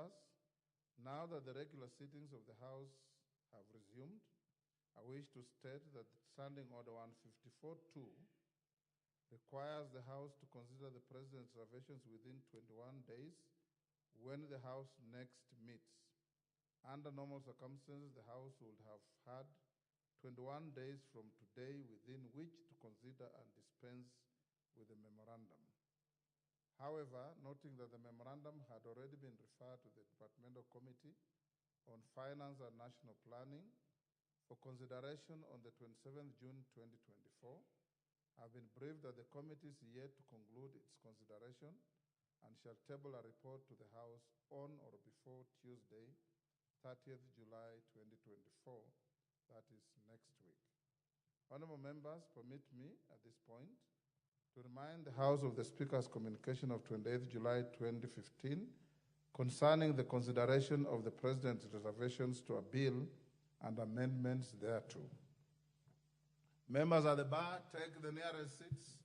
members, now that the regular sittings of the House have resumed, I wish to state that Standing Order 154-2 requires the House to consider the President's reservations within 21 days when the House next meets. Under normal circumstances, the House would have had 21 days from today within which to consider and dispense with the memorandum. However, noting that the memorandum had already been referred to the Departmental Committee on Finance and National Planning for consideration on the 27th June 2024, I've been briefed that the committee is yet to conclude its consideration and shall table a report to the House on or before Tuesday, 30th July 2024, that is next week. Honorable members, permit me at this point to remind the House of the Speaker's communication of 28th July 2015 concerning the consideration of the President's reservations to a bill and amendments thereto. Members at the bar, take the nearest seats.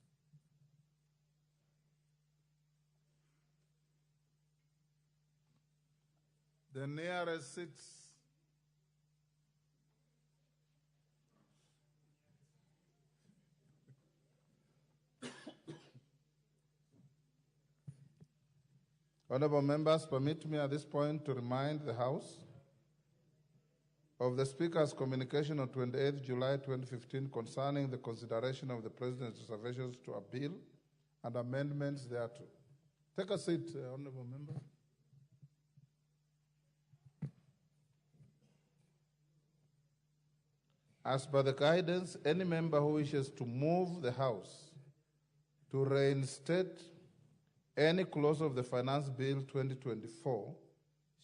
The nearest seats. Honorable members, permit me at this point to remind the House of the Speaker's communication on 28th July 2015 concerning the consideration of the President's reservations to a bill and amendments thereto. Take a seat, Honorable Member. As per the guidance, any member who wishes to move the House to reinstate any clause of the Finance Bill 2024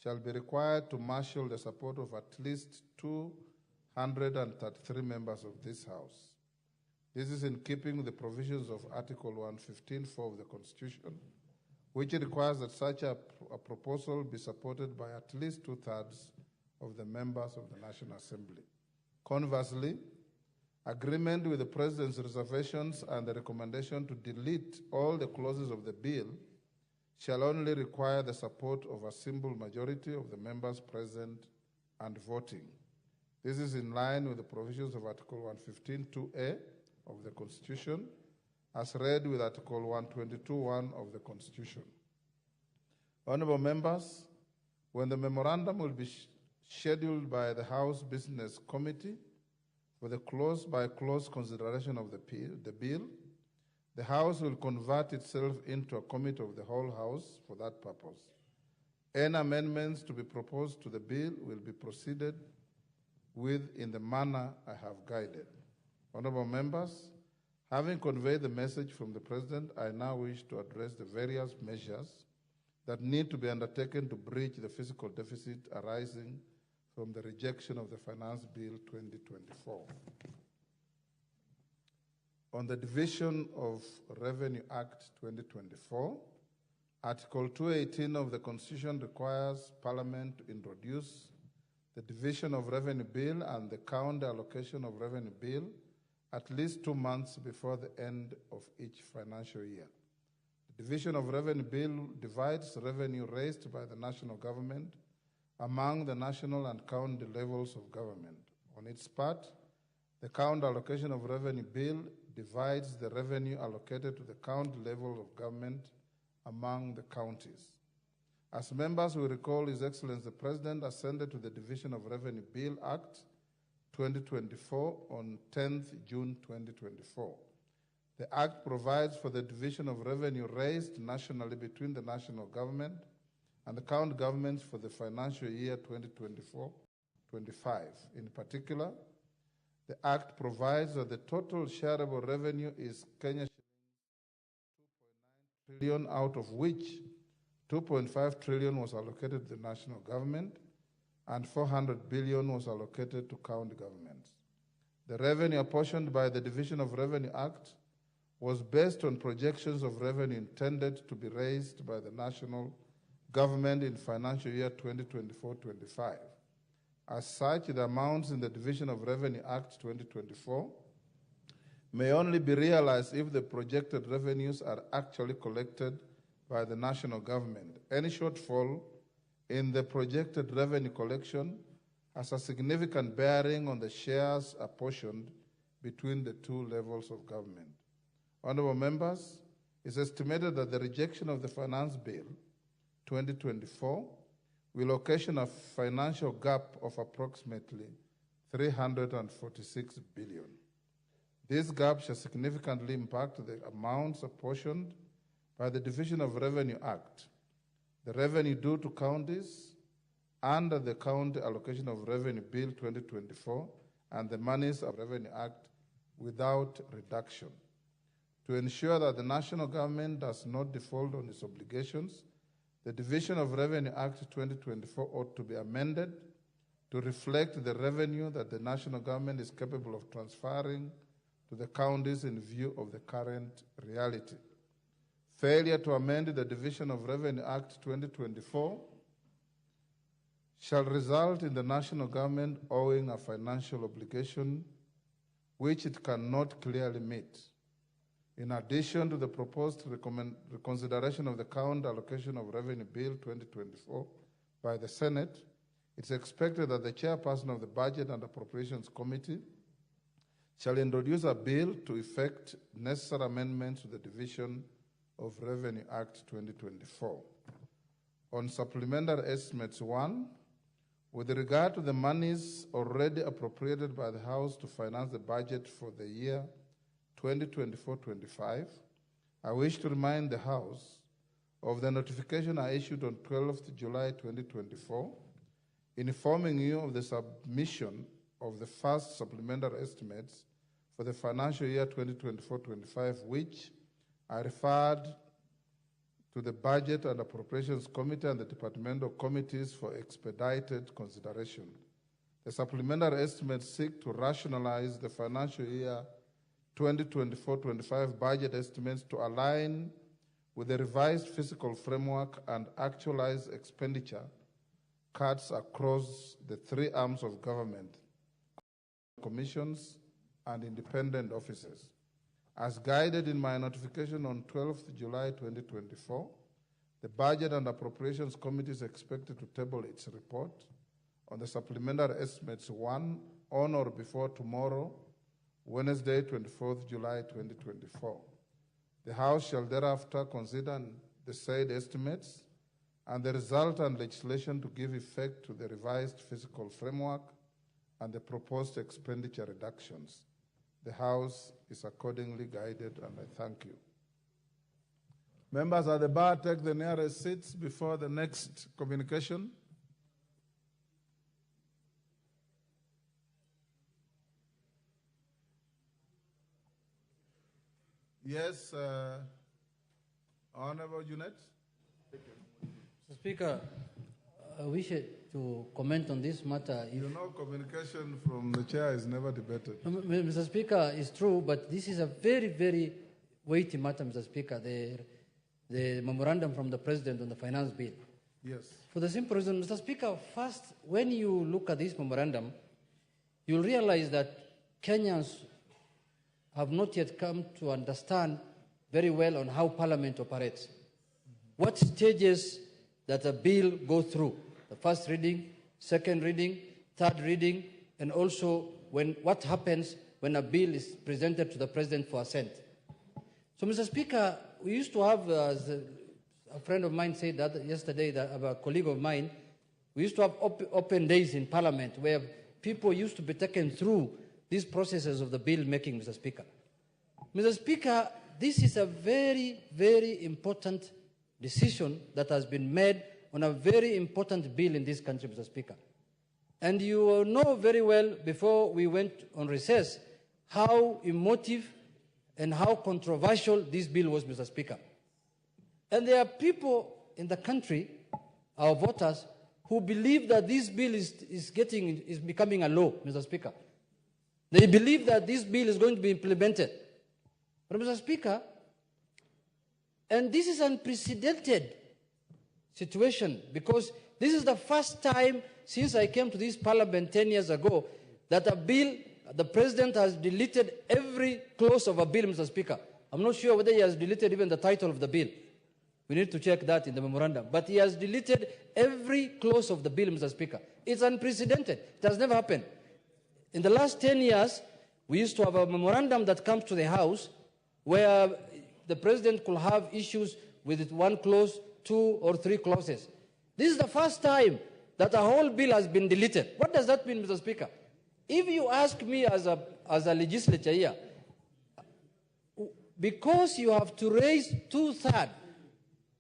shall be required to marshal the support of at least 233 members of this House. This is in keeping with the provisions of Article 115(4) of the Constitution, which requires that such a proposal be supported by at least 2/3 of the members of the National Assembly. Conversely, agreement with the President's reservations and the recommendation to delete all the clauses of the bill shall only require the support of a simple majority of the members present and voting. This is in line with the provisions of Article 115(2)(a) of the Constitution, as read with Article 122(1) of the Constitution. Honorable members, when the memorandum will be scheduled by the House Business Committee for the clause-by-clause consideration of the bill, the House will convert itself into a committee of the whole House for that purpose. Any amendments to be proposed to the bill will be proceeded with in the manner I have guided. Honorable members, having conveyed the message from the President, I now wish to address the various measures that need to be undertaken to bridge the fiscal deficit arising from the rejection of the Finance Bill 2024. On the Division of Revenue Act 2024, Article 218 of the Constitution requires Parliament to introduce the Division of Revenue Bill and the Counter Allocation of Revenue Bill at least 2 months before the end of each financial year. The Division of Revenue Bill divides revenue raised by the national government among the national and county levels of government. On its part, the Counter Allocation of Revenue Bill divides the revenue allocated to the county level of government among the counties. As members will recall, His Excellency the President assented to the Division of Revenue Bill Act 2024 on 10th June 2024. The Act provides for the division of revenue raised nationally between the national government and the county governments for the financial year 2024-25. In particular, the Act provides that the total shareable revenue is Kenya shillings 2.9 trillion, out of which 2.5 trillion was allocated to the national government and 400 billion was allocated to county governments. The revenue apportioned by the Division of Revenue Act was based on projections of revenue intended to be raised by the national government in financial year 2024-25. As such, the amounts in the Division of Revenue Act 2024 may only be realized if the projected revenues are actually collected by the national government. Any shortfall in the projected revenue collection has a significant bearing on the shares apportioned between the two levels of government. Honorable members, it's estimated that the rejection of the Finance Bill 2024 will occasion a financial gap of approximately 346 billion. This gap shall significantly impact the amounts apportioned by the Division of Revenue Act, the revenue due to counties under the County Allocation of Revenue Bill 2024 and the Monies of Revenue Act without reduction. To ensure that the national government does not default on its obligations, the Division of Revenue Act 2024 ought to be amended to reflect the revenue that the national government is capable of transferring to the counties in view of the current reality. Failure to amend the Division of Revenue Act 2024 shall result in the national government owing a financial obligation which it cannot clearly meet. In addition to the proposed reconsideration of the County Allocation of Revenue Bill 2024 by the Senate, it's expected that the chairperson of the Budget and Appropriations Committee shall introduce a bill to effect necessary amendments to the Division of Revenue Act 2024. On Supplementary Estimates 1, with regard to the monies already appropriated by the House to finance the budget for the year 2024-25, I wish to remind the House of the notification I issued on 12th July 2024, informing you of the submission of the first supplementary estimates for the financial year 2024-25, which I referred to the Budget and Appropriations Committee and the departmental committees for expedited consideration. The supplementary estimates seek to rationalize the financial year 2024-25 budget estimates to align with the revised fiscal framework and actualize expenditure cuts across the three arms of government, commissions, and independent offices. As guided in my notification on 12th July 2024, the Budget and Appropriations Committee is expected to table its report on the supplementary estimates 1 on or before tomorrow, Wednesday, 24th July 2024. The House shall thereafter consider the said estimates and the resultant legislation to give effect to the revised fiscal framework and the proposed expenditure reductions. The House is accordingly guided, and I thank you. Members at the bar, take the nearest seats before the next communication. Yes, Honorable Junet. Mr. Speaker, I wish to comment on this matter. You know, communication from the chair is never debated. Mr. Speaker, it's true, but this is a very, very weighty matter, Mr. Speaker, the memorandum from the President on the finance bill. Yes. For the simple reason, Mr. Speaker, first, when you look at this memorandum, you'll realize that Kenyans have not yet come to understand very well on how Parliament operates. What stages that a bill goes through, the first reading, second reading, third reading, and also what happens when a bill is presented to the President for assent. So, Mr. Speaker, we used to have, as a friend of mine said that yesterday, a colleague of mine, we used to have open days in Parliament where people used to be taken through these processes of the bill making, Mr. Speaker. Mr. Speaker, this is a very, very important decision that has been made on a very important bill in this country, Mr. Speaker. And you know very well, before we went on recess, how emotive and how controversial this bill was, Mr. Speaker. And there are people in the country, our voters, who believe that this bill is becoming a law, Mr. Speaker. They believe that this bill is going to be implemented. But, Mr. Speaker, and this is an unprecedented situation, because this is the first time since I came to this Parliament 10 years ago that a bill, the President has deleted every clause of a bill, Mr. Speaker. I'm not sure whether he has deleted even the title of the bill. We need to check that in the memorandum. But he has deleted every clause of the bill, Mr. Speaker. It's unprecedented. It has never happened. In the last 10 years, we used to have a memorandum that comes to the House where the president could have issues with one clause, 2 or 3 clauses. This is the first time that a whole bill has been deleted. What does that mean, Mr. Speaker? If you ask me as a legislature here, because you have to raise 2/3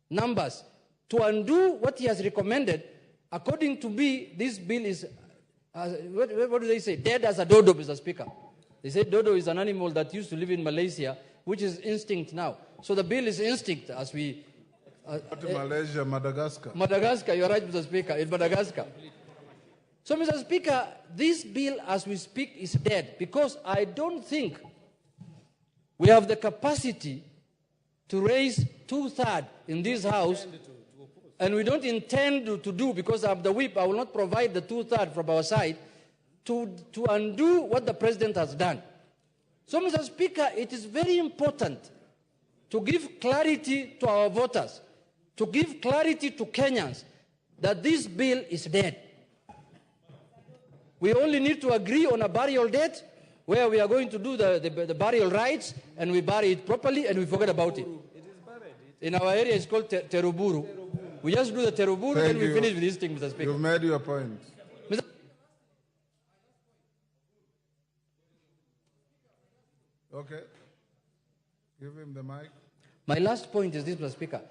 numbers to undo what he has recommended, according to me, this bill is, what do they say, dead as a dodo, Mr. Speaker. They say dodo is an animal that used to live in Malaysia, which is extinct now. So the bill is extinct as we... Malaysia, Madagascar. Madagascar, you're right, Mr. Speaker, in Madagascar. So, Mr. Speaker, this bill, as we speak, is dead because I don't think we have the capacity to raise 2/3 in this House, and we don't intend to do, because of the whip, I will not provide the 2/3 from our side, to undo what the president has done. So, Mr. Speaker, it is very important to give clarity to our voters, to give clarity to Kenyans that this bill is dead. We only need to agree on a burial date where we are going to do the burial rites, and we bury it properly and we forget about it. In our area, it's called Teruburu. We just do the Teruburu and we finish with this thing, Mr. Speaker. You've made your point. Okay. Give him the mic. My last point is this, Mr. Speaker.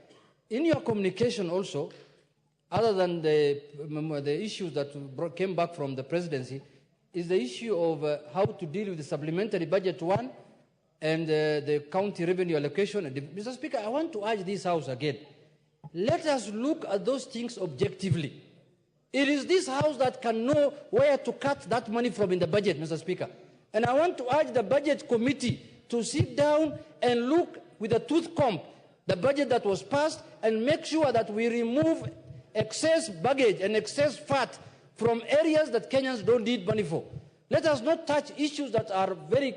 In your communication also, other than the issues that came back from the presidency, is the issue of how to deal with the supplementary budget 1 and the county revenue allocation. Mr. Speaker, I want to urge this House again. Let us look at those things objectively. It is this House that can know where to cut that money from in the budget, Mr. Speaker. And I want to urge the Budget Committee to sit down and look with a tooth comb the budget that was passed and make sure that we remove excess baggage and excess fat from areas that Kenyans don't need money for. Let us not touch issues that are very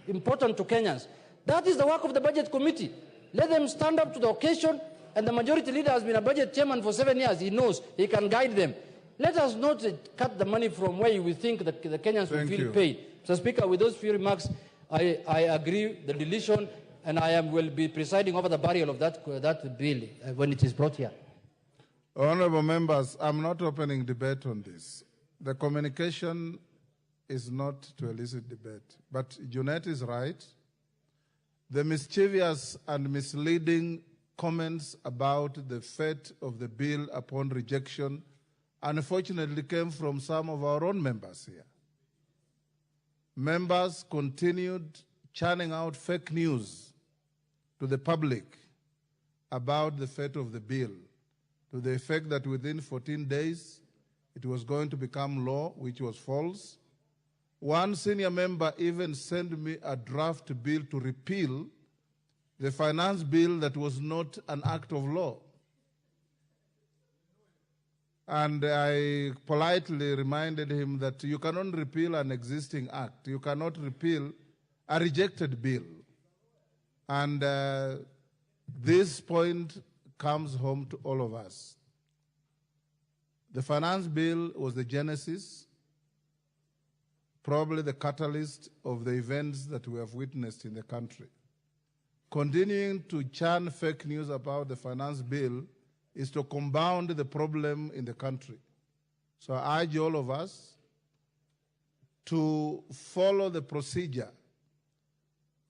important to Kenyans. That is the work of the Budget Committee. Let them stand up to the occasion, and the majority leader has been a budget chairman for 7 years. He knows, he can guide them. Let us not cut the money from where we think that the Kenyans will feel paid. So, Speaker, with those few remarks, I agree the deletion, and will be presiding over the burial of that bill when it is brought here. Honorable members, I'm not opening debate on this. The communication is not to elicit debate. But Junet is right. The mischievous and misleading comments about the fate of the bill upon rejection unfortunately came from some of our own members here. Members continued churning out fake news to the public about the fate of the bill, to the effect that within 14 days it was going to become law, which was false. One senior member even sent me a draft bill to repeal the finance bill that was not an act of law. And I politely reminded him that you cannot repeal an existing act. You cannot repeal a rejected bill. And this point comes home to all of us. The finance bill was the genesis, probably the catalyst of the events that we have witnessed in the country. Continuing to churn fake news about the finance bill is to compound the problem in the country. So I urge all of us to follow the procedure.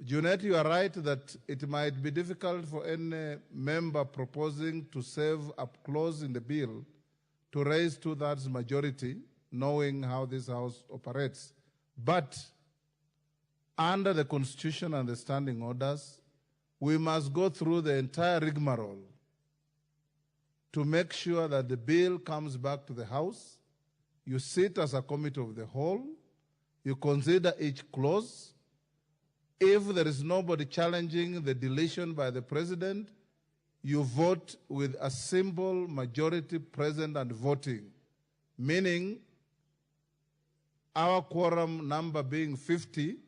Junet, you are right that it might be difficult for any member proposing to save a clause in the bill to raise 2/3 majority, knowing how this House operates. But under the Constitution and the standing orders, we must go through the entire rigmarole to make sure that the bill comes back to the House. You sit as a committee of the whole, you consider each clause. If there is nobody challenging the deletion by the president, you vote with a simple majority present and voting, meaning our quorum number being 50,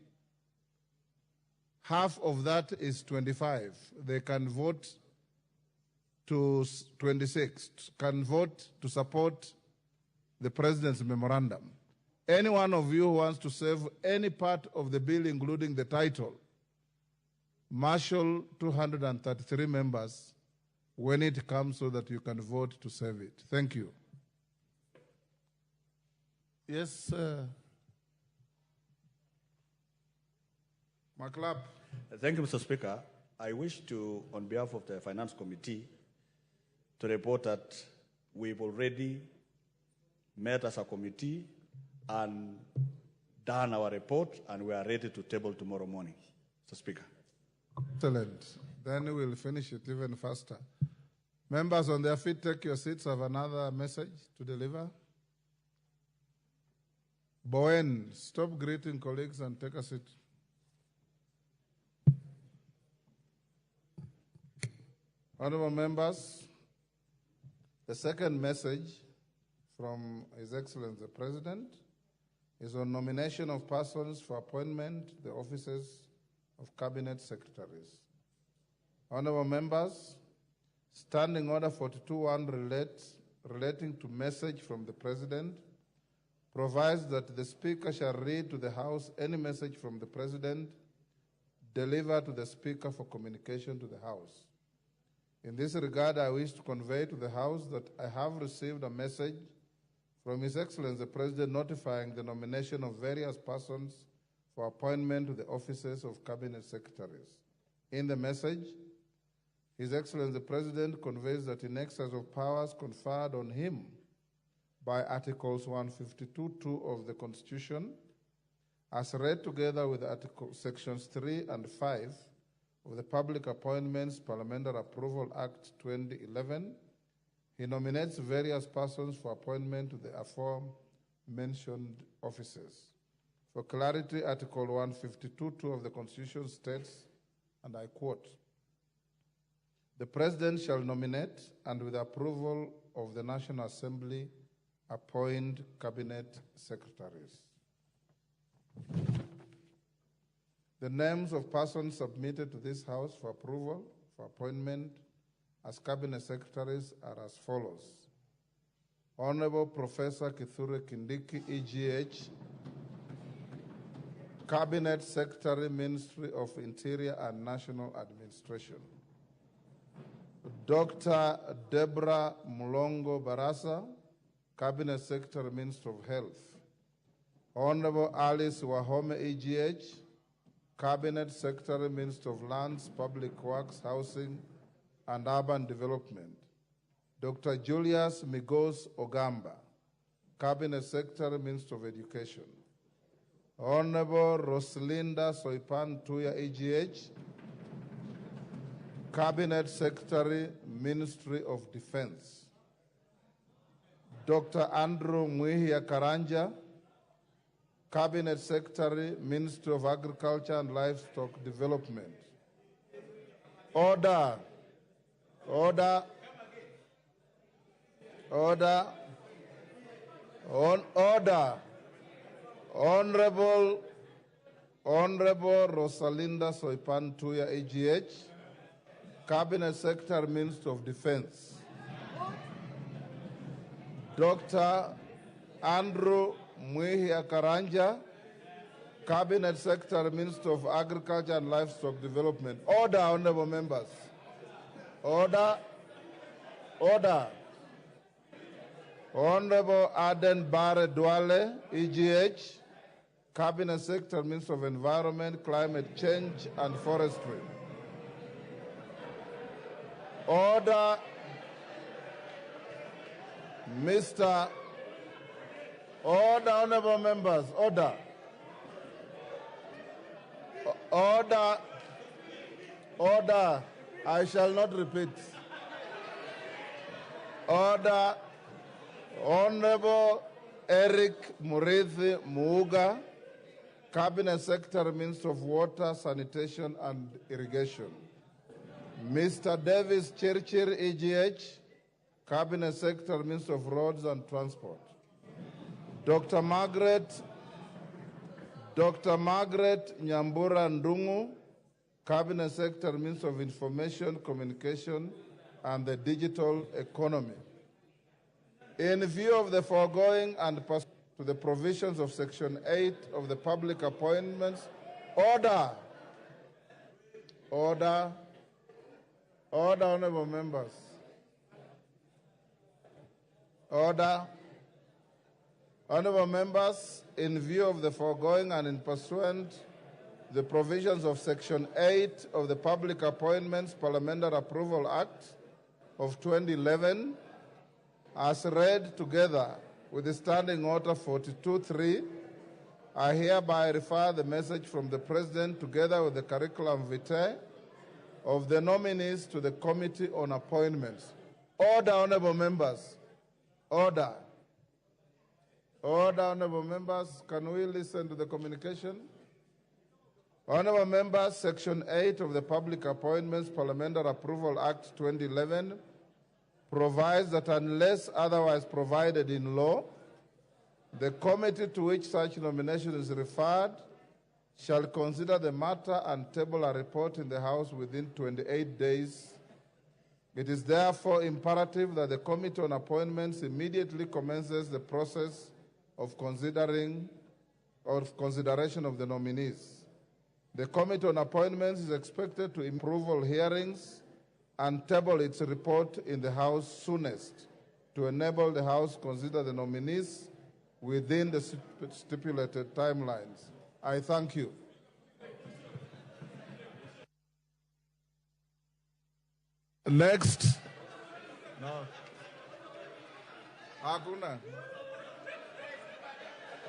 half of that is 25. They can vote to 26 can vote to support the President's memorandum. Any one of you who wants to save any part of the bill, including the title, marshal 233 members when it comes so that you can vote to save it. Thank you. Yes, McLeod. Thank you, Mr. Speaker. I wish to, on behalf of the Finance Committee, to report that we've already met as a committee and done our report, and we are ready to table tomorrow morning, Mr. Speaker. Excellent. Then we'll finish it even faster. Members on their feet, take your seats. I have another message to deliver. Bowen, stop greeting colleagues and take a seat. Honorable members, the second message from His Excellency the President is on nomination of persons for appointment to the offices of Cabinet Secretaries. Honorable members, Standing Order 42.1 relating to message from the President provides that the Speaker shall read to the House any message from the President delivered to the Speaker for communication to the House. In this regard, I wish to convey to the House that I have received a message from His Excellency the President notifying the nomination of various persons for appointment to the offices of Cabinet Secretaries. In the message, His Excellency the President conveys that in excess of powers conferred on him by Articles 152(2) of the Constitution, as read together with Sections 3 and 5 of the Public Appointments Parliamentary Approval Act 2011, he nominates various persons for appointment to the aforementioned offices. For clarity, Article 152(2) of the Constitution states, and I quote, "The President shall nominate and with approval of the National Assembly appoint Cabinet Secretaries." The names of persons submitted to this House for approval for appointment as Cabinet Secretaries are as follows. Honorable Professor Kithure Kindiki, EGH, Cabinet Secretary, Ministry of Interior and National Administration. Dr. Deborah Mulongo Barasa, Cabinet Secretary, Ministry of Health. Honorable Alice Wahome, EGH, Cabinet Secretary, Minister of Lands, Public Works, Housing, and Urban Development. Dr. Julius Migos Ogamba, Cabinet Secretary, Minister of Education. Honorable Roslinda Soipan Tuya, EGH, Cabinet Secretary, Ministry of Defense. Dr. Andrew Mwihia Karanja, Cabinet Secretary, Ministry of Agriculture and Livestock Development. Order. Order. Order. On order. Honorable Rosalinda Soipan Tuya, AGH, Cabinet Secretary, Minister of Defense. Dr. Andrew Mwihia Karanja, Cabinet Secretary, Minister of Agriculture and Livestock Development. Order, honorable members. Order. Order. Honorable Aden Bare Duale, EGH, Cabinet Secretary, Minister of Environment, Climate Change and Forestry. Order. Mr. Order, honorable members, order. Order. Order. I shall not repeat. Order. Honorable Eric Murithi Muuga, Cabinet Secretary, Minister of Water, Sanitation and Irrigation. Mr. Davis Chirchir, EGH, Cabinet Secretary, Minister of Roads and Transport. Dr. Margaret Nyambura Ndungu, Cabinet Secretary, Minister of Information, Communication and the digital economy. In view of the foregoing and pursuant to the provisions of Section 8 of the Public Appointments, order, honorable members. Order. Honorable members, in view of the foregoing and in pursuant the provisions of Section 8 of the Public Appointments Parliamentary Approval Act of 2011, as read together with the Standing Order 42.3, I hereby refer the message from the President together with the curriculum vitae of the nominees to the Committee on Appointments. Order, honorable members. Order. Order, honorable members. Can we listen to the communication? Honorable members, Section 8 of the Public Appointments Parliamentary Approval Act 2011 provides that unless otherwise provided in law, the committee to which such nomination is referred shall consider the matter and table a report in the House within 28 days. It is therefore imperative that the Committee on Appointments immediately commences the process of consideration of the nominees. The Committee on Appointments is expected to improve all hearings and table its report in the House soonest to enable the House to consider the nominees within the stipulated timelines. I thank you. Next. No. Hakuna.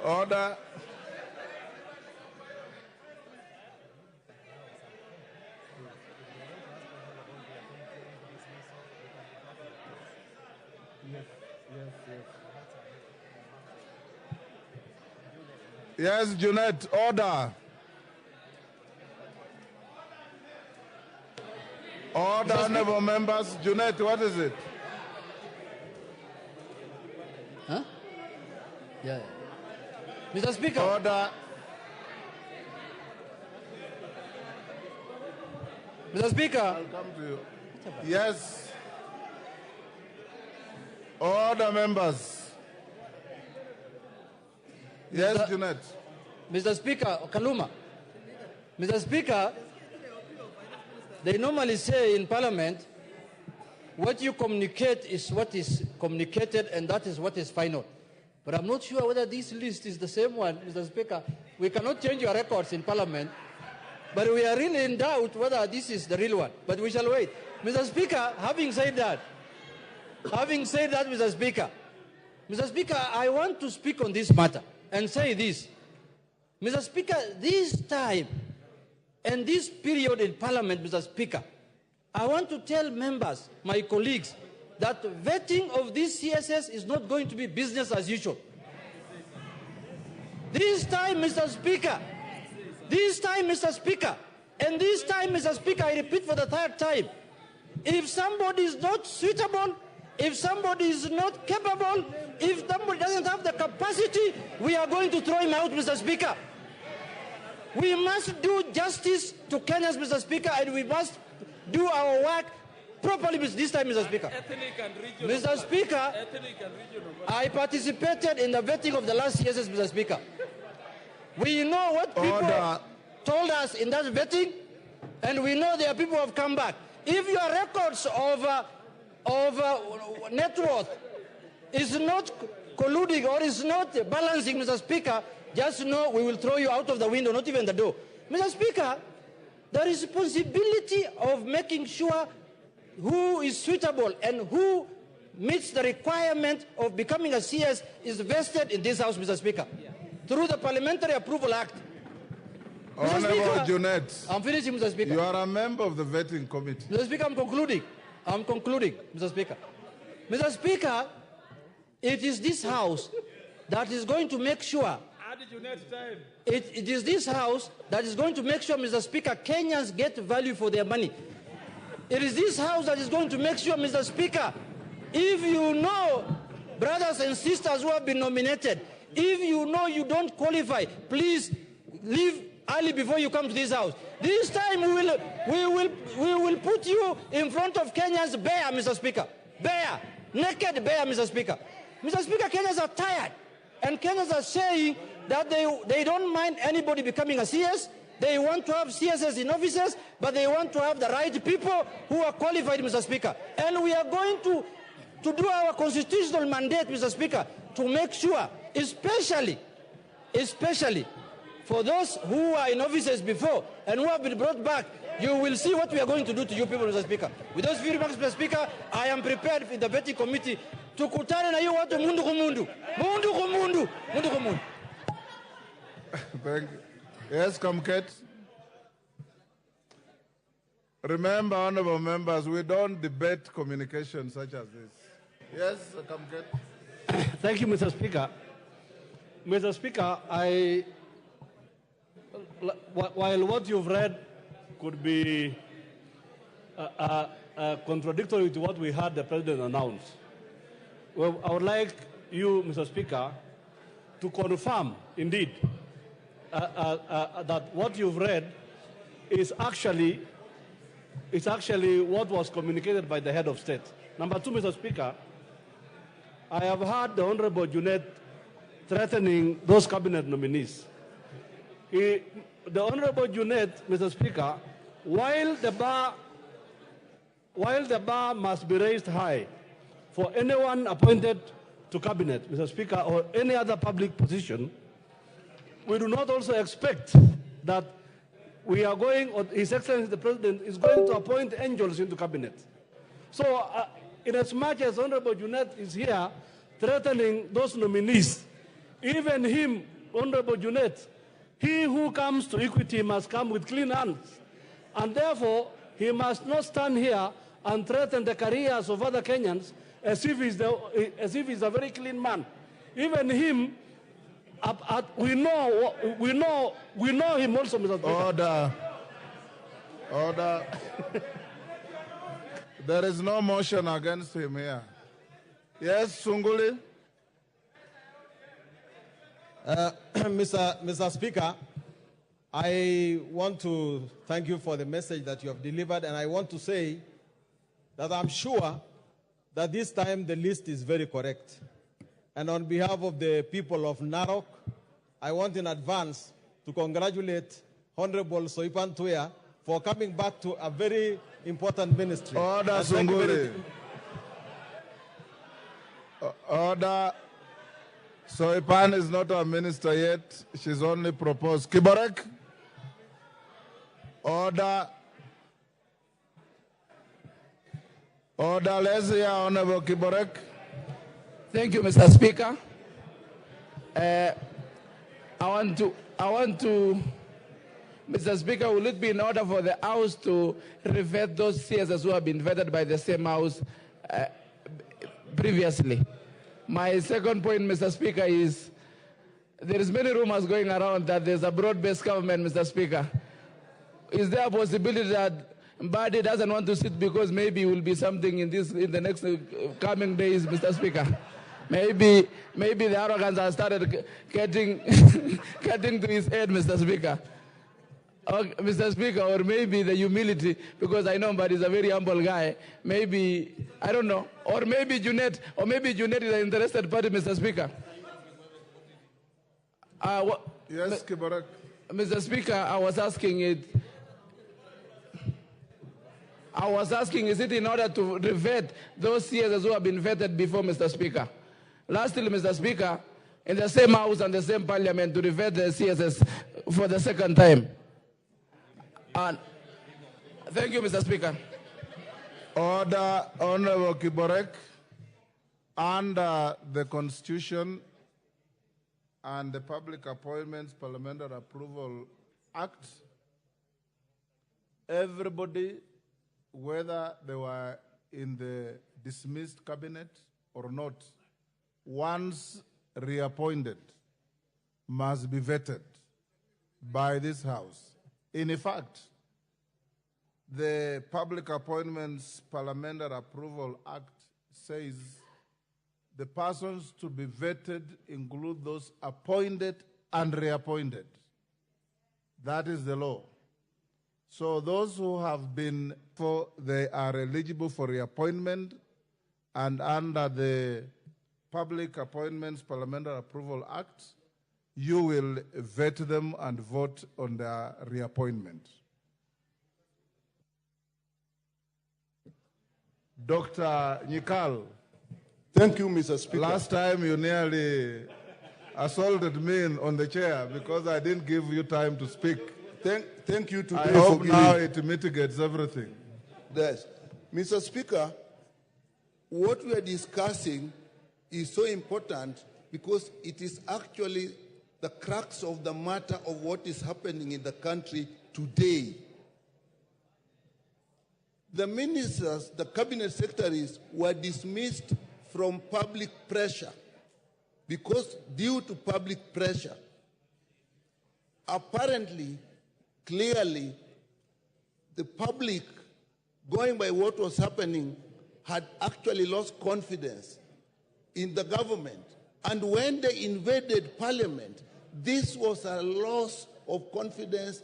Order. Yes, Junet, order. Order, honorable members. Junet, what is it? Huh? Yeah. Mr. Speaker. Order. Mr. Speaker. I'll come to you. Yes. Order, members. Yes, Junet. Mr. Speaker, Kaluma. Mr. Speaker, they normally say in Parliament, what you communicate is what is communicated and that is what is final. But I'm not sure whether this list is the same one, Mr. Speaker. We cannot change your records in Parliament, but we are really in doubt whether this is the real one. But we shall wait. Mr. Speaker, having said that, Mr. Speaker, I want to speak on this matter and say this. Mr. Speaker, this time and this period in Parliament, Mr. Speaker, I want to tell members, my colleagues, that vetting of this CSS is not going to be business as usual. This time, Mr. Speaker, and this time, Mr. Speaker, I repeat for the third time, if somebody is not suitable, if somebody is not capable, if somebody doesn't have the capacity, we are going to throw him out, Mr. Speaker. We must do justice to Kenyans, Mr. Speaker, and we must do our work properly this time, Mr. Speaker. Mr. Speaker, I participated in the vetting of the last CSS, Mr. Speaker. We know what people told us in that vetting, and we know there are people who have come back. If your records of net worth is not colluding or is not balancing, Mr. Speaker, just know we will throw you out of the window, not even the door. Mr. Speaker, the responsibility of making sure who is suitable and who meets the requirement of becoming a CS is vested in this House, Mr. Speaker, through the Parliamentary Approval Act. Honorable Junet, I'm finishing, Mr. Speaker. You are a member of the vetting committee. Mr. Speaker, I'm concluding, Mr. Speaker. Mr. Speaker, it is this House that is going to make sure it is this House that is going to make sure, Mr. Speaker, Kenyans get value for their money. It is this House that is going to make sure, Mr. Speaker, if you know brothers and sisters who have been nominated, if you know you don't qualify, please leave early before you come to this house. This time we will put you in front of Kenyans bare, Mr. Speaker. Bare. Naked bare, Mr. Speaker. Mr. Speaker, Kenyans are tired. And Kenyans are saying that they don't mind anybody becoming a CS. They want to have CSs in offices, but they want to have the right people who are qualified, Mr. Speaker. And we are going to do our constitutional mandate, Mr. Speaker, to make sure, especially for those who are in offices before and who have been brought back, you will see what we are going to do to you people, Mr. Speaker. With those few remarks, Mr. Speaker, I am prepared in the Betting Committee to kutana na hiyo watu mundu kumundu. Mundu kumundu. Mundu kumundu. Thank you. Yes, Kamket. Remember, honorable members, we don't debate communication such as this. Yes, Kamket. Thank you, Mr. Speaker. Mr. Speaker, while what you've read could be contradictory to what we heard the President announce, well, I would like you, Mr. Speaker, to confirm, indeed, that what you've read is actually what was communicated by the head of state. Number two, Mr. Speaker, I have heard the Honorable Junet threatening those cabinet nominees. The Honorable Junet, Mr. Speaker, while the bar must be raised high for anyone appointed to cabinet, Mr. Speaker, or any other public position, we do not also expect that we are going, or His Excellency the President is going to appoint angels into cabinet. So, in as much as Honorable Junet is here threatening those nominees, even him, Honorable Junet, he who comes to equity must come with clean hands. And therefore, he must not stand here and threaten the careers of other Kenyans as if he's a very clean man. Even him, we know him also, Mr. Speaker. Order. Order. There is no motion against him here. Yes, Sunguli. Mr. Speaker, I want to thank you for the message that you have delivered, and I want to say that I'm sure that this time the list is very correct. And on behalf of the people of Narok, I want in advance to congratulate Honorable Soipan Tuya for coming back to a very important ministry. Order, Sunguli. Order. Soipan is not a minister yet. She's only proposed. Kiborek. Order. Order. Let's hear Honorable Kiborek. Thank you, Mr. Speaker. I want to, Mr. Speaker, will it be in order for the House to revet those CSs who have been vetted by the same House previously? My second point, Mr. Speaker, is there is many rumors going around that there's a broad-based government, Mr. Speaker. Is there a possibility that Mbadi doesn't want to sit because maybe it will be something in the next coming days, Mr. Speaker? Maybe the arrogance has started getting to his head, Mr. Speaker. Mr. Speaker, or maybe the humility, because I know Mbadi is a very humble guy. Maybe, I don't know, or maybe Junet is an interested party, Mr. Speaker. Yes, Kiborek. Mr. Speaker, I was asking, is it in order to revet those CSs who have been vetted before, Mr. Speaker? Lastly, Mr. Speaker, in the same House and the same Parliament to revet the CSs for the second time. And thank you, Mr. Speaker. Order, Honorable Kiborek. Under the Constitution and the Public Appointments Parliamentary Approval Act, everybody, whether they were in the dismissed cabinet or not, once reappointed, must be vetted by this House. In fact, the Public Appointments Parliamentary Approval Act says the persons to be vetted include those appointed and reappointed. That is the law. So those who have been, they are eligible for reappointment, and under the Public Appointments Parliamentary Approval Act, you will vet them and vote on their reappointment. Dr. Nyikal. Thank you, Mr. Speaker. Last time you nearly assaulted me on the chair because I didn't give you time to speak. Thank you today I hope for now giving. it mitigates everything. Yes. Mr. Speaker, what we are discussing is so important because it is actually the crux of the matter of what is happening in the country today. The ministers, the cabinet secretaries were dismissed from public pressure because due to public pressure. Apparently, clearly, the public, going by what was happening, had actually lost confidence in the government. And when they invaded parliament, this was a loss of confidence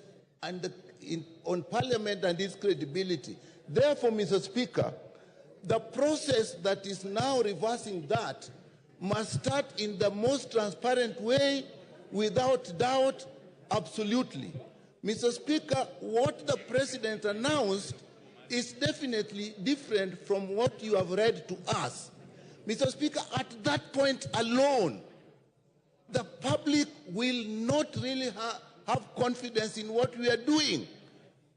on parliament and its credibility. Therefore, Mr. Speaker, the process that is now reversing that must start in the most transparent way, without doubt, absolutely. Mr. Speaker, what the President announced is definitely different from what you have read to us. Mr. Speaker, at that point alone, the public will not really have confidence in what we are doing,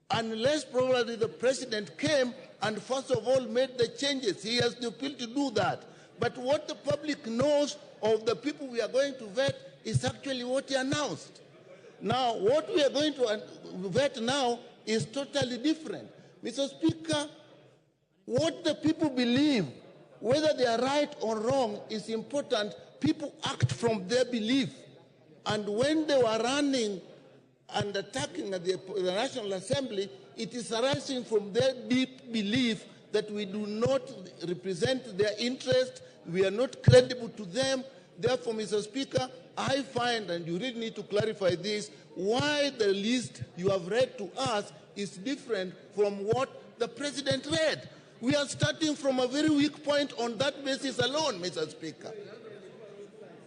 unless probably the President came and first of all made the changes. He has the ability to do that. But what the public knows of the people we are going to vet is actually what he announced. Now, what we are going to vet now is totally different. Mr. Speaker, what the people believe, whether they are right or wrong, is important. People act from their belief. And when they were running and attacking at the National Assembly, it is arising from their deep belief that we do not represent their interest, we are not credible to them. Therefore, Mr. Speaker, I find, and you really need to clarify this, why the list you have read to us is different from what the President read. We are starting from a very weak point on that basis alone, Mr. Speaker.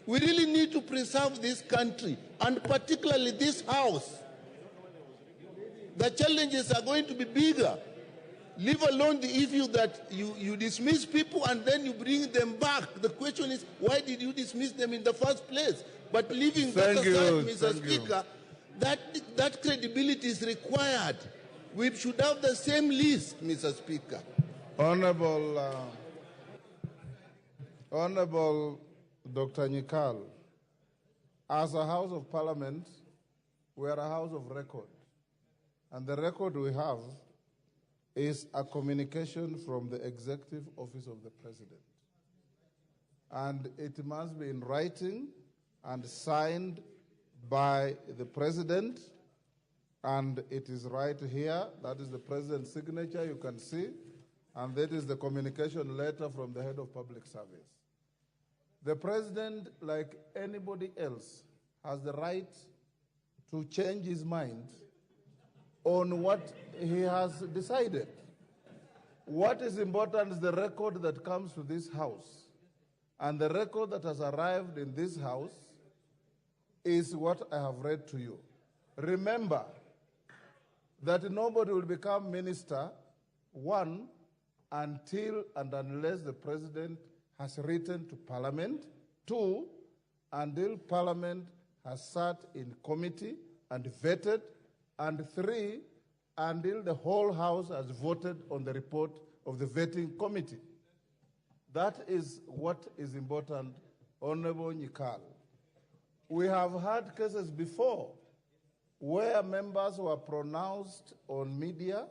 We really need to preserve this country, and particularly this House. The challenges are going to be bigger. Leave alone the issue that you dismiss people and then you bring them back. The question is, why did you dismiss them in the first place? But leaving that aside, Mr. Speaker, that credibility is required. We should have the same list, Mr. Speaker. Honorable Dr. Nyikal, as a House of Parliament, we are a House of record. And the record we have is a communication from the Executive Office of the President. And it must be in writing and signed by the President. And it is right here. That is the President's signature, you can see. And that is the communication letter from the Head of Public Service. The President, like anybody else, has the right to change his mind on what he has decided. What is important is the record that comes to this House. And the record that has arrived in this House is what I have read to you. Remember that nobody will become minister, one, until and unless the President has written to Parliament, two, until Parliament has sat in committee and vetted, and three, until the whole House has voted on the report of the vetting committee. That is what is important, Honorable Nyikal. We have had cases before where members were pronounced on media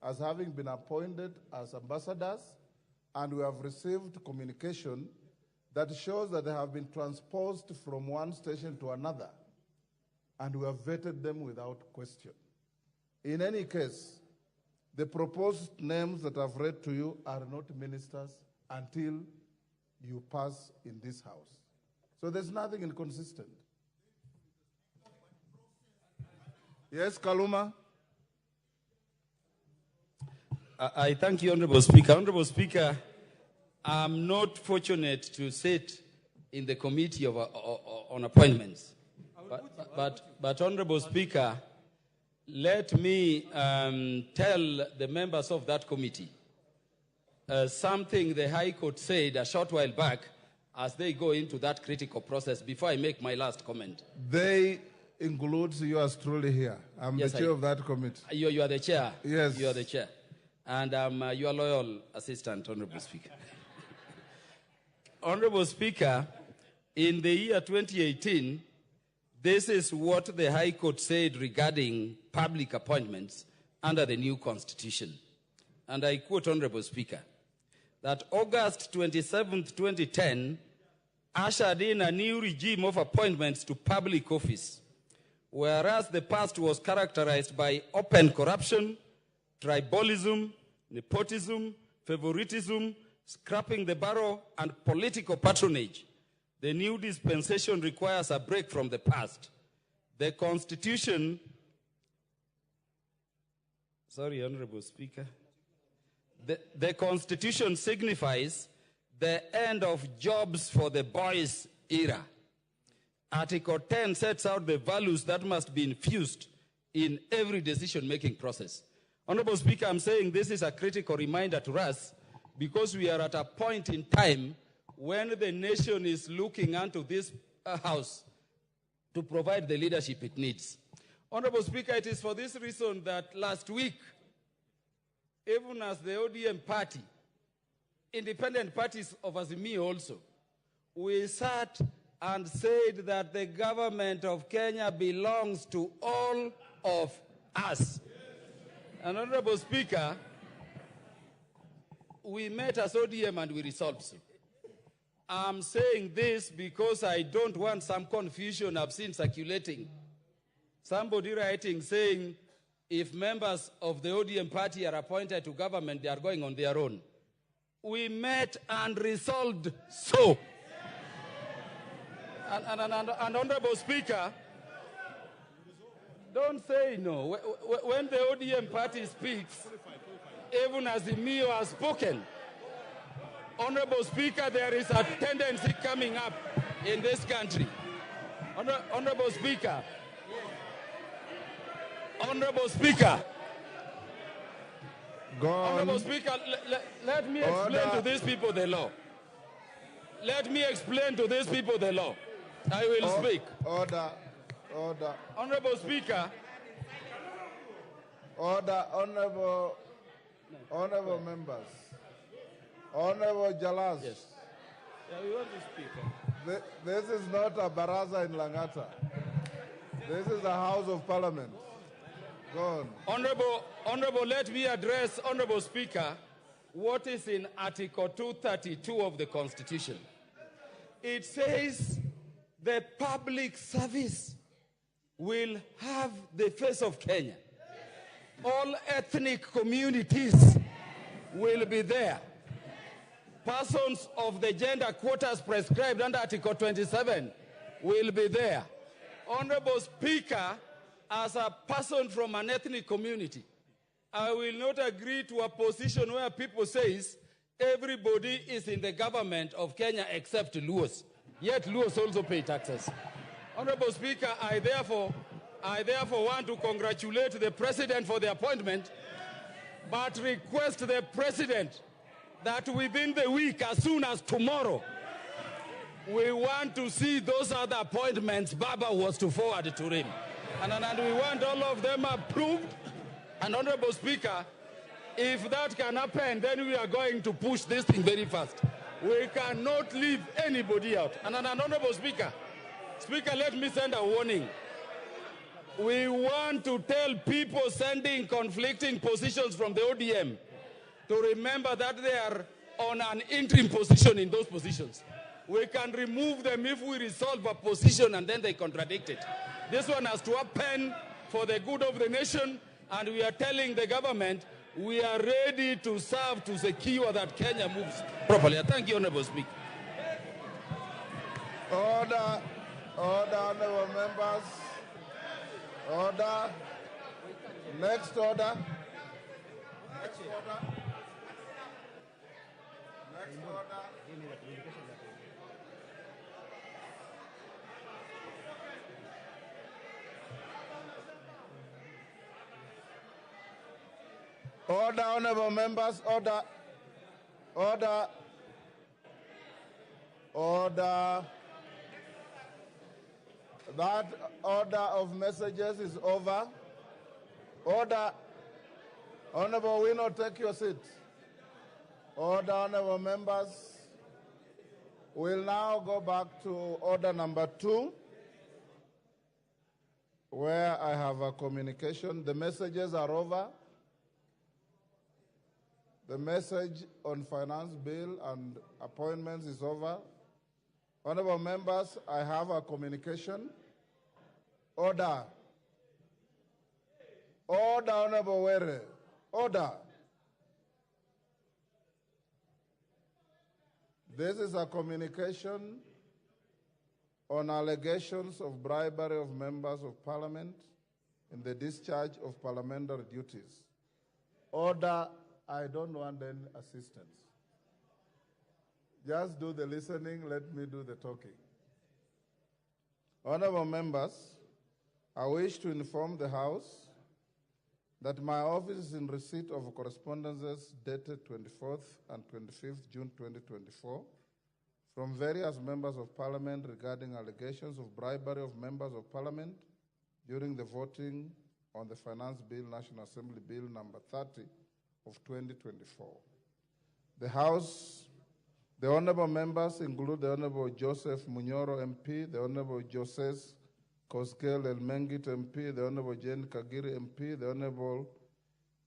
as having been appointed as ambassadors, and we have received communication that shows that they have been transposed from one station to another, and we have vetted them without question. In any case, the proposed names that I've read to you are not ministers until you pass in this House. So there's nothing inconsistent. Yes, Kaluma. I thank you, Honorable Speaker. Honorable Speaker, I'm not fortunate to sit in the committee on appointments. But Honorable Speaker, let me tell the members of that committee something the High Court said a short while back as they go into that critical process before I make my last comment. They includes yours truly here. I'm Yes, the chair of that committee. You are the chair. Yes. You are the chair. And I'm your loyal assistant, Honorable Speaker. Honorable Speaker, in the year 2018, this is what the High Court said regarding public appointments under the new constitution. And I quote, Honorable Speaker, that August 27, 2010, ushered in a new regime of appointments to public office, whereas the past was characterized by open corruption, tribalism, nepotism, favoritism, scrapping the barrel, and political patronage. The new dispensation requires a break from the past. The Constitution, Honorable Speaker, the Constitution signifies the end of jobs for the boys era. Article 10 sets out the values that must be infused in every decision-making process. Honorable Speaker, I'm saying this is a critical reminder to us because we are at a point in time when the nation is looking unto this House to provide the leadership it needs. Honorable Speaker, it is for this reason that last week, even as the ODM party, independent parties of Azimio also, we sat and said that the government of Kenya belongs to all of us. And Honorable Speaker, we met as ODM and we resolved so. I'm saying this because I don't want some confusion I've seen circulating. Somebody writing saying if members of the ODM party are appointed to government, they are going on their own. We met and resolved so. And Honorable Speaker, don't say no. When the ODM party speaks, even as the Mio has spoken, Honorable Speaker, there is a tendency coming up in this country. Honorable Speaker, Honorable Speaker, Honorable Speaker, let me explain to these people the law. Let me explain to these people the law. I will speak. Order. Honorable Speaker. Order, honorable members. Honorable Jalas. Yes. Yeah, we want to speak. This is not a baraza in Langata. This is a House of Parliament. Go on. Honorable, let me address, Honorable Speaker, what is in Article 232 of the Constitution. It says the public service will have the face of Kenya. All ethnic communities will be there. Persons of the gender quotas prescribed under Article 27 will be there. Honorable Speaker, as a person from an ethnic community, I will not agree to a position where people say everybody is in the government of Kenya except Luos. Yet Luos also pay taxes. Honorable Speaker, I therefore want to congratulate the President for the appointment, but request the President that within the week, as soon as tomorrow, we want to see those other appointments Baba was to forward to him. And we want all of them approved. And Honorable Speaker, if that can happen, then we are going to push this thing very fast. We cannot leave anybody out. And Honorable Speaker, let me send a warning. We want to tell people sending conflicting positions from the ODM to remember that they are on an interim position in those positions. We can remove them if we resolve a position and then they contradict it. This one has to happen for the good of the nation, and we are telling the government we are ready to serve to secure that Kenya moves properly. Thank you, Honorable Speaker. Order, honorable members. Order. Next order. Next order. Next order. Order, honorable members, order. Order. Order. That order of messages is over. Order. Honorable Wino, take your seat. Order, honorable members. We'll now go back to order number 2, where I have a communication. The messages are over. The message on finance bill and appointments is over. Honorable members, I have a communication. Order. Order, Honorable Were. Order. This is a communication on allegations of bribery of members of parliament in the discharge of parliamentary duties. Order. I don't want any assistance. Just do the listening, let me do the talking. Honorable members, I wish to inform the House that my office is in receipt of correspondences dated 24th and 25th June 2024 from various members of parliament regarding allegations of bribery of members of parliament during the voting on the Finance Bill, National Assembly Bill number 30 of 2024. The House, the honorable members include the Honorable Joseph Munyoro MP, the Honorable Joseph Kosgei Elmengit MP, the Honorable Jane Kagiri MP, the Honorable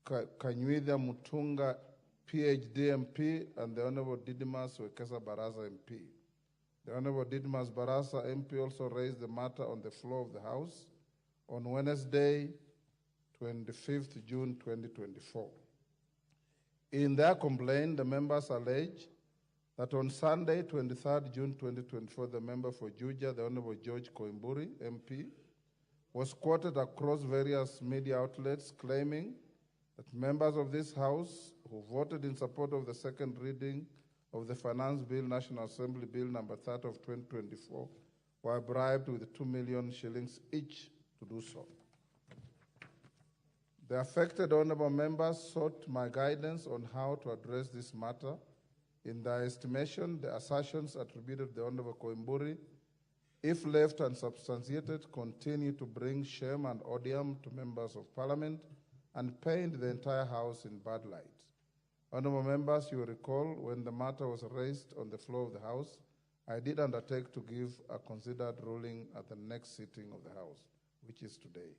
Kanyuitha Mutunga PhD MP, and the Honorable Didmus Wekesa Barasa MP. The Honorable Didmus Barasa MP also raised the matter on the floor of the House on Wednesday, 25th June 2024. In their complaint, the members allege that on Sunday, 23rd June 2024, the member for Juja, the Honorable George Koimburi, MP, was quoted across various media outlets claiming that members of this House who voted in support of the second reading of the Finance Bill, National Assembly Bill number 30 of 2024, were bribed with 2 million shillings each to do so. The affected honorable members sought my guidance on how to address this matter. In their estimation, the assertions attributed to the Honorable Koimburi, if left unsubstantiated, continue to bring shame and odium to members of parliament and paint the entire House in bad light. Honorable members, you will recall when the matter was raised on the floor of the House, I did undertake to give a considered ruling at the next sitting of the House, which is today.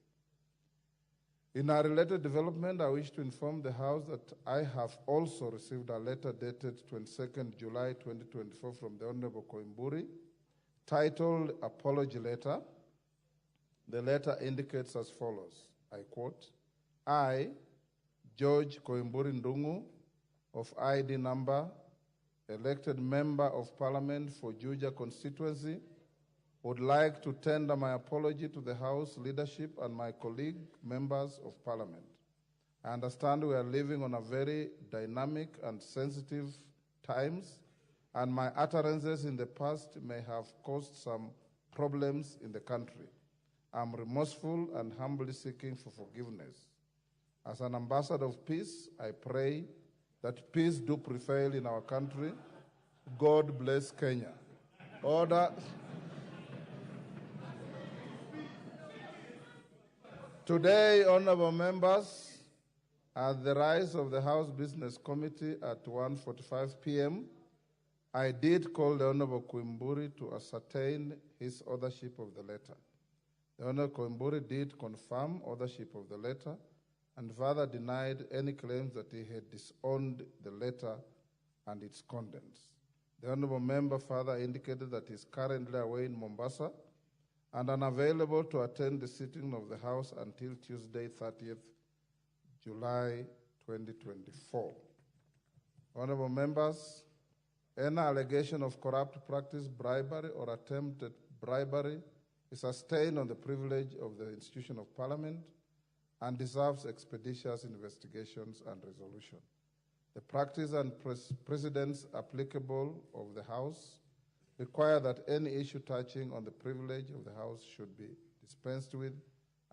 In a related development, I wish to inform the House that I have also received a letter dated 22nd July 2024 from the Honorable Koimburi, titled Apology Letter. The letter indicates as follows, I quote, I, George Koimburi Ndungu, of ID number, elected member of Parliament for Juja constituency, would like to tender my apology to the House leadership and my colleague members of Parliament. I understand we are living on a very dynamic and sensitive times, and my utterances in the past may have caused some problems in the country. I'm remorseful and humbly seeking for forgiveness. As an ambassador of peace, I pray that peace do prevail in our country. God bless Kenya. Order. Today, honorable members, at the rise of the House Business Committee at 1:45 p.m., I did call the Honorable Koimburi to ascertain his authorship of the letter. The Honorable Koimburi did confirm authorship of the letter and further denied any claims that he had disowned the letter and its contents. The Honorable member further indicated that he is currently away in Mombasa and unavailable to attend the sitting of the House until Tuesday, 30th July 2024. Honorable members, any allegation of corrupt practice, bribery, or attempted bribery is sustained on the privilege of the institution of Parliament and deserves expeditious investigations and resolution. The practice and precedents applicable of the House require that any issue touching on the privilege of the House should be dispensed with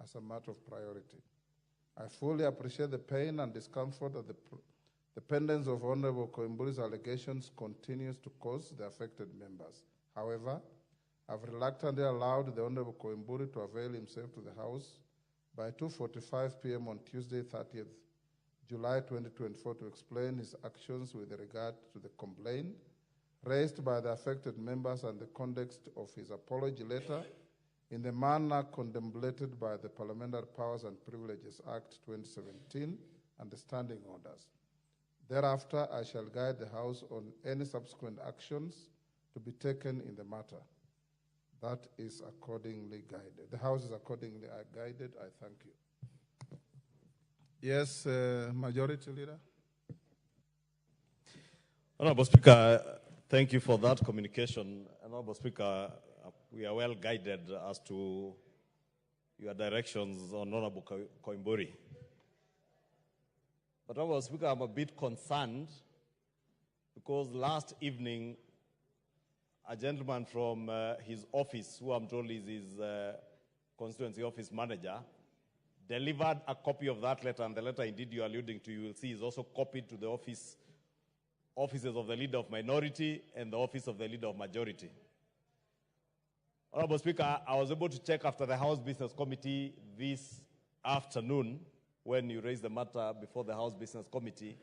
as a matter of priority. I fully appreciate the pain and discomfort that the pendence of Honorable Koimburi's allegations continues to cause the affected members. However, I've reluctantly allowed the Honorable Koimburi to avail himself to the House by 2:45 p.m. on Tuesday, 30th July 2024, to explain his actions with regard to the complaint raised by the affected members and the context of his apology letter in the manner contemplated by the Parliamentary Powers and Privileges Act 2017 and the standing orders. Thereafter, I shall guide the House on any subsequent actions to be taken in the matter. That is accordingly guided. The House is accordingly guided. I thank you. Yes, Majority Leader. Honorable Speaker, thank you for that communication. Honorable Speaker, we are well guided as to your directions on Honorable Koimburi. But Honorable Speaker, I'm a bit concerned because last evening, a gentleman from his office, who I'm told is his constituency office manager, delivered a copy of that letter, and the letter indeed you are alluding to, you will see, is also copied to the offices of the Leader of Minority and the Office of the Leader of Majority. Honorable Speaker, I was able to check after the House Business Committee this afternoon, when you raised the matter before the House Business Committee,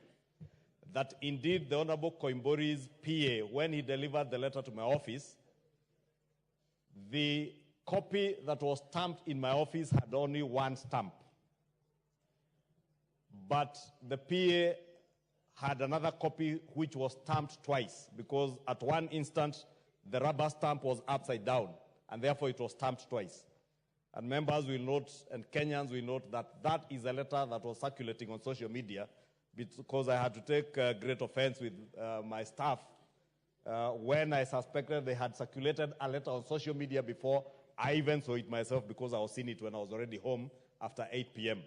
that indeed the Honorable Koimburi's PA, when he delivered the letter to my office, the copy that was stamped in my office had only one stamp. But the PA had another copy which was stamped twice, because at one instant the rubber stamp was upside down, and therefore it was stamped twice. And members will note, and Kenyans will note, that that is a letter that was circulating on social media, because I had to take great offense with my staff when I suspected they had circulated a letter on social media before I even saw it myself, because I was seeing it when I was already home after 8 p.m.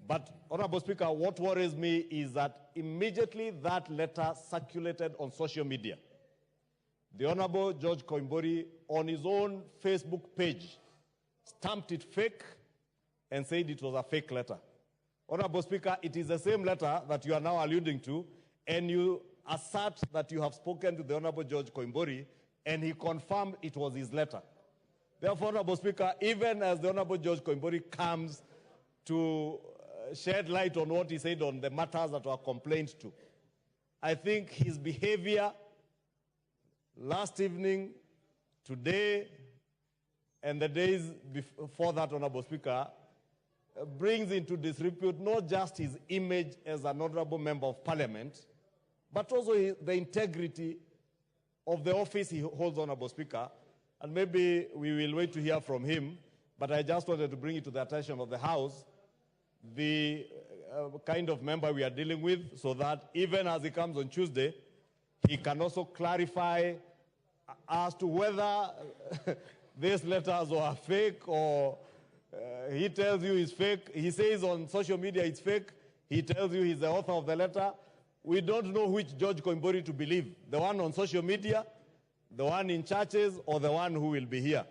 But, Honorable Speaker, what worries me is that immediately that letter circulated on social media, the Honorable George Koimburi, on his own Facebook page, stamped it fake and said it was a fake letter. Honorable Speaker, it is the same letter that you are now alluding to, and you assert that you have spoken to the Honorable George Koimburi, and he confirmed it was his letter. Therefore, Honorable Speaker, even as the Honorable George Koimburi comes to shed light on what he said on the matters that were complained to, I think his behavior last evening, today, and the days before that, Honorable Speaker, brings into disrepute not just his image as an honorable member of parliament, but also the integrity of the office he holds, Honorable Speaker. And maybe we will wait to hear from him, but I just wanted to bring it to the attention of the House, the kind of member we are dealing with, so that even as he comes on Tuesday, he can also clarify as to whether these letters are fake, or he tells you it's fake. He says on social media it's fake. He tells you he's the author of the letter. We don't know which George Koimburi to believe, the one on social media, the one in churches, or the one who will be here.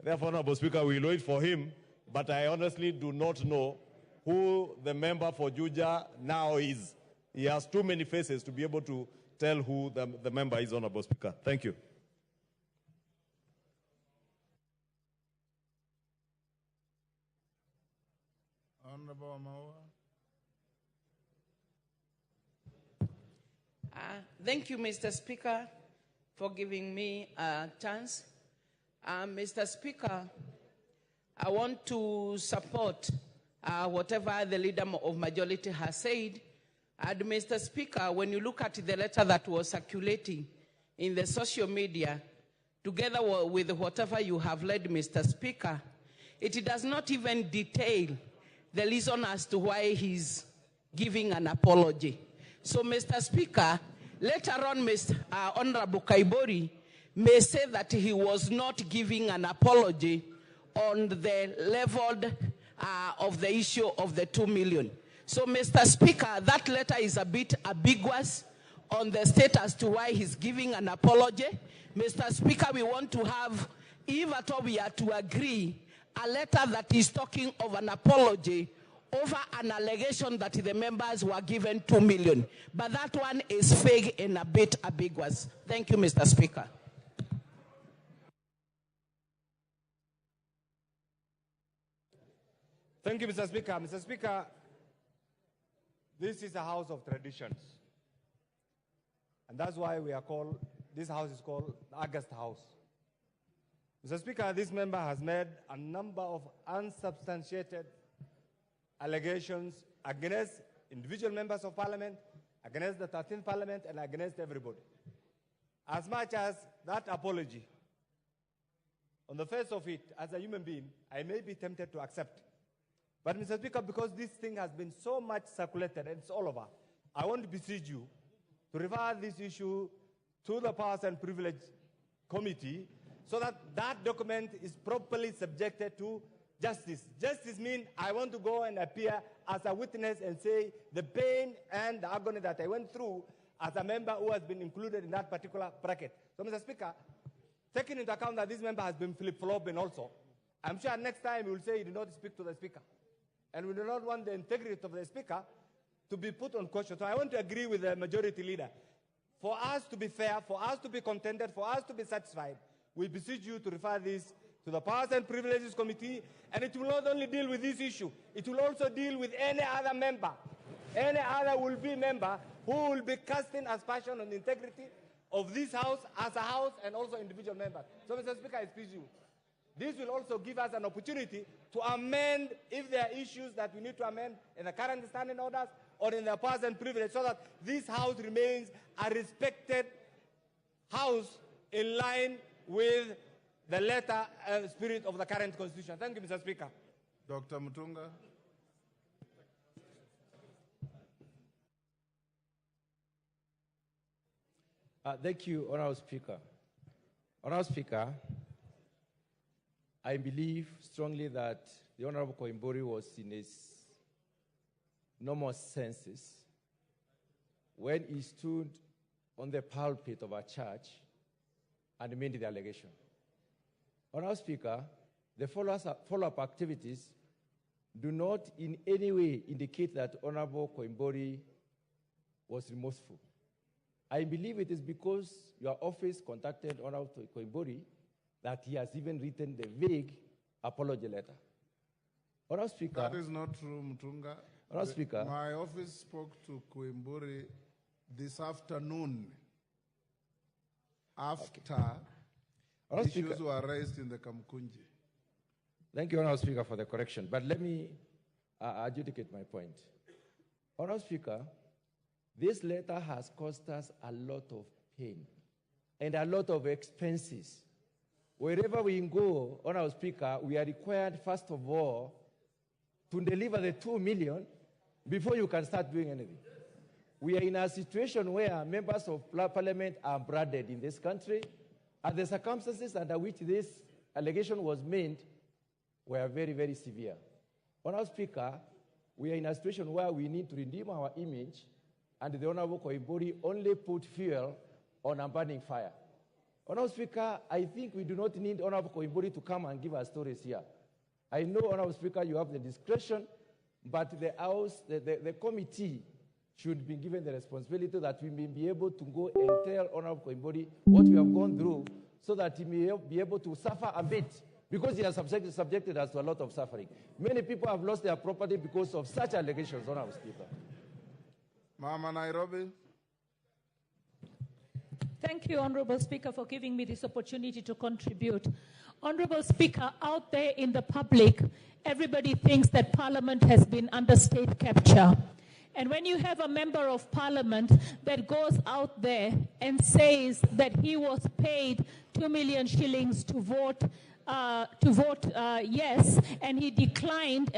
Therefore, Honorable Speaker, we'll wait for him, but I honestly do not know who the member for Juja now is. He has too many faces to be able to tell who the member is, Honorable Speaker. Thank you. Honorable Maua. Thank you, Mr. Speaker, for giving me a chance. Mr. Speaker, I want to support whatever the Leader of Majority has said. And Mr. Speaker, when you look at the letter that was circulating in the social media, together with whatever you have read, Mr. Speaker, it does not even detail the reason as to why he's giving an apology. So, Mr. Speaker, later on, Mr. Honorable Koimburi may say that he was not giving an apology on the leveled of the issue of the 2 million. So, Mr. Speaker, that letter is a bit ambiguous on the state as to why he's giving an apology. Mr. Speaker, we want to have, if at all we are to agree, a letter that is talking of an apology over an allegation that the members were given 2 million. But that one is vague and a bit ambiguous. Thank you, Mr. Speaker. Thank you, Mr. Speaker. Mr. Speaker, this is a house of traditions. And that's why this house is called the August House. Mr. Speaker, this member has made a number of unsubstantiated allegations against individual members of parliament, against the 13th parliament, and against everybody. As much as that apology, on the face of it, as a human being, I may be tempted to accept. But, Mr. Speaker, because this thing has been so much circulated and it's all over, I want to beseech you to refer this issue to the Powers and Privilege Committee so that that document is properly subjected to justice. Justice means I want to go and appear as a witness and say the pain and the agony that I went through as a member who has been included in that particular bracket. So, Mr. Speaker, taking into account that this member has been flip-flopping also, I'm sure next time he will say he did not speak to the Speaker. And we do not want the integrity of the Speaker to be put on question. So I want to agree with the majority leader. For us to be fair, for us to be contented, for us to be satisfied, we beseech you to refer this to the Powers and Privileges Committee, and it will not only deal with this issue, it will also deal with any other member, any other will-be member who will be casting aspersion on the integrity of this House as a House and also individual members. So, Mr. Speaker, I beseech you. This will also give us an opportunity to amend if there are issues that we need to amend in the current standing orders or in the powers and privilege so that this House remains a respected House in line with the letter and spirit of the current Constitution. Thank you, Mr. Speaker. Dr. Mutunga. Thank you, Honorable Speaker. Honorable Speaker, I believe strongly that the Honorable Koimburi was in his normal senses when he stood on the pulpit of our church and made the allegation. Honorable Speaker, the follow-up activities do not in any way indicate that Honorable Koimburi was remorseful. I believe it is because your office contacted Honorable Koimburi that he has even written the vague apology letter. Honorable Speaker. That is not true, Mutunga. Honorable Speaker. My office spoke to Koimburi this afternoon after issues were raised in the Kamkunji. Thank you, Honorable Speaker, for the correction. But let me adjudicate my point. Honorable Speaker, this letter has cost us a lot of pain and a lot of expenses. Wherever we go, Honorable Speaker, we are required, first of all, to deliver the 2 million before you can start doing anything. We are in a situation where members of parliament are branded in this country, and the circumstances under which this allegation was made were very, very severe. Honorable Speaker, we are in a situation where we need to redeem our image, and the Honorable Koimburi only put fuel on a burning fire. Honorable Speaker, I think we do not need Honorable Koimburi to come and give us stories here. I know, Honorable Speaker, you have the discretion, but the House, the committee should be given the responsibility that we may be able to go and tell Honorable Koimburi what we have gone through so that he may be able to suffer a bit because he has subjected us to a lot of suffering. Many people have lost their property because of such allegations, Honorable Speaker. Mama Nairobi. Thank you, Honorable Speaker, for giving me this opportunity to contribute. Honorable Speaker, out there in the public, everybody thinks that Parliament has been under state capture. And when you have a member of Parliament that goes out there and says that he was paid 2 million shillings to vote yes, and he declined,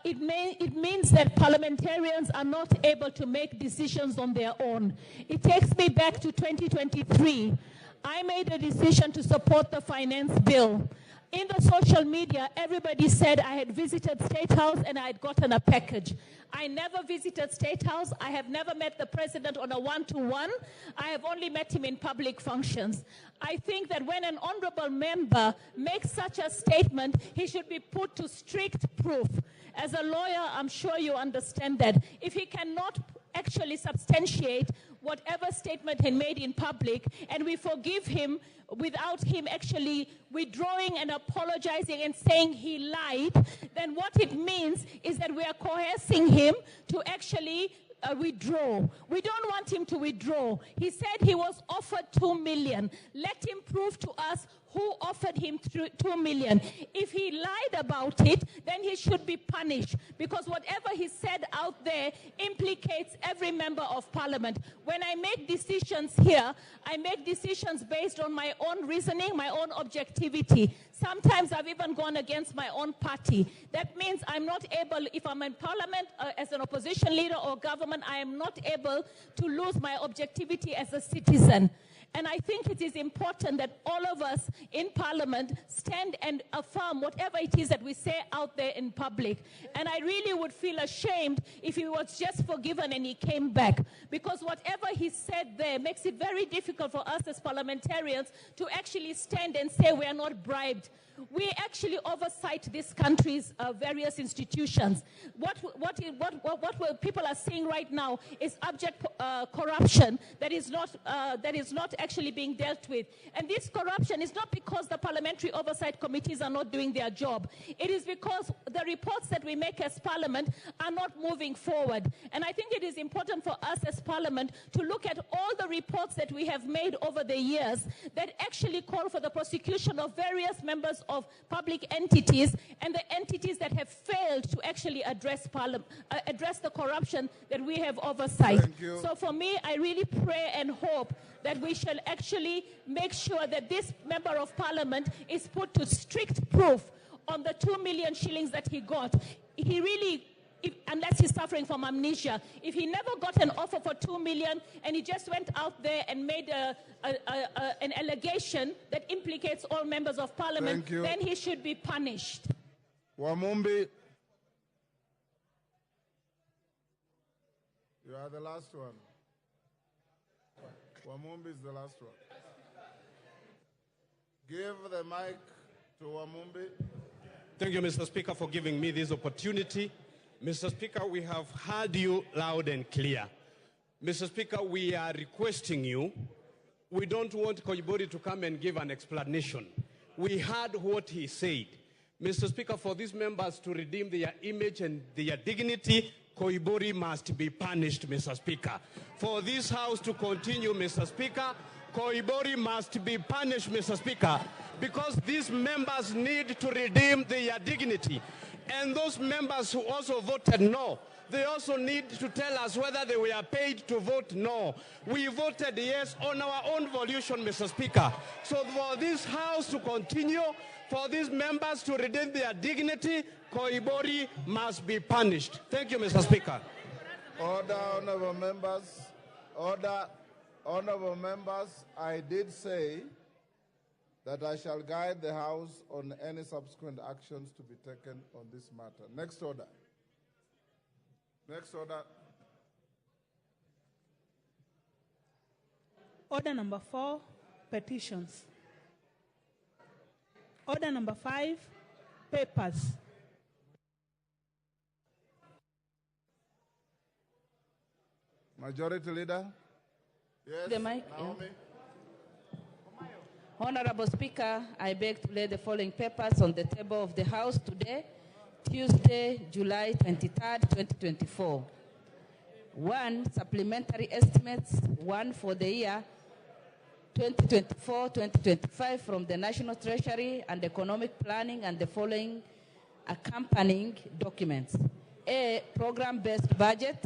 it means that parliamentarians are not able to make decisions on their own. It takes me back to 2023. I made a decision to support the finance bill. In the social media, everybody said I had visited State House and I had gotten a package. I never visited State House. I have never met the president on a one-to-one. I have only met him in public functions. I think that when an honorable member makes such a statement, he should be put to strict proof. As a lawyer, I'm sure you understand that. If he cannot actually substantiate whatever statement he made in public, and we forgive him without him actually withdrawing and apologizing and saying he lied, then what it means is that we are coercing him to actually withdraw. We don't want him to withdraw. He said he was offered 2 million. Let him prove to us who offered him 2 million. If he lied about it, then he should be punished, because whatever he said out there implicates every member of parliament. When I make decisions here, I make decisions based on my own reasoning, my own objectivity. Sometimes I've even gone against my own party. That means I'm not able, if I'm in parliament as an opposition leader or government, I am not able to lose my objectivity as a citizen. And I think it is important that all of us in parliament stand and affirm whatever it is that we say out there in public. And I really would feel ashamed if he was just forgiven and he came back, because whatever he said there makes it very difficult for us as parliamentarians to actually stand and say we are not bribed. We actually oversight this country's various institutions. What people are seeing right now is abject corruption that is not actually being dealt with. And this corruption is not because the parliamentary oversight committees are not doing their job. It is because the reports that we make as parliament are not moving forward. And I think it is important for us as parliament to look at all the reports that we have made over the years that actually call for the prosecution of various members of public entities and the entities that have failed to actually address the corruption that we have oversight. So for me, I really pray and hope that we shall actually make sure that this member of parliament is put to strict proof on the 2 million shillings that he got. He really, unless he's suffering from amnesia, if he never got an offer for 2 million and he just went out there and made an allegation that implicates all members of parliament, then he should be punished. Wamumbi, you are the last one. Wamumbi is the last one. Give the mic to Wamumbi. Thank you, Mr. Speaker, for giving me this opportunity. Mr. Speaker, we have heard you loud and clear. Mr. Speaker, we are requesting you. We don't want Koibori to come and give an explanation. We heard what he said. Mr. Speaker, for these members to redeem their image and their dignity, Koibori must be punished, Mr. Speaker. For this House to continue, Mr. Speaker, Koibori must be punished, Mr. Speaker, because these members need to redeem their dignity. And those members who also voted no, they also need to tell us whether they were paid to vote no. We voted yes on our own volition, Mr. Speaker. So for this House to continue, for these members to redeem their dignity, Koibori must be punished. Thank you, Mr. Speaker. Order, honorable members. Order, honorable members. I did say that I shall guide the House on any subsequent actions to be taken on this matter. Next order. Next order. Order number 4, petitions. Order number 5, papers. Majority Leader. Yes, The mic, Naomi. Honorable Speaker, I beg to lay the following papers on the table of the House today, Tuesday, July 23rd, 2024. 1, supplementary estimates, 1 for the year 2024-2025 from the National Treasury and Economic Planning, and the following accompanying documents. A, program-based budget.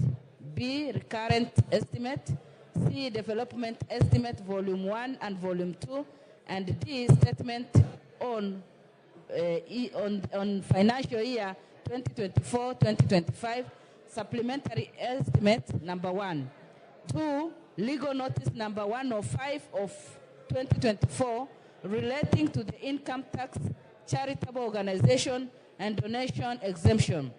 B, recurrent estimate. C, development estimate, volume 1 and volume 2. And D, statement on financial year 2024-2025, supplementary estimate number 1. 2, legal notice number 105 of 2024 relating to the income tax charitable organization, and donation exemption.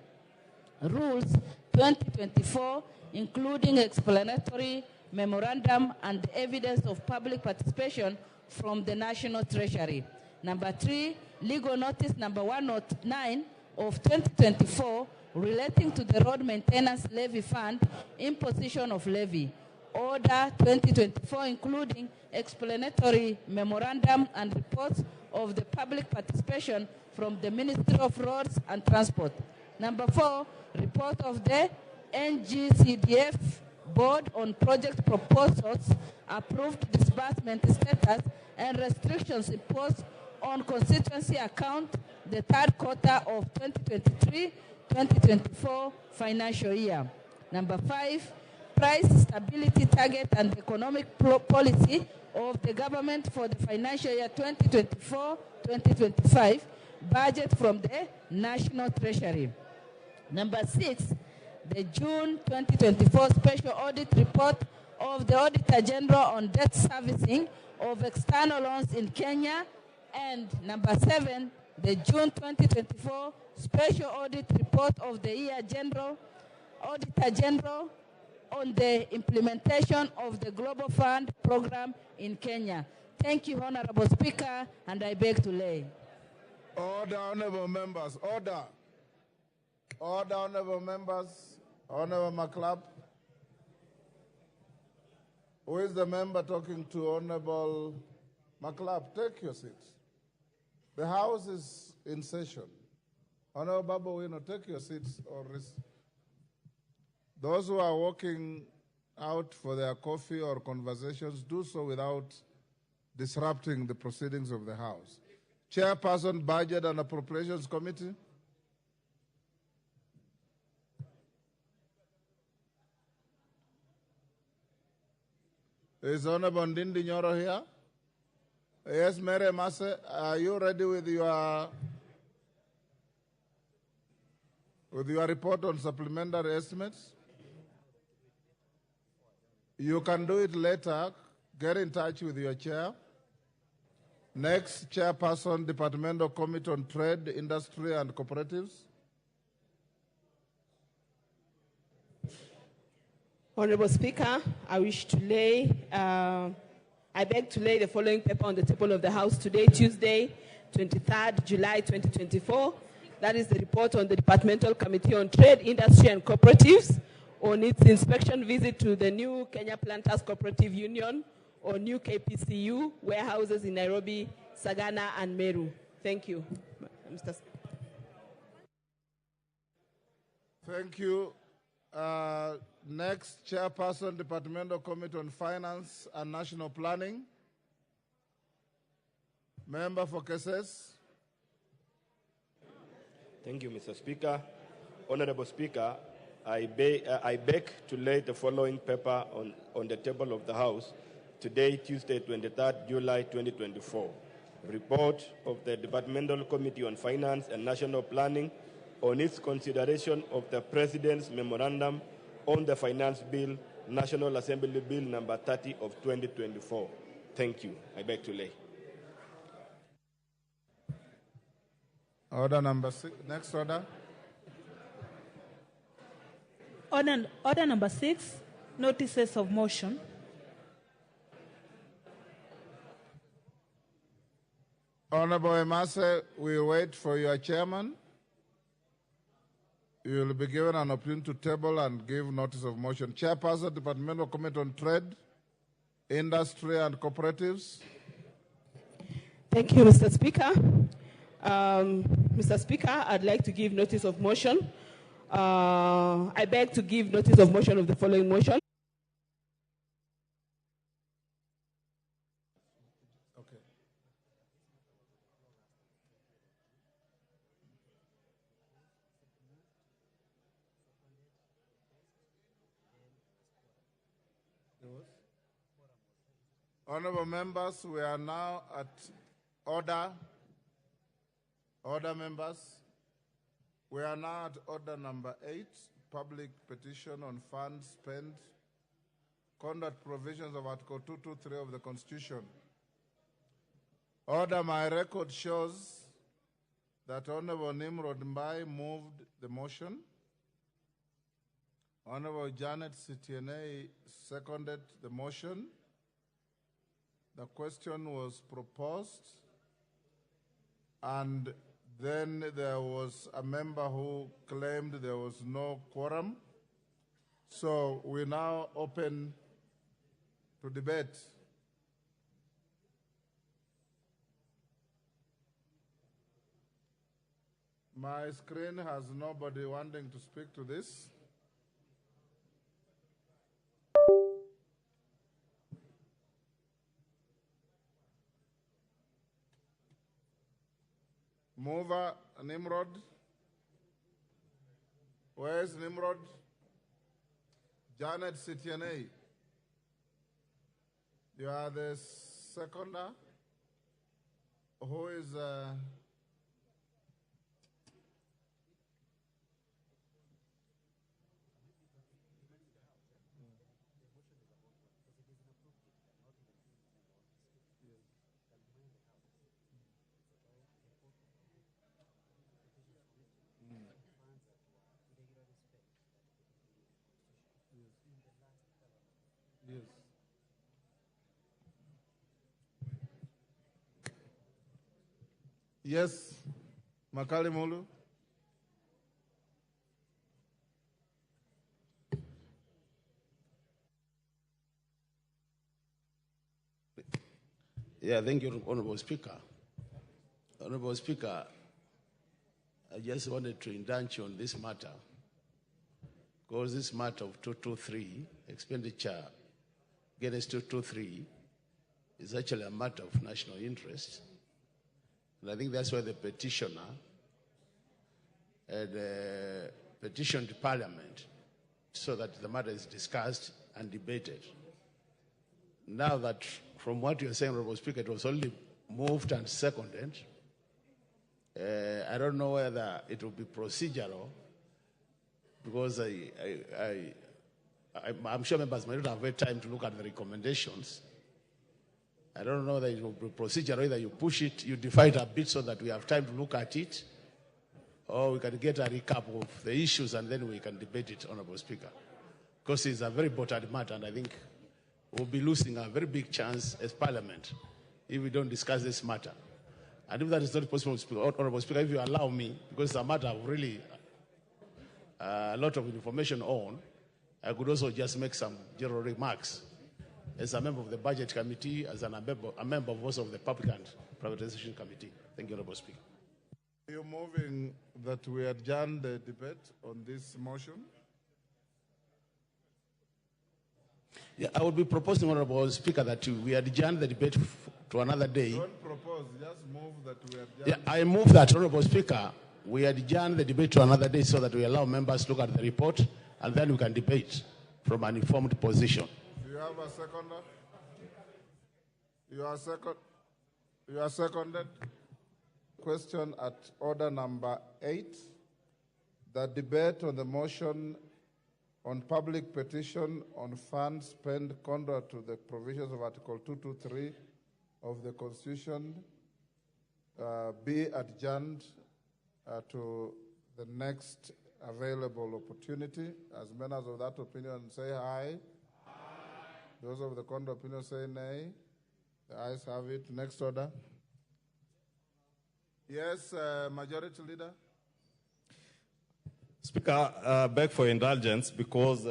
Rules 2024, including explanatory memorandum and evidence of public participation from the National Treasury. Number 3, legal notice number 109 of 2024 relating to the road maintenance levy fund, imposition of levy. Order 2024, including explanatory memorandum and reports of the public participation from the Ministry of Roads and Transport. Number 4, report of the NGCDF Board on project proposals, approved disbursement status, and restrictions imposed on constituency account the third quarter of 2023-2024 financial year. Number 5, price stability target and economic policy of the government for the financial year 2024-2025, budget from the National Treasury. Number 6, the June 2024 special audit report of the Auditor General on debt servicing of external loans in Kenya. And number 7, the June 2024 special audit report of the Auditor General on the implementation of the Global Fund program in Kenya. Thank you, Honorable Speaker, and I beg to lay. Order, honorable members. Order. Order, honorable members. Honorable McLeod. Who is the member talking to Honorable McLeod? Take your seats. The House is in session. Honorable Babu Wino, take your seats. Those who are walking out for their coffee or conversations, do so without disrupting the proceedings of the House. Chairperson, Budget and Appropriations Committee. Is Honorable Ndindi Nyoro here? Yes, Mary Mase, are you ready with your report on supplementary estimates? You can do it later. Get in touch with your chair. Next, Chairperson, Departmental Committee on Trade, Industry and Cooperatives. Honorable Speaker, I beg to lay the following paper on the table of the House today, Tuesday, 23rd July 2024. That is the report on the Departmental Committee on Trade, Industry and Cooperatives on its inspection visit to the new Kenya Planters Cooperative Union, or new KPCU, warehouses in Nairobi, Sagana, and Meru. Thank you, Mr. Speaker. Thank you. Next, Chairperson, Departmental Committee on Finance and National Planning. Member for Cases. Thank you, Mr. Speaker. Honorable Speaker, I beg to lay the following paper on the table of the House today, Tuesday, 23rd July 2024. Report of the Departmental Committee on Finance and National Planning on its consideration of the President's Memorandum on the Finance Bill, National Assembly Bill number 30 of 2024. Thank you. I beg to lay. Order number 6. Next order. Order number 6, notices of motion. Honorable Emase, we wait for your chairman. You will be given an opportunity to table and give notice of motion. Chairperson, Departmental Committee on Trade, Industry and Cooperatives. Thank you, Mr. Speaker. Mr. Speaker, I'd like to give notice of motion. I beg to give notice of motion of the following motion. Honorable members, we are now at order. Order, members. We are now at order number 8, public petition on funds spent, conduct provisions of Article 223 of the Constitution. Order, my record shows that Honorable Nimrod Mbai moved the motion. Honorable Janet Sitiene seconded the motion. The question was proposed, and then there was a member who claimed there was no quorum. So we now open to debate. My screen has nobody wanting to speak to this. Mover Nimrod. Where's Nimrod? Janet Sitiene. You are the seconder. Who is Yes. Yes, Makali Mulu. Yeah, thank you, Honorable Speaker. Honorable Speaker, I just wanted to indulge on this matter, because this matter of 223, expenditure against 223, is actually a matter of national interest. And I think that's why the petitioner had petitioned Parliament so that the matter is discussed and debated. Now that, from what you're saying, Honorable Speaker, it was only moved and seconded, I don't know whether it will be procedural, because I'm sure members might not have had time to look at the recommendations. I don't know that it will be procedural, either you push it, you divide a bit so that we have time to look at it, or we can get a recap of the issues and then we can debate it, Honorable Speaker. Because it's a very important matter, and I think we'll be losing a very big chance as Parliament if we don't discuss this matter. And if that is not possible, Honorable Speaker, if you allow me, because it's a matter of really a lot of information on, I could also just make some general remarks as a member of the Budget Committee, as a member also of the Public and Privatization Committee. Thank you, Honorable Speaker. Are you moving that we adjourn the debate on this motion? Yeah, I would be proposing, Honorable Speaker, that we adjourn the debate to another day. Don't propose, just move that we adjourn. Yeah, I move that, Honorable Speaker, we adjourn the debate to another day so that we allow members to look at the report and then we can debate from an informed position. Do you have a seconder? You are seconded. Question at order number 8. The debate on the motion on public petition on funds spent contrary to the provisions of Article 223 of the Constitution be adjourned to the next available opportunity. As members of that opinion say aye. Aye. Those of the contrary opinion say nay. The ayes have it. Next order. Yes, Majority Leader. Speaker, beg for indulgence because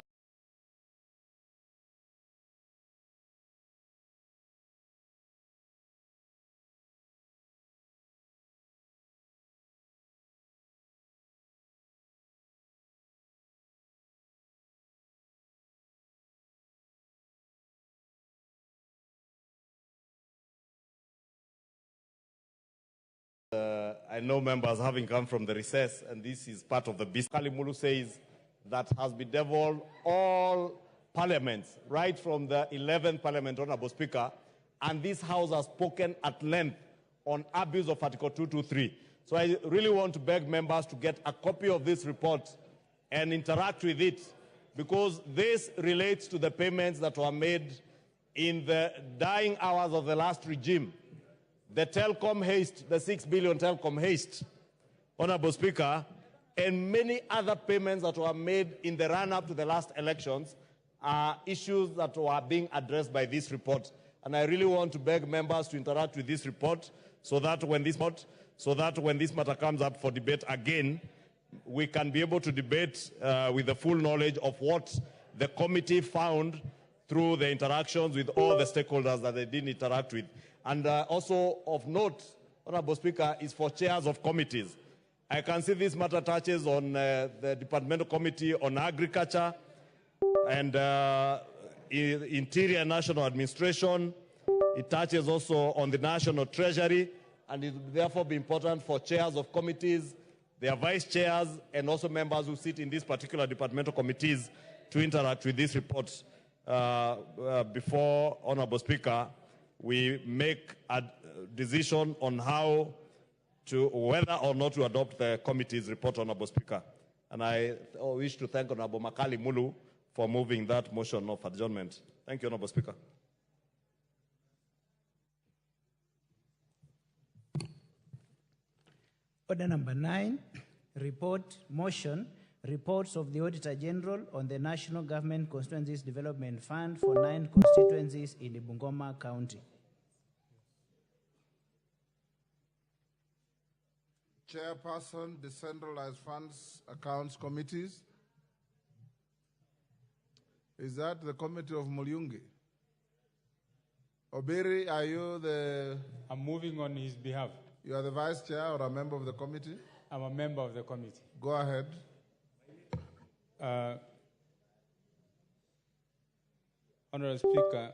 I know members having come from the recess, and this is part of the beast. Kalimulu says that has bedeviled all parliaments, right from the 11th Parliament, Honorable Speaker, and this House has spoken at length on abuse of Article 223. So I really want to beg members to get a copy of this report and interact with it, because this relates to the payments that were made in the dying hours of the last regime. The telecom haste, the 6 billion telecom haste, Honorable Speaker, and many other payments that were made in the run-up to the last elections are issues that were being addressed by this report. And I really want to beg members to interact with this report so that when this matter comes up for debate again, we can be able to debate with the full knowledge of what the committee found through the interactions with all the stakeholders that they did interact with. And also of note, Honorable Speaker, is for chairs of committees. I can see this matter touches on the Departmental Committee on Agriculture and Interior and National Administration. It touches also on the National Treasury, and it would therefore be important for chairs of committees, their vice chairs, and also members who sit in these particular departmental committees to interact with this report before, Honorable Speaker, we make a decision on whether or not to adopt the committee's report, Honorable Speaker. And I wish to thank Honorable Makali Mulu for moving that motion of adjournment. Thank you, Honorable Speaker. Order number 9, reports of the Auditor General on the National Government Constituencies Development Fund for 9 constituencies in Bungoma County. Chairperson, Decentralized Funds Accounts Committees. Is that the committee of Mulyungi? Obiri, are you the... I'm moving on his behalf. You are the vice chair or a member of the committee? I'm a member of the committee. Go ahead. Honorable Speaker,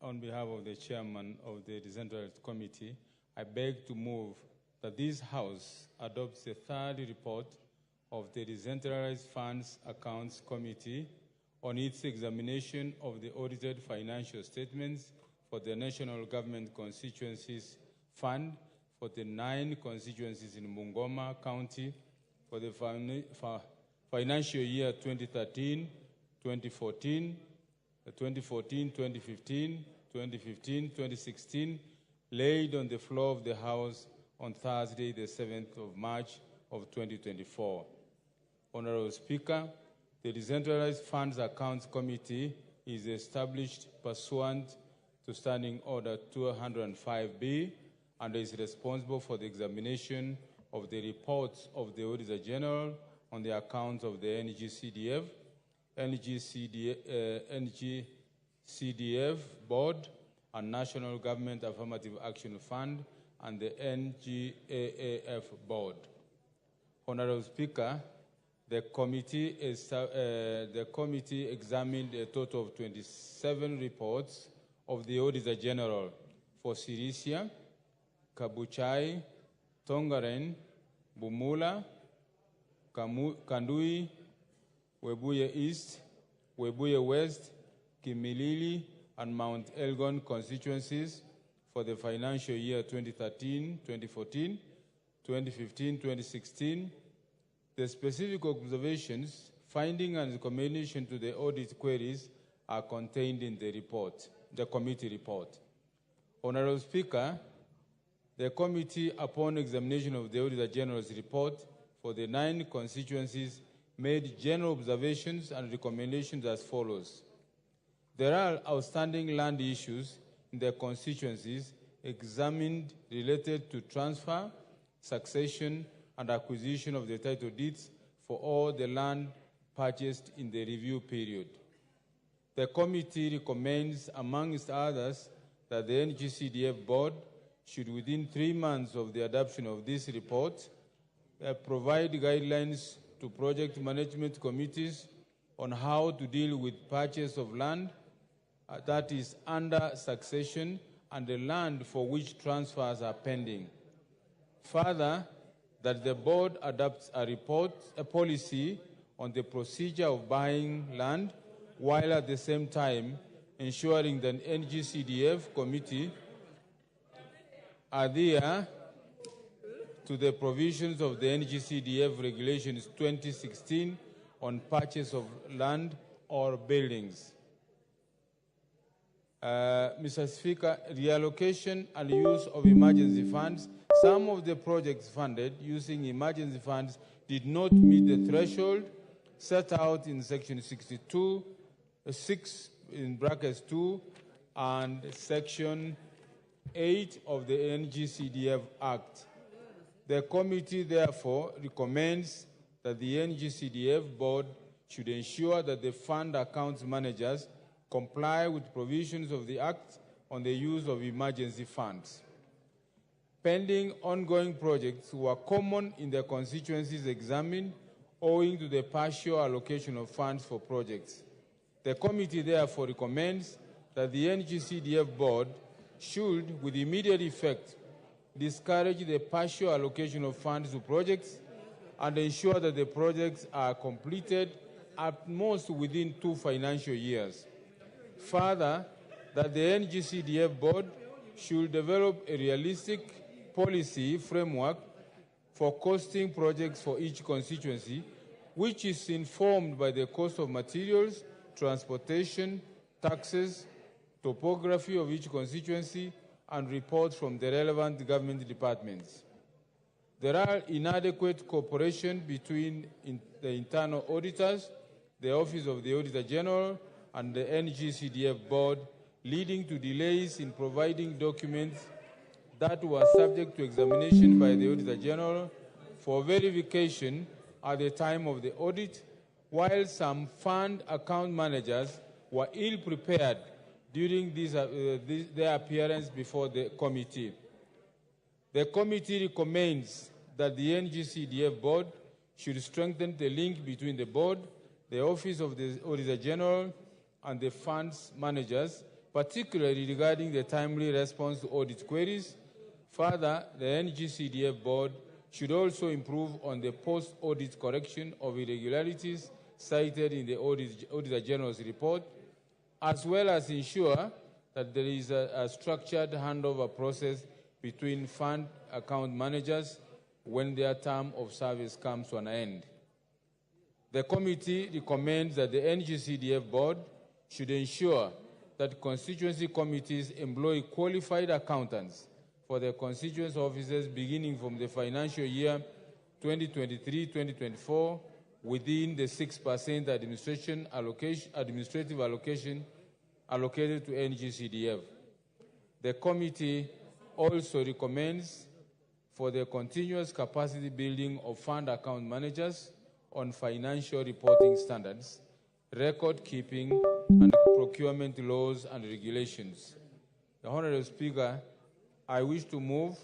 on behalf of the chairman of the Decentralized Committee, I beg to move that this House adopts the third report of the Decentralized Funds Accounts Committee on its examination of the audited financial statements for the National Government Constituencies Fund for the 9 constituencies in Bungoma County for the financial year 2013, 2014, 2014, 2015, 2015, 2016, laid on the floor of the House on Thursday, the 7th of March of 2024. Honorable Speaker, the Decentralized Funds Accounts Committee is established pursuant to Standing Order 205B and is responsible for the examination of the reports of the Auditor General on the accounts of the NGCDF, NGCDF Board, and National Government Affirmative Action Fund, and the NGAAF Board. Honorable Speaker, the committee examined a total of 27 reports of the Auditor General for Sirisia, Kabuchai, Tongaren, Bumula, Kandui, Webuye East, Webuye West, Kimilili, and Mount Elgon constituencies for the financial year 2013, 2014, 2015, 2016. The specific observations, findings, and recommendation to the audit queries are contained in the report, the committee report. Honorable Speaker, the committee, upon examination of the Auditor General's report for the 9 constituencies, made general observations and recommendations as follows. There are outstanding land issues in the constituencies examined related to transfer, succession, and acquisition of the title deeds for all the land purchased in the review period. The committee recommends, amongst others, that the NGCDF Board should, within 3 months of the adoption of this report, provide guidelines to project management committees on how to deal with purchase of land that is under succession and the land for which transfers are pending. Further, that the board adopts a policy on the procedure of buying land, while at the same time ensuring that NGCDF committee adhere to the provisions of the NGCDF Regulations 2016 on purchase of land or buildings. Mr. Speaker, reallocation and use of emergency funds. Some of the projects funded using emergency funds did not meet the threshold set out in Section 62, 6 in brackets 2, and Section 8 of the NGCDF Act. The committee therefore recommends that the NGCDF board should ensure that the fund accounts managers comply with provisions of the Act on the use of emergency funds. Pending ongoing projects were common in the constituencies examined owing to the partial allocation of funds for projects. The committee therefore recommends that the NGCDF board should, with immediate effect, discourage the partial allocation of funds to projects and ensure that the projects are completed at most within 2 financial years. Further, that the NGCDF board should develop a realistic policy framework for costing projects for each constituency, which is informed by the cost of materials, transportation, taxes, topography of each constituency, and reports from the relevant government departments. There are inadequate cooperation between the internal auditors, the Office of the Auditor General, and the NGCDF board, leading to delays in providing documents that were subject to examination by the Auditor General for verification at the time of the audit, while some fund account managers were ill-prepared during their appearance before the committee. The committee recommends that the NGCDF board should strengthen the link between the board, the Office of the Auditor General, and the funds managers, particularly regarding the timely response to audit queries. Further, the NGCDF board should also improve on the post-audit correction of irregularities cited in the Auditor General's report, as well as ensure that there is a structured handover process between fund account managers when their term of service comes to an end. The committee recommends that the NGCDF board should ensure that constituency committees employ qualified accountants for their constituency offices beginning from the financial year 2023-2024 within the 6% administrative allocation allocated to NGCDF. The committee also recommends for the continuous capacity building of fund account managers on financial reporting standards, record keeping, and procurement laws and regulations. The Honorable Speaker, I wish to move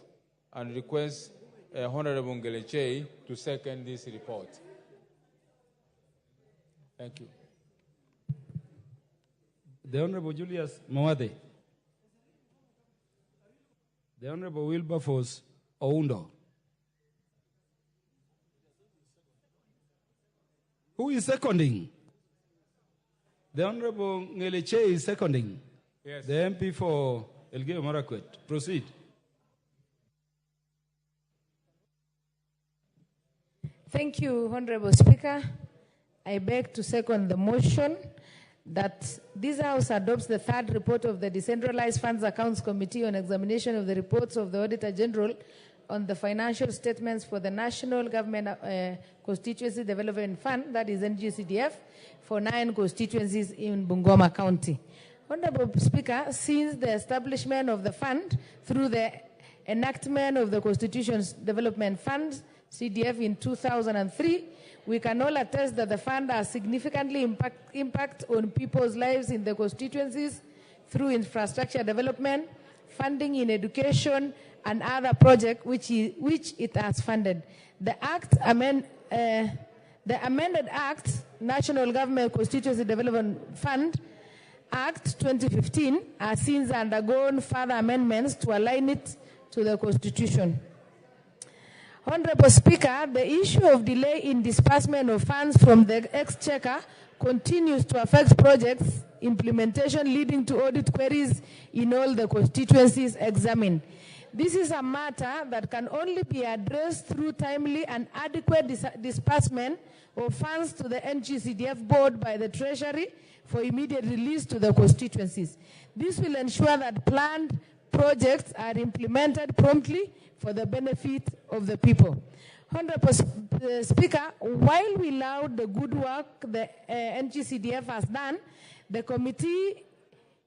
and request Honorable Ngeleche to second this report. Thank you. The Honorable Julius Mwade. The Honorable Wilberforce Oundo. Who is seconding? The Honorable Ngeleche is seconding. Yes. The MP for Elgeyo Marakwet. Proceed. Thank you, Honorable Speaker. I beg to second the motion that this House adopts the third report of the Decentralized Funds Accounts Committee on examination of the reports of the Auditor General on the financial statements for the National Government Constituency Development Fund, that is NGCDF, for 9 constituencies in Bungoma County. Honorable Speaker, since the establishment of the fund through the enactment of the Constitution's Development Fund, CDF, in 2003, we can all attest that the fund has significantly impact on people's lives in the constituencies through infrastructure development, funding in education, and other projects which it has funded. The amended Act, National Government Constituency Development Fund, Act 2015, has since undergone further amendments to align it to the Constitution. Honorable Speaker, the issue of delay in disbursement of funds from the Exchequer continues to affect projects implementation, leading to audit queries in all the constituencies examined. This is a matter that can only be addressed through timely and adequate disbursement of funds to the NGCDF board by the Treasury for immediate release to the constituencies. This will ensure that planned projects are implemented promptly for the benefit of the people. Honorable Speaker, while we laud the good work the NGCDF has done, the committee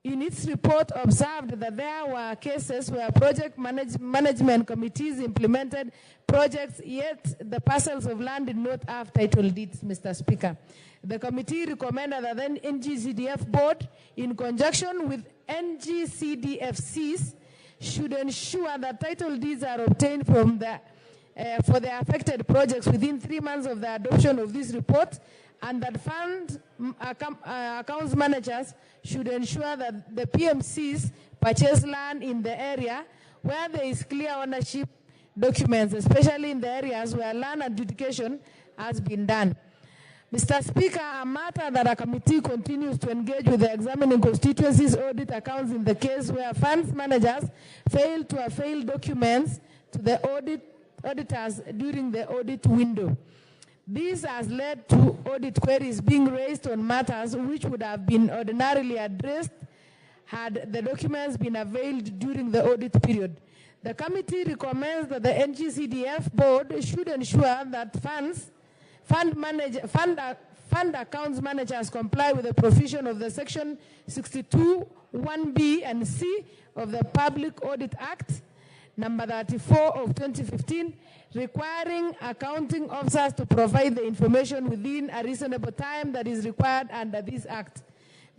in its report observed that there were cases where project management committees implemented projects, yet the parcels of land did not have title deeds, Mr. Speaker. The committee recommended that the NGCDF board, in conjunction with NGCDFCs, should ensure that title deeds are obtained from for the affected projects within 3 months of the adoption of this report, and that accounts managers should ensure that the PMCs purchase land in the area where there is clear ownership documents, especially in the areas where land adjudication has been done. Mr. Speaker, a matter that a committee continues to engage with the examining constituencies audit accounts in the case where funds managers fail to avail documents to the auditors during the audit window. This has led to audit queries being raised on matters which would have been ordinarily addressed had the documents been availed during the audit period. The committee recommends that the NGCDF board should ensure that fund accounts managers comply with the provision of the section 62(1)(b) and (c) of the Public Audit Act, number 34 of 2015, requiring accounting officers to provide the information within a reasonable time that is required under this act.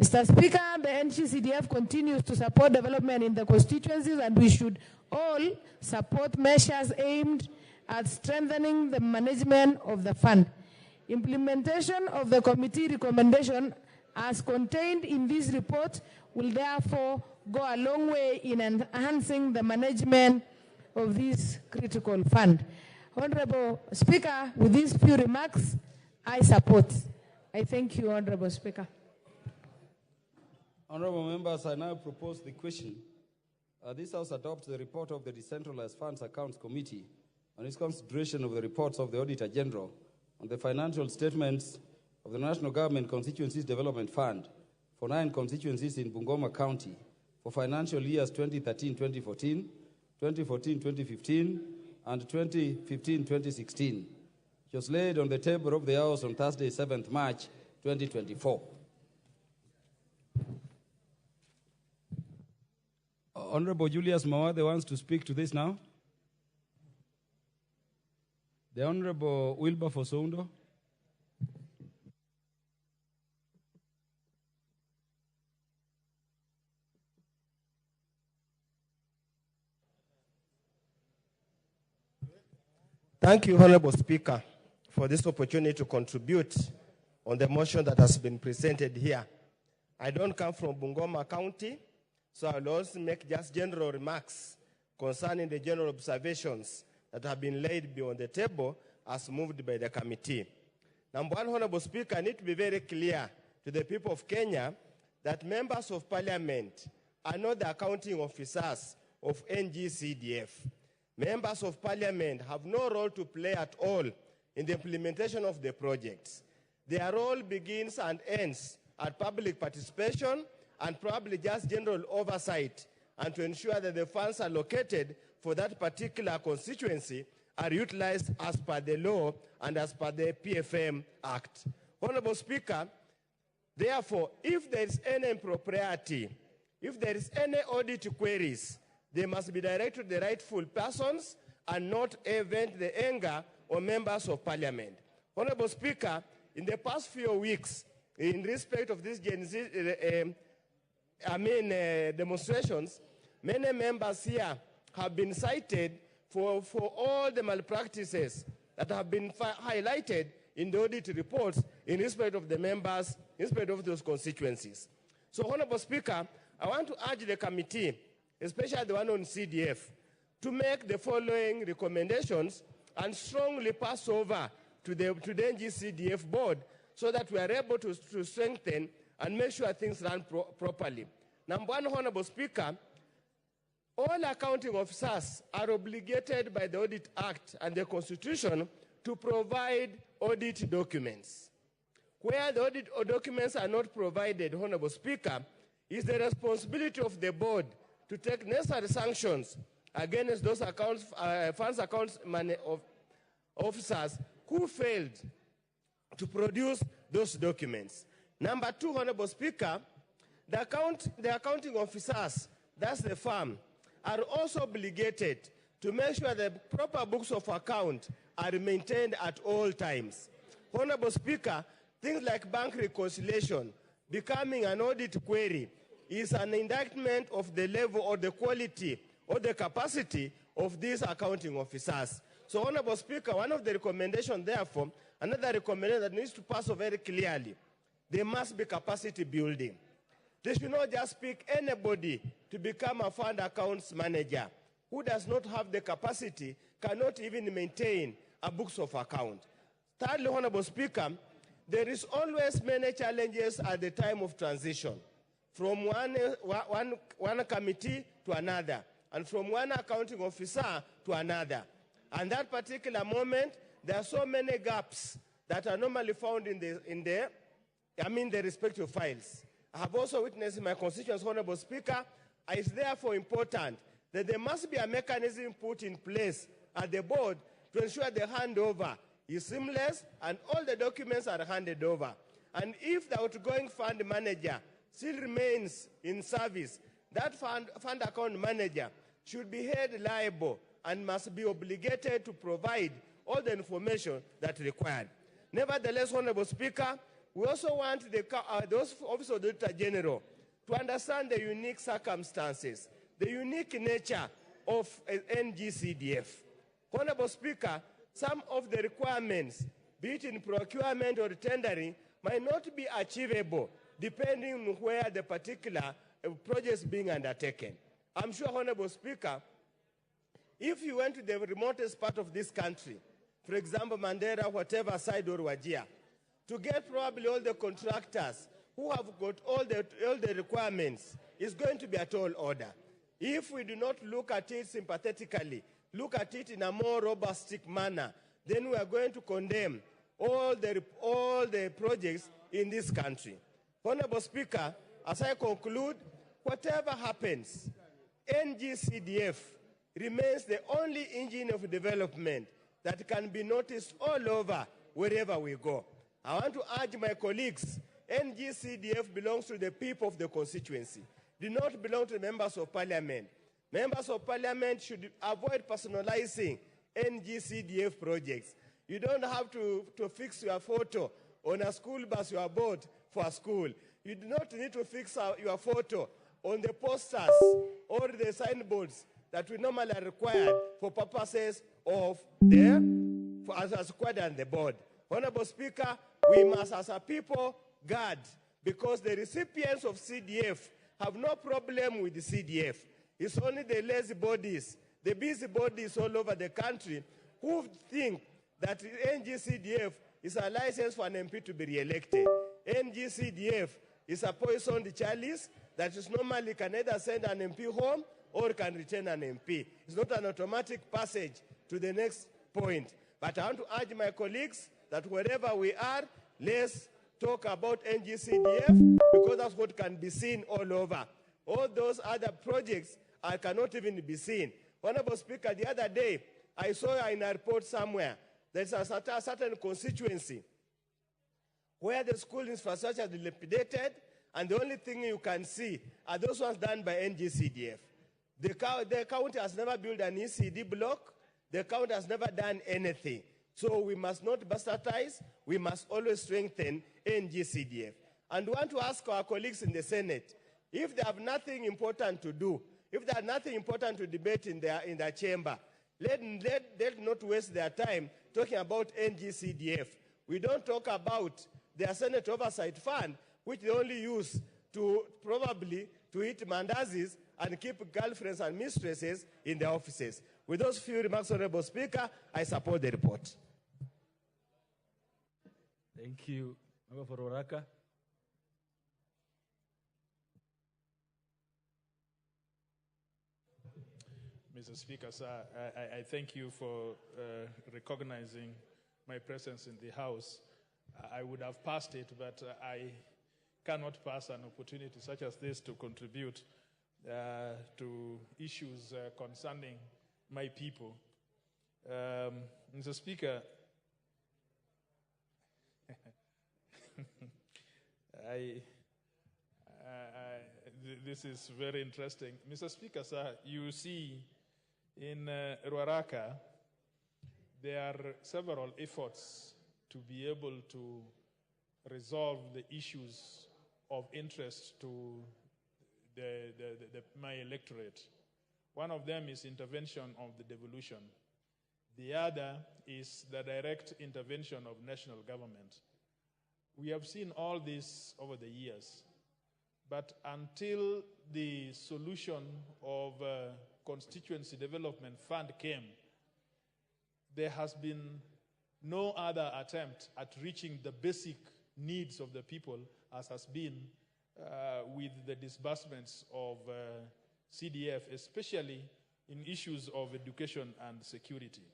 Mr. Speaker, the NGCDF continues to support development in the constituencies, and we should all support measures aimed at strengthening the management of the fund. Implementation of the committee recommendation as contained in this report will therefore go a long way in enhancing the management of this critical fund. Honorable Speaker, with these few remarks, I support. I thank you, Honorable Speaker. Honorable members, I now propose the question. This House adopts the report of the Decentralized Funds Accounts Committee on its consideration of the reports of the Auditor General on the financial statements of the National Government Constituencies Development Fund for 9 constituencies in Bungoma County for financial years 2013-2014, 2014-2015, and 2015-2016, which was laid on the table of the House on Thursday, 7th March 2024. Honorable Julius Mawathe wants to speak to this now. The Honorable Wilberforce Oundo. Thank you, Honorable Speaker, for this opportunity to contribute on the motion that has been presented here. I don't come from Bungoma County, so I will also make just general remarks concerning the general observations that have been laid beyond the table as moved by the committee. Number one, Honorable Speaker, I need to be very clear to the people of Kenya that members of parliament are not the accounting officers of NGCDF. Members of parliament have no role to play at all in the implementation of the projects. Their role begins and ends at public participation and probably just general oversight, and to ensure that the funds allocated for that particular constituency are utilized as per the law and as per the PFM Act. Honorable Speaker, therefore, if there is any impropriety, if there is any audit queries, they must be directed to the rightful persons and not event the anger of members of parliament. Honorable Speaker, in the past few weeks, in respect of this demonstrations, many members here have been cited for all the malpractices that have been highlighted in the audit reports in respect of the members, in respect of those constituencies. So, Honorable Speaker, I want to urge the committee, especially the one on CDF, to make the following recommendations and strongly pass over to the NGCDF board so that we are able to strengthen and make sure things run properly. Number one, Honorable Speaker, All accounting officers are obligated by the Audit Act and the Constitution to provide audit documents. Where the audit documents are not provided, Honorable Speaker, it's the responsibility of the board to take necessary sanctions against those funds accounts officers who failed to produce those documents. Number two, Honorable Speaker, the accounting officers, that's the firm, are also obligated to make sure the proper books of account are maintained at all times. Honorable Speaker, things like bank reconciliation becoming an audit query is an indictment of the level or the quality or the capacity of these accounting officers. So, Honorable Speaker, one of the recommendations, therefore, another recommendation that needs to pass very clearly, there must be capacity building. They should not just pick anybody to become a fund accounts manager who does not have the capacity, cannot even maintain a books of account. Thirdly, Honorable Speaker, there is always many challenges at the time of transition, from one committee to another, and from one accounting officer to another. And that particular moment, there are so many gaps that are normally found in the respective files. I have also witnessed in my constituents, Honorable Speaker, it's therefore important that there must be a mechanism put in place at the board to ensure the handover is seamless and all the documents are handed over. And if the outgoing fund manager still remains in service, that fund account manager should be held liable and must be obligated to provide all the information that's required. Nevertheless, Honorable Speaker, we also want those Office of the Auditor General to understand the unique circumstances, the unique nature of NGCDF. Honorable Speaker, some of the requirements, be it in procurement or tendering, might not be achievable depending on where the particular project is being undertaken. I'm sure, Honorable Speaker, if you went to the remotest part of this country, for example, Mandera, whatever side or Wajir, to get probably all the contractors who have got all the requirements is going to be a tall order. If we do not look at it sympathetically, look at it in a more robust manner, then we are going to condemn all the projects in this country. Honorable Speaker, as I conclude, whatever happens, NGCDF remains the only engine of development that can be noticed all over wherever we go. I want to urge my colleagues, NGCDF belongs to the people of the constituency, do not belong to the members of parliament. Members of parliament should avoid personalizing NGCDF projects. You don't have to fix your photo on a school bus you are bought for a school. You do not need to fix your photo on the posters or the signboards that we normally are required for purposes of as required on the board. Honorable Speaker, we must as a people guard, because the recipients of CDF have no problem with the CDF. It's only the lazy bodies, the busy bodies all over the country who think that NGCDF is a license for an MP to be re-elected. NGCDF is a poisoned chalice that is normally can either send an MP home or can retain an MP. It's not an automatic passage to the next point. But I want to urge my colleagues that wherever we are, let's talk about NGCDF, because that's what can be seen all over. All those other projects cannot even be seen. Honorable Speaker, the other day, I saw in a report somewhere, there's a certain constituency where the school infrastructure is dilapidated, and the only thing you can see are those ones done by NGCDF. The county has never built an ECD block. The county has never done anything. So we must not bastardize. We must always strengthen NGCDF. And we want to ask our colleagues in the Senate, if they have nothing important to do, if they have nothing important to debate in their chamber, let not waste their time talking about NGCDF. We don't talk about their Senate Oversight Fund, which they only use to probably to eat mandazis and keep girlfriends and mistresses in their offices. With those few remarks, Honorable Speaker, I support the report. Thank you. Member for Oraka. Mr. Speaker, sir. I thank you for recognizing my presence in the House. I would have passed it, but I cannot pass an opportunity such as this to contribute to issues concerning my people. Mr. Speaker, this is very interesting. Mr. Speaker, sir, you see in Ruaraka, there are several efforts to be able to resolve the issues of interest to my electorate. One of them is intervention of the devolution. The other is the direct intervention of national government. We have seen all this over the years, but until the solution of Constituency Development Fund came, there has been no other attempt at reaching the basic needs of the people as has been with the disbursements of CDF, especially in issues of education and security.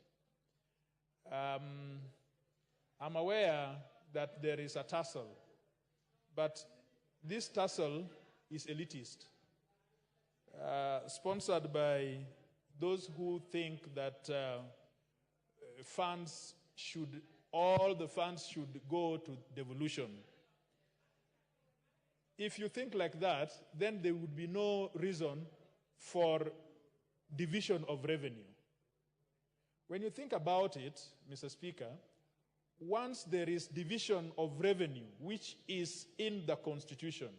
I'm aware that there is a tussle, but this tussle is elitist, sponsored by those who think that all the funds should go to devolution. If you think like that, then there would be no reason for division of revenue. When you think about it, Mr. Speaker, once there is division of revenue, which is in the Constitution,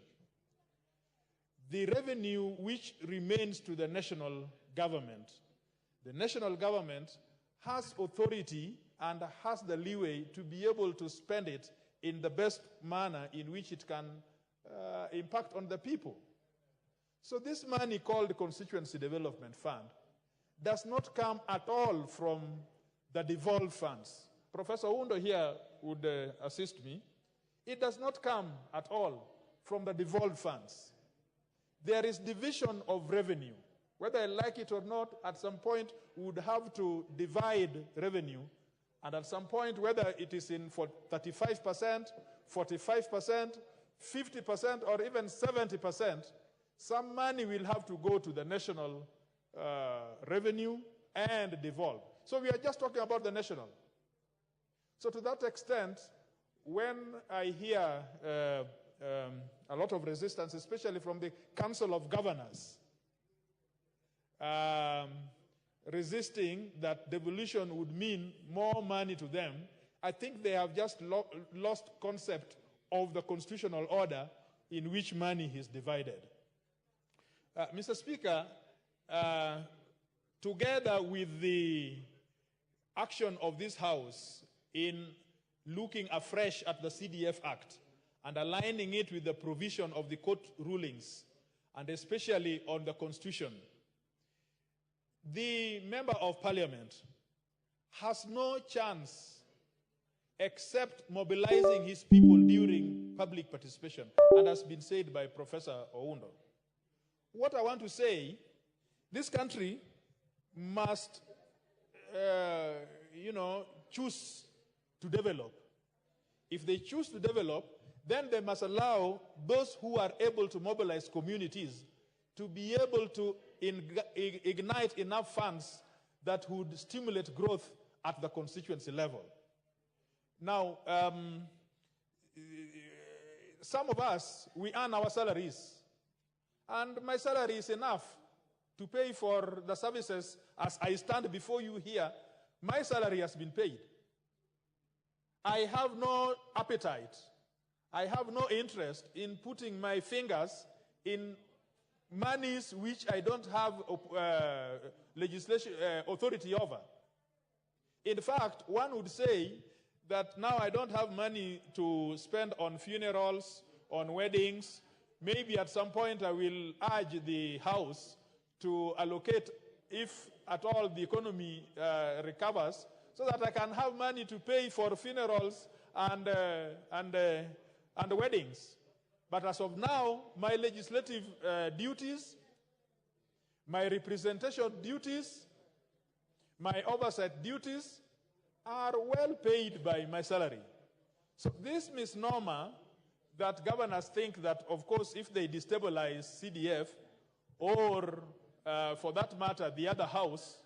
the revenue which remains to the national government has authority and has the leeway to be able to spend it in the best manner in which it can impact on the people. So this money called Constituency Development Fund does not come at all from the devolved funds. Professor Oundo here would assist me. It does not come at all from the devolved funds. There is division of revenue. Whether I like it or not, at some point we would have to divide revenue, and at some point, whether it is in for 35%, 45%, 50%, or even 70%, some money will have to go to the national revenue and devolve. So we are just talking about the national. So to that extent, when I hear a lot of resistance, especially from the Council of Governors, resisting that devolution would mean more money to them, I think they have just lost concept of the constitutional order in which money is divided. Mr. Speaker, together with the action of this House in looking afresh at the CDF Act and aligning it with the provision of the court rulings, and especially on the Constitution, the Member of Parliament has no chance except mobilizing his people during public participation, and has been said by Professor Oundo. What I want to say, this country must, choose to develop. If they choose to develop, then they must allow those who are able to mobilize communities to be able to ignite enough funds that would stimulate growth at the constituency level. Now, some of us, we earn our salaries, and my salary is enough to pay for the services. As I stand before you here, my salary has been paid. I have no appetite, I have no interest in putting my fingers in monies which I don't have legislation authority over. In fact, one would say that now I don't have money to spend on funerals, on weddings. Maybe at some point I will urge the House to allocate, if at all the economy recovers, so that I can have money to pay for funerals and weddings. But as of now, my legislative duties, My representation duties, my oversight duties are well paid by my salary. So this misnomer that governors think that, of course, if they destabilize CDF or, for that matter, the other house,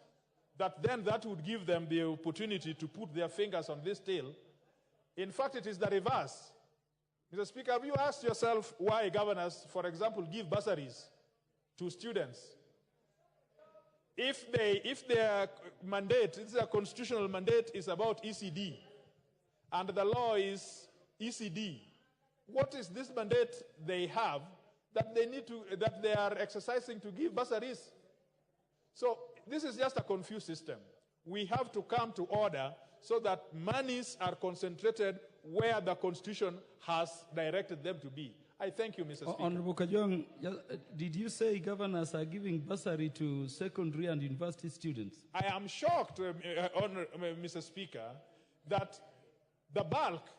that then that would give them the opportunity to put their fingers on this tail. In fact, it is the reverse. Mr. Speaker, have you asked yourself why governors, for example, give bursaries to students? If their mandate, it's a constitutional mandate, is about ECD, and the law is ECD, what is this mandate they have that they are exercising to give bursaries? So this is just a confused system. We have to come to order so that monies are concentrated where the Constitution has directed them to be. I thank you, Mr. Speaker. Honorable Kajwang, did you say governors are giving bursary to secondary and university students? I am shocked, Mr. Speaker, that the bulk,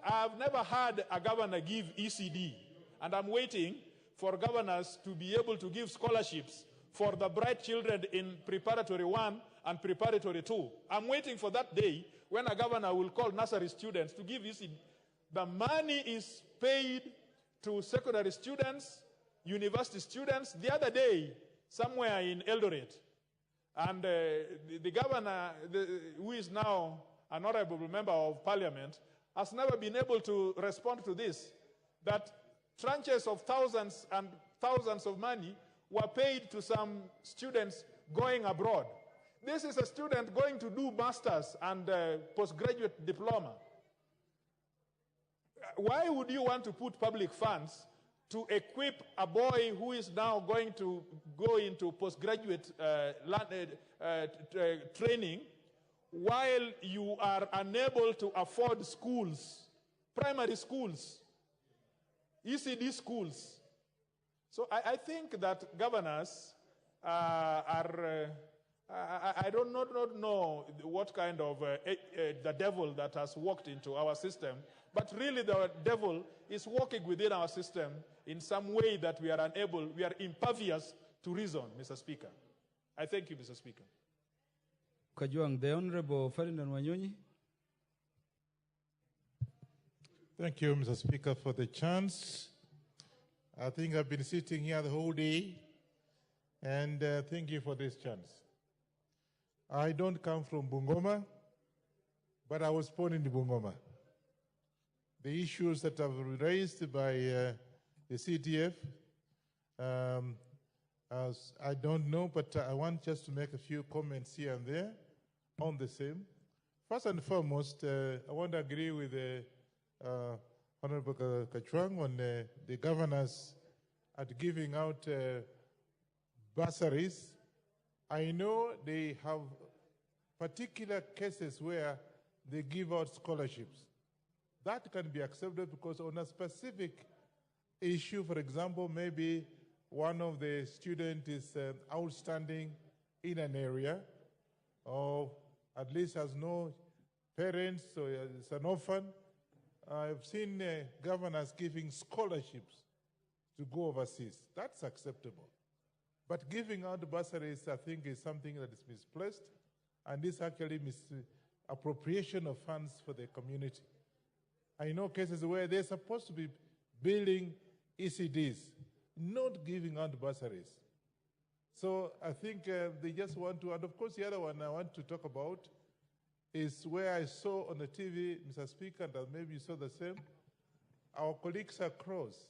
I've never had a governor give ECD, and I'm waiting for governors to be able to give scholarships for the bright children in preparatory 1 and preparatory 2. I'm waiting for that day when a governor will call nursery students to give ECD. The money is paid to secondary students, university students. The other day, somewhere in Eldoret, and the governor, who is now an honorable member of parliament, has never been able to respond to this, that tranches of thousands and thousands of money were paid to some students going abroad. This is a student going to do master's and postgraduate diploma. Why would you want to put public funds to equip a boy who is now going to go into postgraduate training while you are unable to afford schools, primary schools, ECD schools? So I think that governors are, I do not know what kind of the devil that has walked into our system, but really the devil is walking within our system in some way that we are impervious to reason, Mr. Speaker. I thank you, Mr. Speaker. Kajwang, the Honorable Ferdinand Wanyonyi. Thank you, Mr. Speaker, for the chance. I think I've been sitting here the whole day, and thank you for this chance. I don't come from Bungoma, but I was born in Bungoma. The issues that have been raised by the CDF, I don't know, but I want just to make a few comments here and there on the same. First and foremost, I want to agree with Honorable Kajwang on the governors at giving out bursaries. I know they have particular cases where they give out scholarships. That can be accepted because on a specific issue, for example, maybe one of the students is outstanding in an area, or at least has no parents, so it's an orphan. I've seen governors giving scholarships to go overseas. That's acceptable. But giving out bursaries, I think, is something that is misplaced, and this actually misappropriation of funds for the community. I know cases where they're supposed to be building ECDs, not giving out bursaries. So I think they just want to, and of course the other one I want to talk about is where I saw on the TV, Mr. Speaker, and maybe you saw the same, our colleagues across,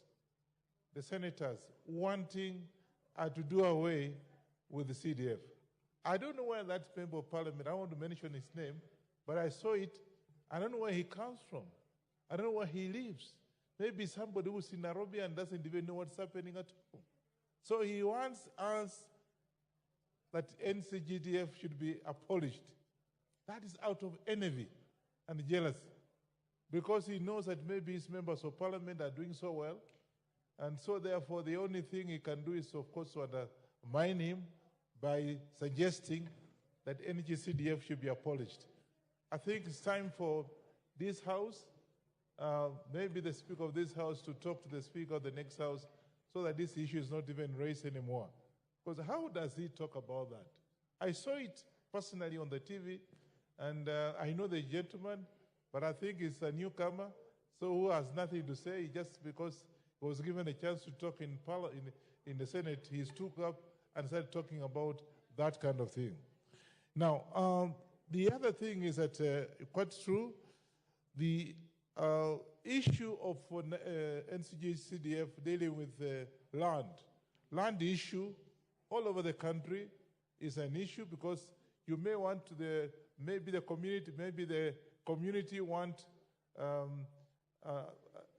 the senators, wanting to do away with the CDF. I don't know where that member of parliament, I don't want to mention his name, but I saw it. I don't know where he comes from. I don't know where he lives. Maybe somebody who's in Nairobi and doesn't even know what's happening at home. So he wants us that NCGDF should be abolished. That is out of envy and jealousy, because he knows that maybe his members of parliament are doing so well, and so therefore the only thing he can do is, of course, to undermine him by suggesting that NCGDF should be abolished. I think it's time for this House, maybe the Speaker of this House, to talk to the Speaker of the next House so that this issue is not even raised anymore. Because how does he talk about that? I saw it personally on the TV, and I know the gentleman, but I think he's a newcomer, so who has nothing to say. Just because he was given a chance to talk in the Senate, he stood up and started talking about that kind of thing. Now, the other thing is that, quite true, the issue of NCGCDF dealing with land issue all over the country is an issue, because you may want maybe the community want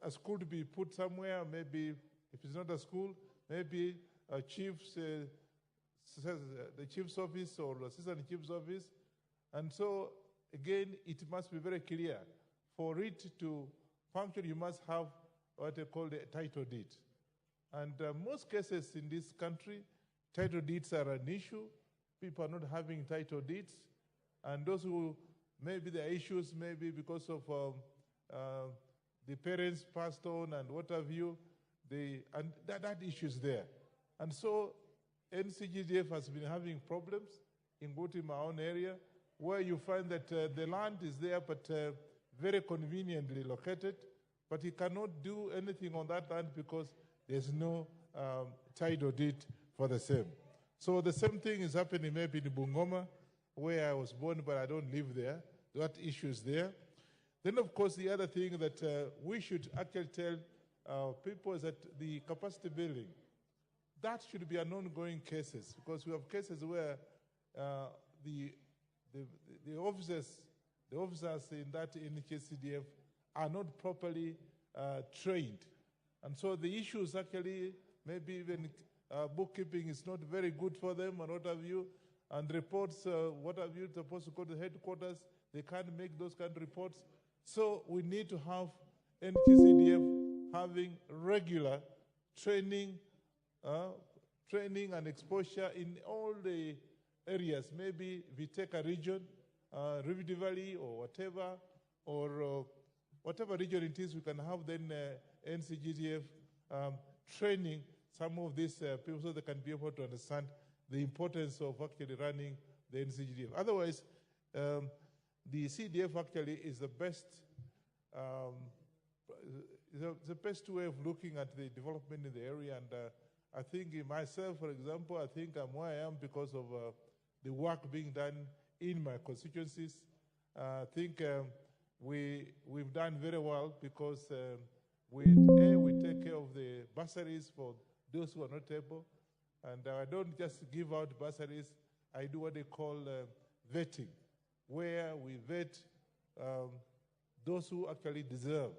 a school to be put somewhere. Maybe if it's not a school, maybe a the chief's office or assistant chief's office. And so again, it must be very clear. For it to function, you must have what they call the title deed. And most cases in this country, title deeds are an issue. People are not having title deeds. And those who, maybe the issues, maybe because of the parents passed on and what have you, and that issue is there. And so NCGDF has been having problems in Guti, my own area, where you find that the land is there, but very conveniently located, but he cannot do anything on that land because there's no title deed for the same. So the same thing is happening maybe in Bungoma, where I was born, but I don't live there. That issue is there. Then, of course, the other thing that we should actually tell people is that the capacity building, that should be an ongoing cases, because we have cases where the officers in that NCGCDF are not properly trained. And so the issues actually, maybe even bookkeeping is not very good for them and what have you, and reports, what have you, supposed to go to headquarters, they can't make those kind of reports. So we need to have NCGCDF having regular training and exposure in all the areas. Maybe if we take a region, Rift Valley or whatever, or whatever region it is, we can have then NCGDF training some of these people so they can be able to understand the importance of actually running the NCGDF. Otherwise, the CDF actually is the best way of looking at the development in the area. And I think myself, for example, I think I'm where I am because of the work being done in my constituencies. I think we've done very well because we take care of the bursaries for those who are not able. And I don't just give out bursaries, I do what they call vetting, where we vet those who actually deserve.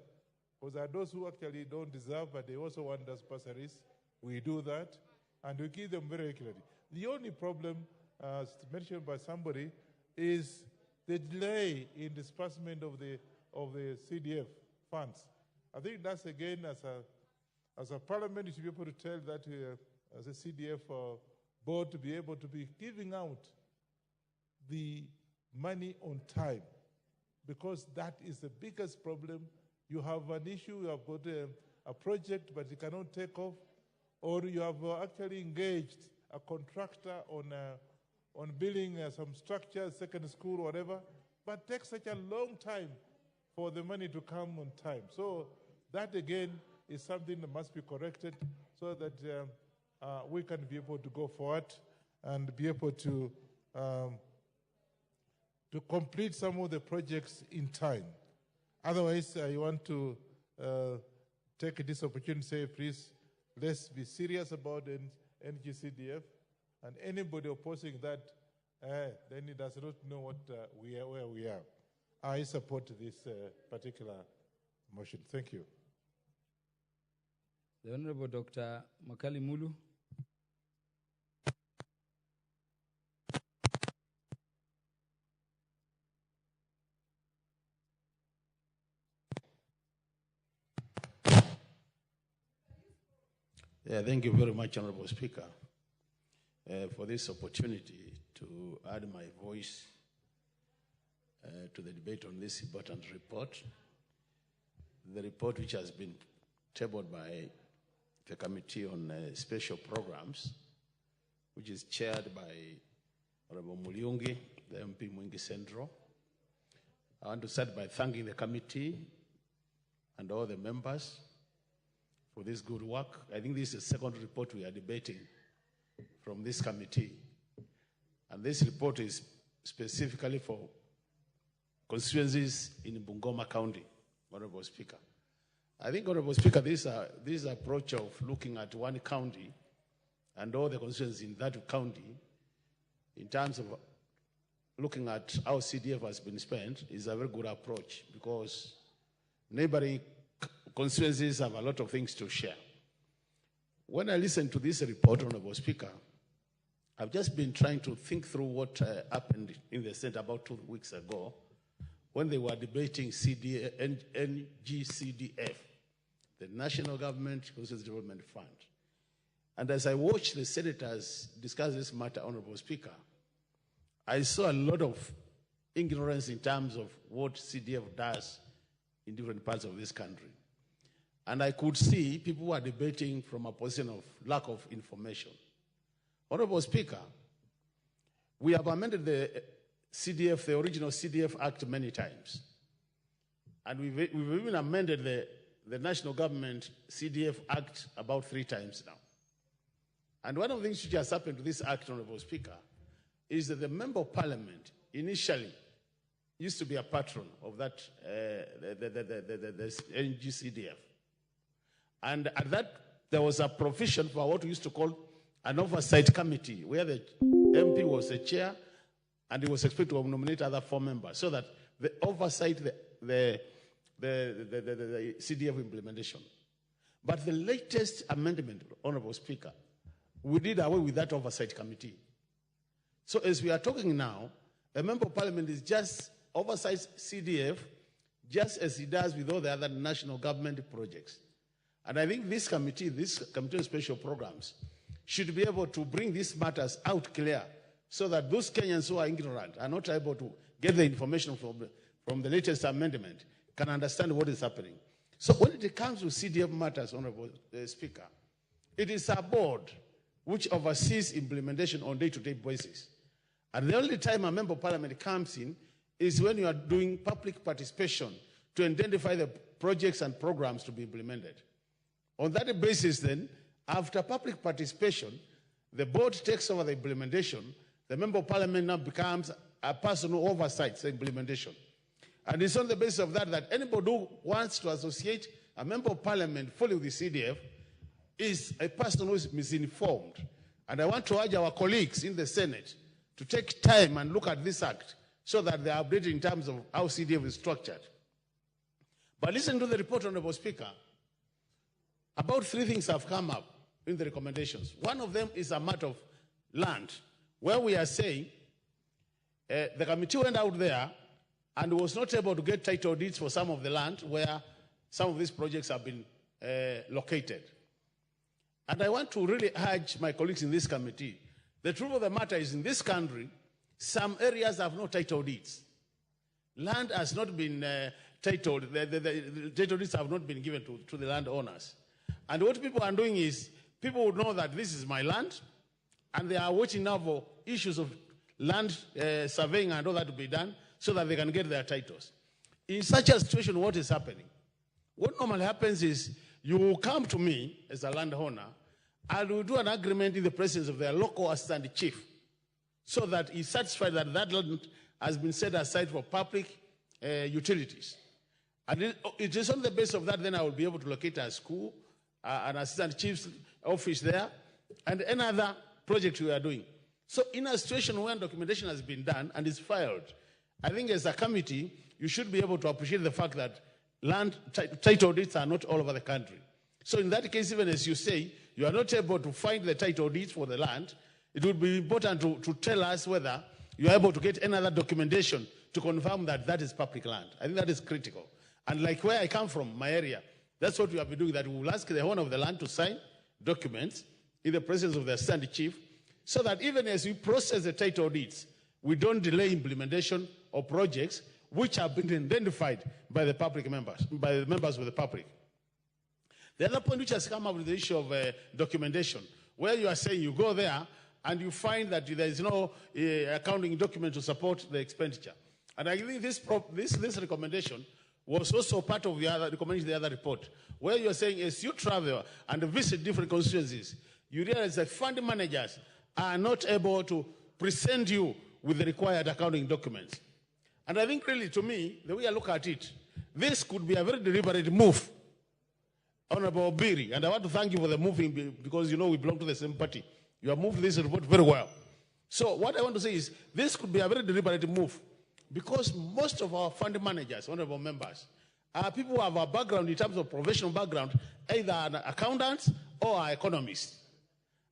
Because there are those who actually don't deserve, but they also want those bursaries. We do that, and we give them very regularly. The only problem, as mentioned by somebody, is the delay in disbursement of the CDF funds. I think that's again, as a parliament, you should be able to tell that as a CDF board to be able to be giving out the money on time, because that is the biggest problem. You have an issue, you have got a project, but it cannot take off, or you have actually engaged a contractor on building some structures, second school, whatever, but it takes such a long time for the money to come on time. So that again is something that must be corrected so that we can be able to go forward and be able to complete some of the projects in time. Otherwise, I want to take this opportunity to say, please, let's be serious about NCGCDF, and anybody opposing that, then he does not know where we are. I support this particular motion. Thank you. The Honorable Dr. Makali Mulu. Yeah, thank you very much, Honorable Speaker, for this opportunity to add my voice to the debate on this important report. The report which has been tabled by the Committee on Special Programs, which is chaired by Honorable Muliungi, the MP Mwingi Central. I want to start by thanking the committee and all the members for this good work. I think this is the second report we are debating from this committee. And this report is specifically for constituencies in Bungoma County, Honorable Speaker. I think, Honorable Speaker, this approach of looking at one county and all the constituencies in that county in terms of looking at how CDF has been spent is a very good approach, because neighboring constituencies have a lot of things to share. When I listened to this report, Honorable Speaker, I've just been trying to think through what happened in the Senate about 2 weeks ago when they were debating NGCDF, the National Government Constituency Development Fund. And as I watched the senators discuss this matter, Honorable Speaker, I saw a lot of ignorance in terms of what CDF does in different parts of this country. And I could see people were debating from a position of lack of information. Honorable Speaker, we have amended the CDF, the original CDF Act, many times. And we've even amended the National Government CDF Act about 3 times now. And one of the things which has happened to this act, Honorable Speaker, is that the Member of Parliament initially used to be a patron of that, the NGCDF. And at that, there was a provision for what we used to call an oversight committee, where the MP was the chair and he was expected to nominate other 4 members, so that the oversight the CDF implementation. But the latest amendment, Honorable Speaker, we did away with that oversight committee. So as we are talking now, a Member of Parliament is just oversights CDF, just as he does with all the other national government projects. And I think this committee of special programs, should be able to bring these matters out clear, so that those Kenyans who are ignorant are not able to get the information from the latest amendment, can understand what is happening. So when it comes to CDF matters, Honorable Speaker, it is a board which oversees implementation on day-to-day basis. And the only time a Member of Parliament comes in is when you are doing public participation to identify the projects and programs to be implemented. On that basis then, after public participation, the board takes over the implementation. The Member of Parliament now becomes a person who oversees the implementation. And it's on the basis of that that anybody who wants to associate a Member of Parliament fully with the CDF is a person who is misinformed. And I want to urge our colleagues in the Senate to take time and look at this act so that they are updated in terms of how CDF is structured. But listen to the report, Honorable Speaker. About 3 things have come up in the recommendations. One of them is a matter of land, where we are saying the committee went out there and was not able to get title deeds for some of the land where some of these projects have been located. And I want to really urge my colleagues in this committee, the truth of the matter is, in this country, some areas have no title deeds. Land has not been titled, the title deeds have not been given to the landowners. And what people are doing is, people would know that this is my land, and they are waiting now for issues of land surveying and all that to be done so that they can get their titles. In such a situation, what is happening? What normally happens is, you will come to me as a landowner, and we'll do an agreement in the presence of their local assistant chief, so that he's satisfied that that land has been set aside for public utilities. And it is on the basis of that, then I will be able to locate a school, an assistant chief's office there, and another project we are doing. So in a situation where documentation has been done and is filed, I think as a committee, you should be able to appreciate the fact that land title deeds are not all over the country. So in that case, even as you say, you are not able to find the title deeds for the land, it would be important to tell us whether you are able to get another documentation to confirm that that is public land. I think that is critical. And like where I come from, my area, that's what we have been doing, that we will ask the owner of the land to sign documents in the presence of the assistant chief, so that even as we process the title deeds, we don't delay implementation of projects which have been identified by the public members, by the members of the public. The other point which has come up with the issue of documentation, where you are saying you go there and you find that there is no accounting document to support the expenditure. And I think this recommendation was also part of the other recommendation, the other report, where you're saying as you travel and visit different constituencies, you realize that fund managers are not able to present you with the required accounting documents. And I think really, to me, the way I look at it, this could be a very deliberate move, Honorable Obiri, and I want to thank you for the moving, because you know we belong to the same party. You have moved this report very well. So what I want to say is, this could be a very deliberate move, because most of our fund managers, honorable members, are people who have a background in terms of professional background, either an accountant or an economist.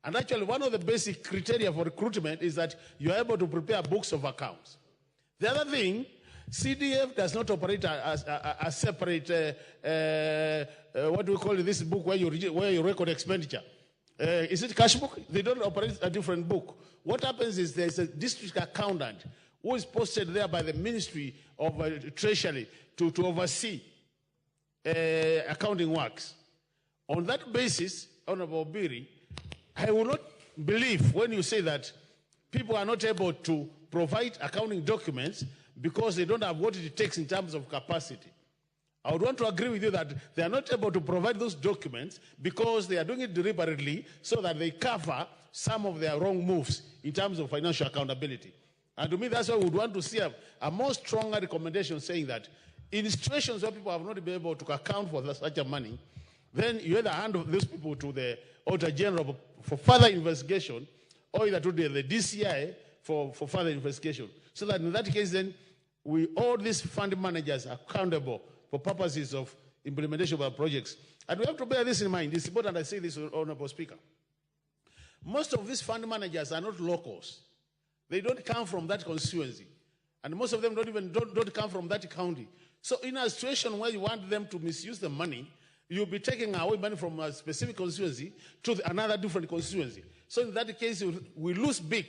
And actually, one of the basic criteria for recruitment is that you are able to prepare books of accounts. The other thing, CDF does not operate as a separate, what do we call this book where you record expenditure? Is it cash book? They don't operate a different book. What happens is there's a district accountant who is posted there by the Ministry of Treasury to oversee accounting works. On that basis, Honorable Obiri, I will not believe when you say that people are not able to provide accounting documents because they don't have what it takes in terms of capacity. I would want to agree with you that they are not able to provide those documents because they are doing it deliberately so that they cover some of their wrong moves in terms of financial accountability. And to me, that's why we would want to see a more stronger recommendation saying that in situations where people have not been able to account for such a money, then you either hand those people to the Auditor General for further investigation, or either to the DCI for further investigation. So that in that case, then, all these fund managers are accountable for purposes of implementation of our projects. And we have to bear this in mind. It's important I say this, Honorable Speaker. Most of these fund managers are not locals. They don't come from that constituency. And most of them don't come from that county. So in a situation where you want them to misuse the money, you'll be taking away money from a specific constituency to another different constituency. So in that case, we lose big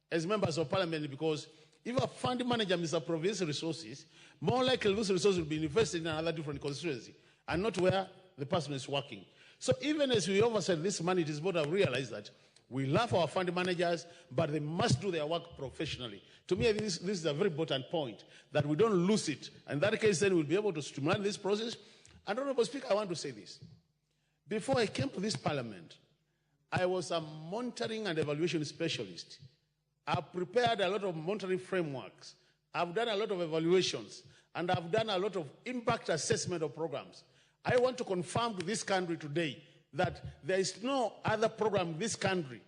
as members of parliament, because if a fund manager misappropriates resources, more likely those resources will be invested in another different constituency and not where the person is working. So even as we oversight this money, it is important to realize that we love our fund managers, but they must do their work professionally. To me, this is a very important point, that we don't lose it. In that case, then we'll be able to streamline this process. And Honorable Speaker, I want to say this. Before I came to this parliament, I was a monitoring and evaluation specialist. I've prepared a lot of monitoring frameworks. I've done a lot of evaluations, and I've done a lot of impact assessment of programs. I want to confirm to this country today that there is no other program in this country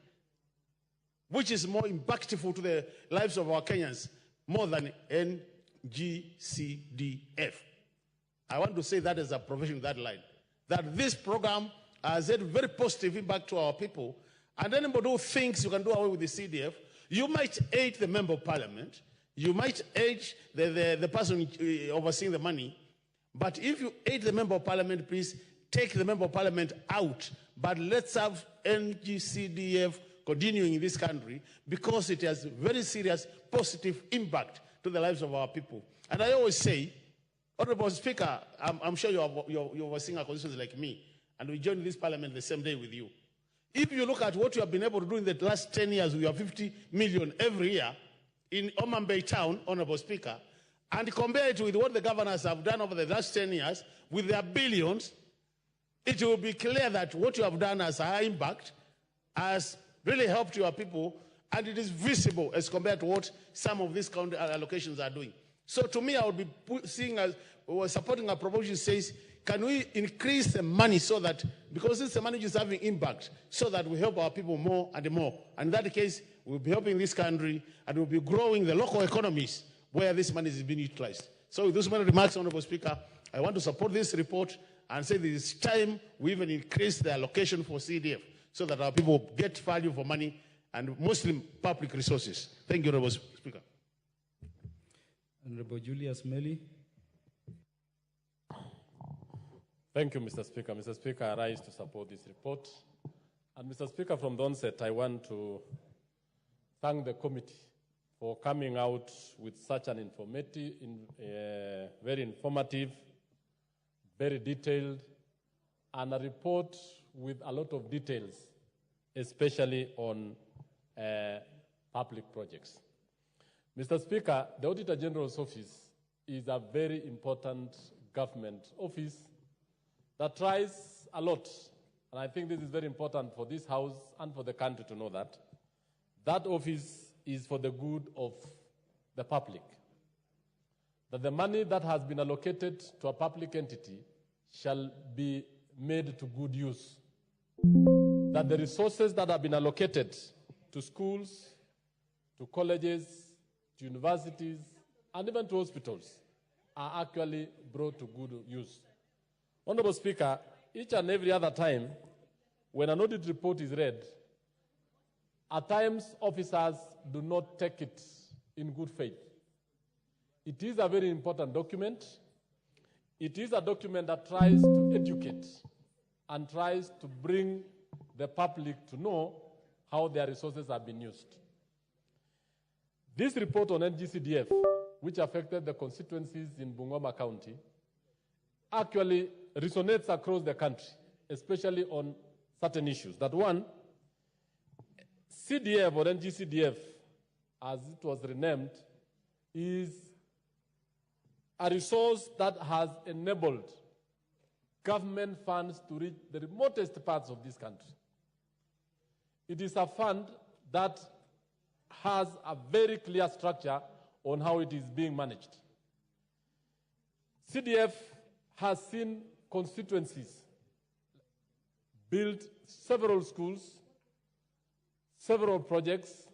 which is more impactful to the lives of our Kenyans more than NGCDF. I want to say that as a provision, that line, that this program has had very positive impact to our people. And anybody who thinks you can do away with the CDF, you might aid the member of parliament, you might aid the person overseeing the money, but if you aid the member of parliament, please take the member of parliament out, but let's have NGCDF continuing in this country, because it has very serious positive impact to the lives of our people. And I always say, Honorable Speaker, I'm sure you're overseeing a constituency like me, and we joined this parliament the same day with you. If you look at what you have been able to do in the last 10 years, we have 50 million every year in Oman Bay town, Honorable Speaker, and compare it with what the governors have done over the last 10 years with their billions, it will be clear that what you have done has a high impact, has really helped your people, and it is visible as compared to what some of these county allocations are doing. So to me, I would be supporting a proposal that says, can we increase the money so that, because this money is having impact, so that we help our people more and more. And in that case, we'll be helping this country, and we'll be growing the local economies where this money is being utilized. So with those many remarks, Honorable Speaker, I want to support this report and say that it's time we even increase the allocation for CDF so that our people get value for money and mostly public resources. Thank you, Honorable Speaker. Honorable Julius Meli. Thank you, Mr. Speaker. Mr. Speaker, I rise to support this report. And Mr. Speaker, from the onset, I want to thank the committee for coming out with such an very informative, very detailed, and a report with a lot of details, especially on public projects. Mr. Speaker, the Auditor General's Office is a very important government office that tries a lot, and I think this is very important for this House and for the country to know that. That office is for the good of the public. That the money that has been allocated to a public entity shall be made to good use. That the resources that have been allocated to schools, to colleges, to universities, and even to hospitals are actually brought to good use. Honorable Speaker, each and every other time when an audit report is read, at times officers do not take it in good faith. It is a very important document. It is a document that tries to educate and tries to bring the public to know how their resources have been used. This report on NGCDF, which affected the constituencies in Bungoma County, actually resonates across the country, especially on certain issues. That one, CDF or NGCDF, as it was renamed, is a resource that has enabled government funds to reach the remotest parts of this country. It is a fund that has a very clear structure on how it is being managed. CDF has seen constituencies build several schools, several projects,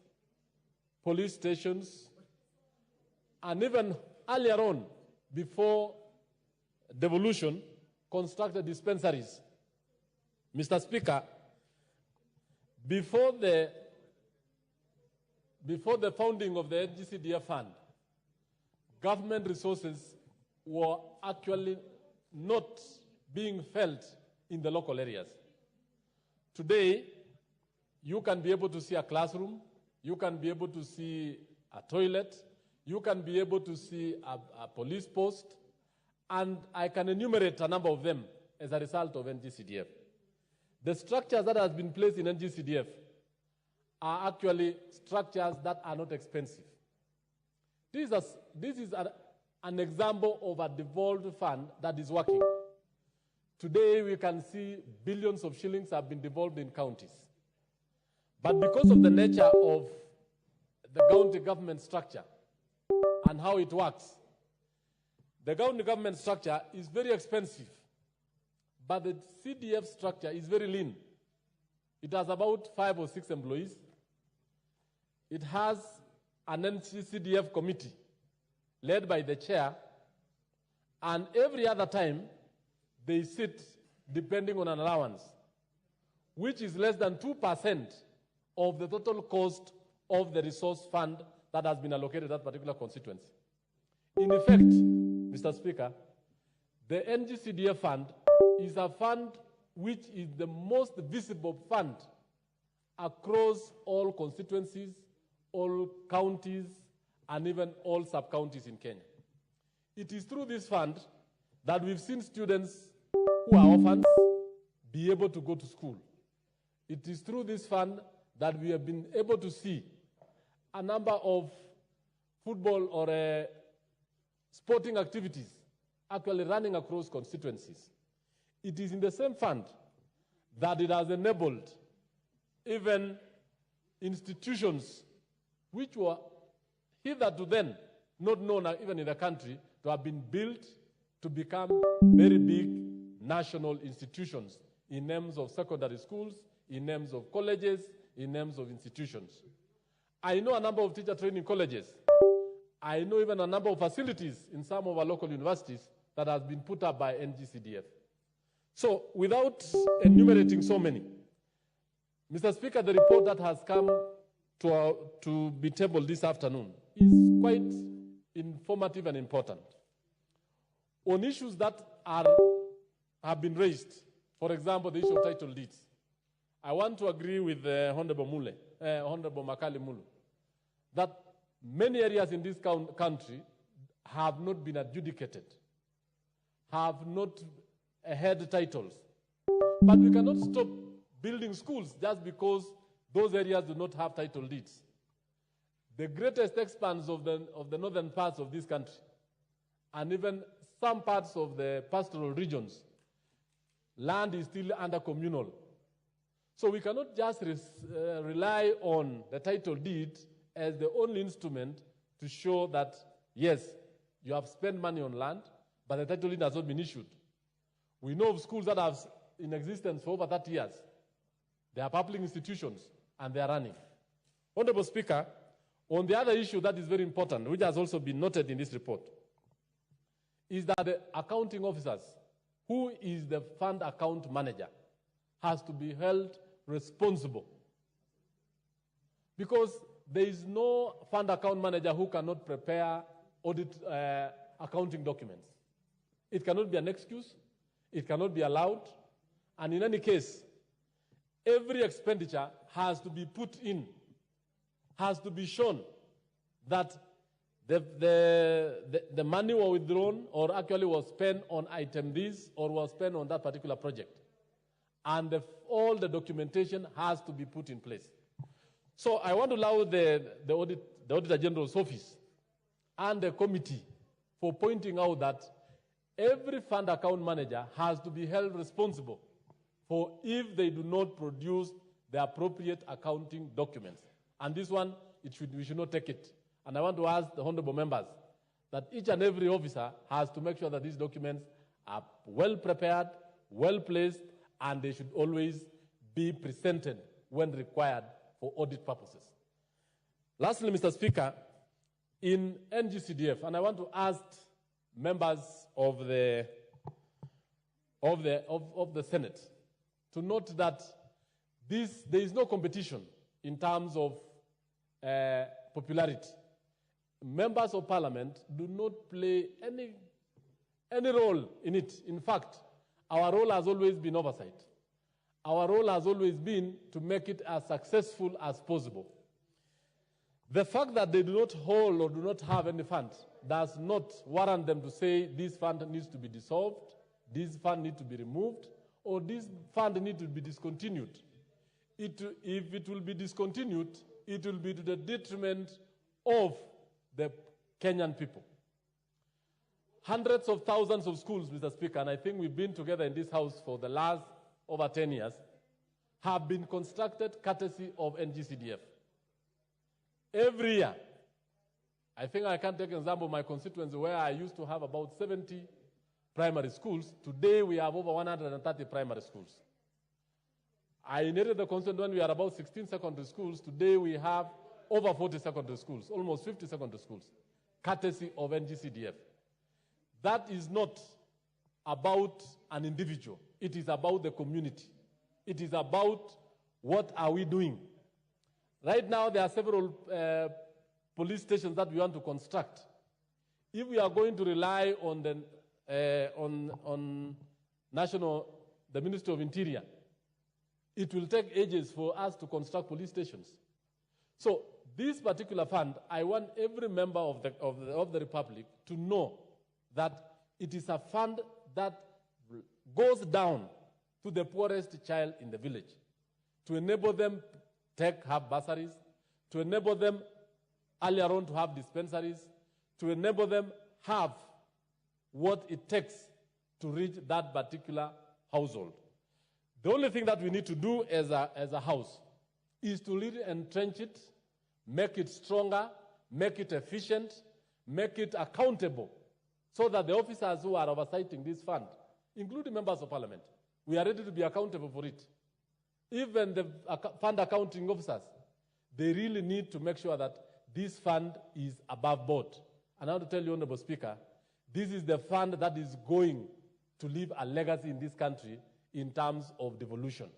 police stations, and even earlier on, before devolution, constructed dispensaries. Mr. Speaker, before the founding of the NGCDF fund, government resources were actually not being felt in the local areas. Today, you can be able to see a classroom, you can be able to see a toilet, you can be able to see a police post, and I can enumerate a number of them as a result of NGCDF. The structures that have been placed in NGCDF are actually structures that are not expensive. This is an example of a devolved fund that is working. Today, we can see billions of shillings have been devolved in counties. But because of the nature of the county government structure and how it works, the county government structure is very expensive, but the CDF structure is very lean. It has about 5 or 6 employees. It has an NGCDF committee led by the chair, and every other time they sit depending on an allowance, which is less than 2% of the total cost of the resource fund that has been allocated to that particular constituency. In effect, Mr. Speaker, the NGCDF fund is a fund which is the most visible fund across all constituencies, all counties, and even all sub-counties in Kenya. It is through this fund that we've seen students who are orphans be able to go to school. It is through this fund that we have been able to see a number of football or sporting activities actually running across constituencies. It is in the same fund that it has enabled even institutions which were hitherto then not known even in the country to have been built to become very big national institutions in names of secondary schools, in names of colleges, in names of institutions. I know a number of teacher training colleges. I know even a number of facilities in some of our local universities that has been put up by NGCDF. So without enumerating so many, Mr. Speaker, the report that has come to be tabled this afternoon is quite informative and important. On issues that have been raised, for example, the issue of title deeds, I want to agree with Honorable Makali Mulu, that many areas in this country have not been adjudicated, have not had titles. But we cannot stop building schools just because those areas do not have title deeds. The greatest expanse of the northern parts of this country, and even some parts of the pastoral regions, land is still under communal. So we cannot just rely on the title deed as the only instrument to show that, yes, you have spent money on land, but the title deed has not been issued. We know of schools that have in existence for over 30 years. They are public institutions, and they are running. Honorable Speaker, on the other issue that is very important, which has also been noted in this report, is that the accounting officers, who is the fund account manager, has to be held responsible. Because there is no fund account manager who cannot prepare audit accounting documents. It cannot be an excuse. It cannot be allowed. And in any case, every expenditure has to be put in, has to be shown that the money was withdrawn or actually was spent on item this or was spent on that particular project. And all the documentation has to be put in place. So I want to allow the Auditor General's office and the committee for pointing out that every fund account manager has to be held responsible for if they do not produce the appropriate accounting documents. And this one, we should not take it. And I want to ask the honorable members that each and every officer has to make sure that these documents are well prepared, well placed, and they should always be presented when required for audit purposes. Lastly, Mr. Speaker, in NGCDF, and I want to ask members of the Senate to note that there is no competition in terms of popularity. Members of Parliament do not play any role in it. In fact, our role has always been oversight. Our role has always been to make it as successful as possible. The fact that they do not hold or do not have any fund does not warrant them to say this fund needs to be dissolved, this fund needs to be removed, or this fund needs to be discontinued. If it will be discontinued, it will be to the detriment of the Kenyan people. Hundreds of thousands of schools, Mr. Speaker, and I think we've been together in this house for the last over 10 years, have been constructed courtesy of NGCDF. Every year, I think I can take an example of my constituency where I used to have about 70 primary schools. Today we have over 130 primary schools. I inherited the constituency when we had about 16 secondary schools. Today we have over 40 secondary schools, almost 50 secondary schools, courtesy of NGCDF. That is not about an individual. It is about the community. It is about what are we doing. Right now, there are several police stations that we want to construct. If we are going to rely on the Ministry of Interior, it will take ages for us to construct police stations. So this particular fund, I want every member of the Republic to know that it is a fund that goes down to the poorest child in the village to enable them have bursaries, to enable them earlier on to have dispensaries, to enable them have what it takes to reach that particular household. The only thing that we need to do as a house is to really entrench it, make it stronger, make it efficient, make it accountable, so that the officers who are oversighting this fund, including members of Parliament, we are ready to be accountable for it. Even the fund accounting officers, they really need to make sure that this fund is above board. And I want to tell you, Honorable Speaker, this is the fund that is going to leave a legacy in this country in terms of devolution.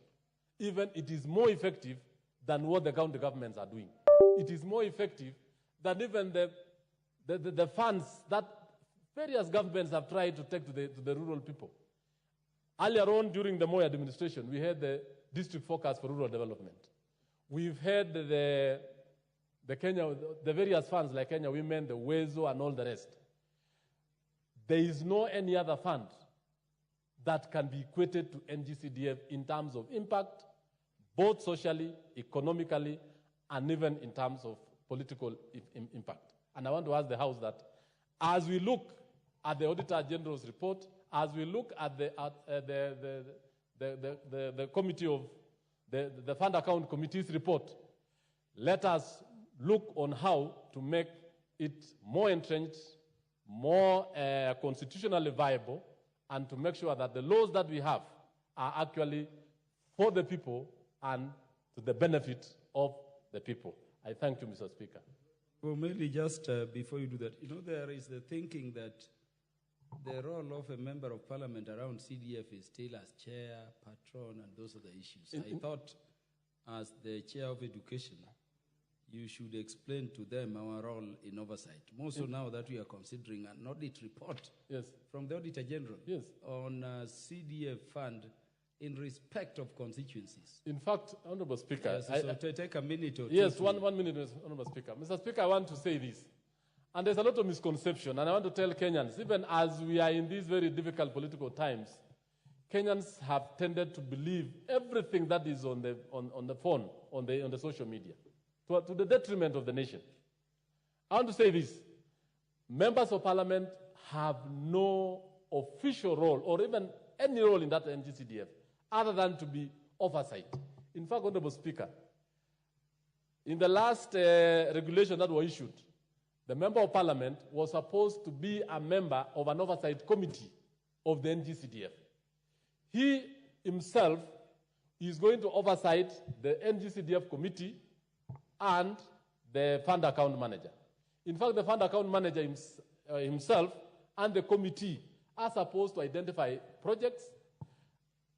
Even it is more effective than what the county governments are doing. It is more effective than even the funds that various governments have tried to take to the rural people. Earlier on, during the Moi administration, we had the district focus for rural development. We've had the various funds like Kenya Women, the WEZO, and all the rest. There is no any other fund that can be equated to NGCDF in terms of impact, both socially, economically, and even in terms of political impact. And I want to ask the House that as we look at the Auditor General's report, as we look at the committee of the Fund Account Committee's report, let us look on how to make it more entrenched, more constitutionally viable, and to make sure that the laws that we have are actually for the people and to the benefit of the people. I thank you, Mr. Speaker. Well, maybe just before you do that, there is the thinking that the role of a member of parliament around CDF is still as chair, patron, and those are the issues. I thought, as the chair of education, you should explain to them our role in oversight. More so now that we are considering an audit report from the Auditor General on CDF fund in respect of constituencies. In fact, Honorable Speaker, take a minute or two. Yes, one minute, Honorable Speaker. Mr. Speaker, I want to say this. And there's a lot of misconception, and I want to tell Kenyans, even as we are in these very difficult political times, Kenyans have tended to believe everything that is on the phone, on the social media, to the detriment of the nation. I want to say this. Members of Parliament have no official role, or even any role in that NGCDF, other than to be oversight. In fact, Honorable Speaker, in the last regulation that was issued, the Member of Parliament was supposed to be a member of an oversight committee of the NGCDF. He himself is going to oversight the NGCDF committee and the fund account manager. In fact, the fund account manager himself and the committee are supposed to identify projects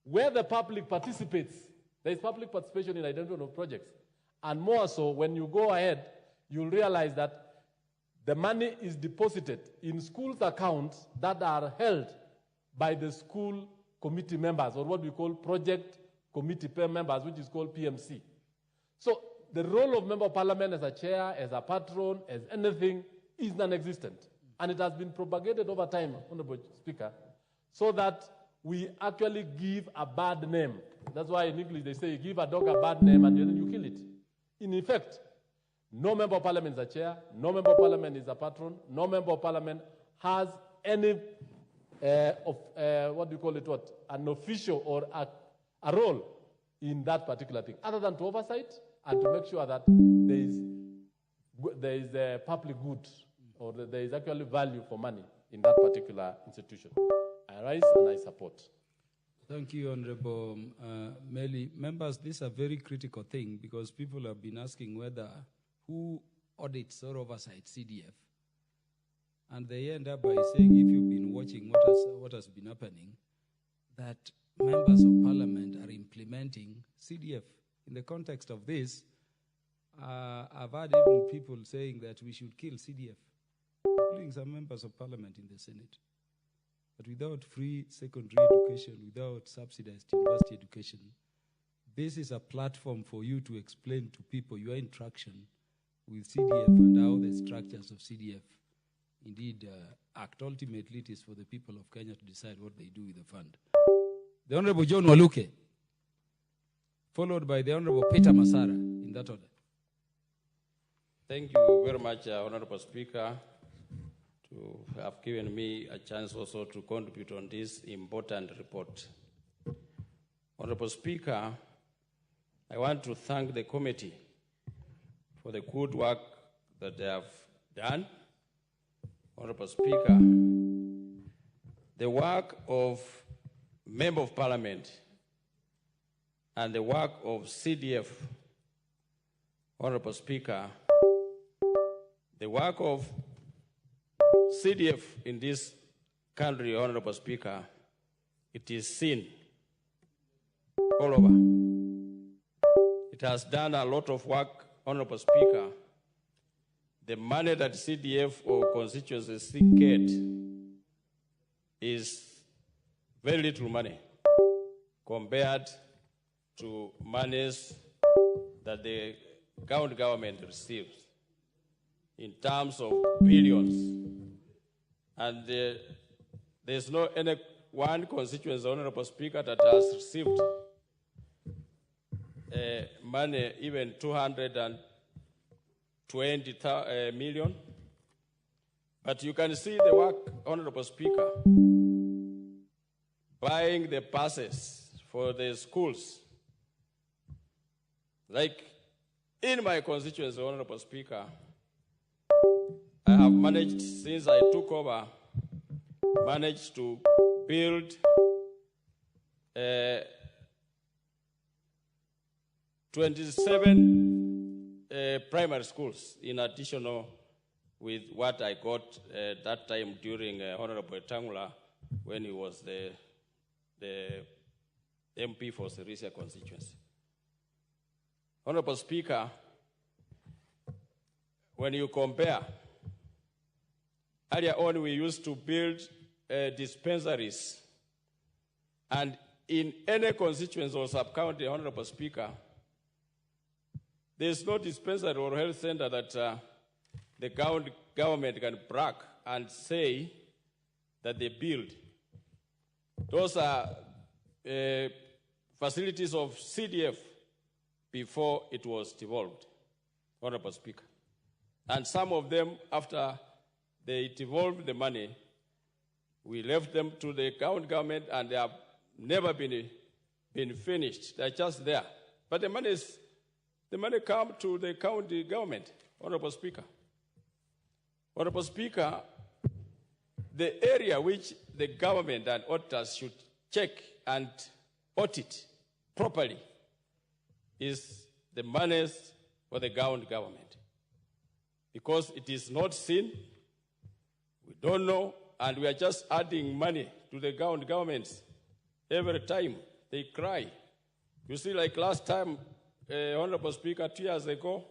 where the public participates. There is public participation in identification of projects. And more so, when you go ahead, you'll realize that the money is deposited in schools' accounts that are held by the school committee members, or what we call project committee members, which is called PMC. So the role of Member of Parliament as a chair, as a patron, as anything, is non-existent. And it has been propagated over time, Honorable Speaker, so that we actually give a bad name. That's why in English they say you give a dog a bad name and then you kill it. In effect, no Member of Parliament is a chair, no Member of Parliament is a patron, no Member of Parliament has any, an official or a role in that particular thing, other than to oversight and to make sure that there is a public good, or that there is actually value for money in that particular institution. I rise and I support. Thank you, Honorable Meli. Members, this is a very critical thing because people have been asking who audits or oversights CDF. And they end up by saying, if you've been watching what has been happening, that members of parliament are implementing CDF. In the context of this, I've heard even people saying that we should kill CDF, including some members of parliament in the Senate. But without free secondary education, without subsidized university education, this is a platform for you to explain to people your interaction with CDF and how the structures of CDF indeed act. Ultimately, it is for the people of Kenya to decide what they do with the fund. The Honorable John Waluke, followed by the Honorable Peter Masara, in that order. Thank you very much, Honorable Speaker, to have given me a chance also to contribute on this important report. Honorable Speaker, I want to thank the committee for the good work that they have done. Honorable Speaker, the work of Member of Parliament and the work of CDF, Honorable Speaker, the work of CDF in this country, Honorable Speaker, it is seen all over. It has done a lot of work, Honorable Speaker. The money that CDF or constituencies get is very little money compared to monies that the county government receives in terms of billions. And there's no any one constituency, Honorable Speaker, that has received money, even 220 million. But you can see the work, Honorable Speaker, buying the passes for the schools. Like in my constituency, Honorable Speaker, I have managed, since I took over, managed to build 27 primary schools in addition with what I got that time during Honorable Tangula when he was the MP for Sirisia constituency. Honorable Speaker, when you compare, earlier on we used to build dispensaries, and in any constituency or sub-county, Honorable Speaker, there's no dispensary or health center that the government can brag and say that they build. Those are facilities of CDF before it was devolved, Honorable Speaker. And some of them, after they devolved the money, we left them to the county government, and they have never been finished. They're just there. But the money comes to the county government, Honorable Speaker. Honorable Speaker, the area which the government and auditors should check and audit properly is the monies for the county government. Because it is not seen, we don't know, and we are just adding money to the county governments every time they cry. You see, like last time, Honorable Speaker, 2 years ago,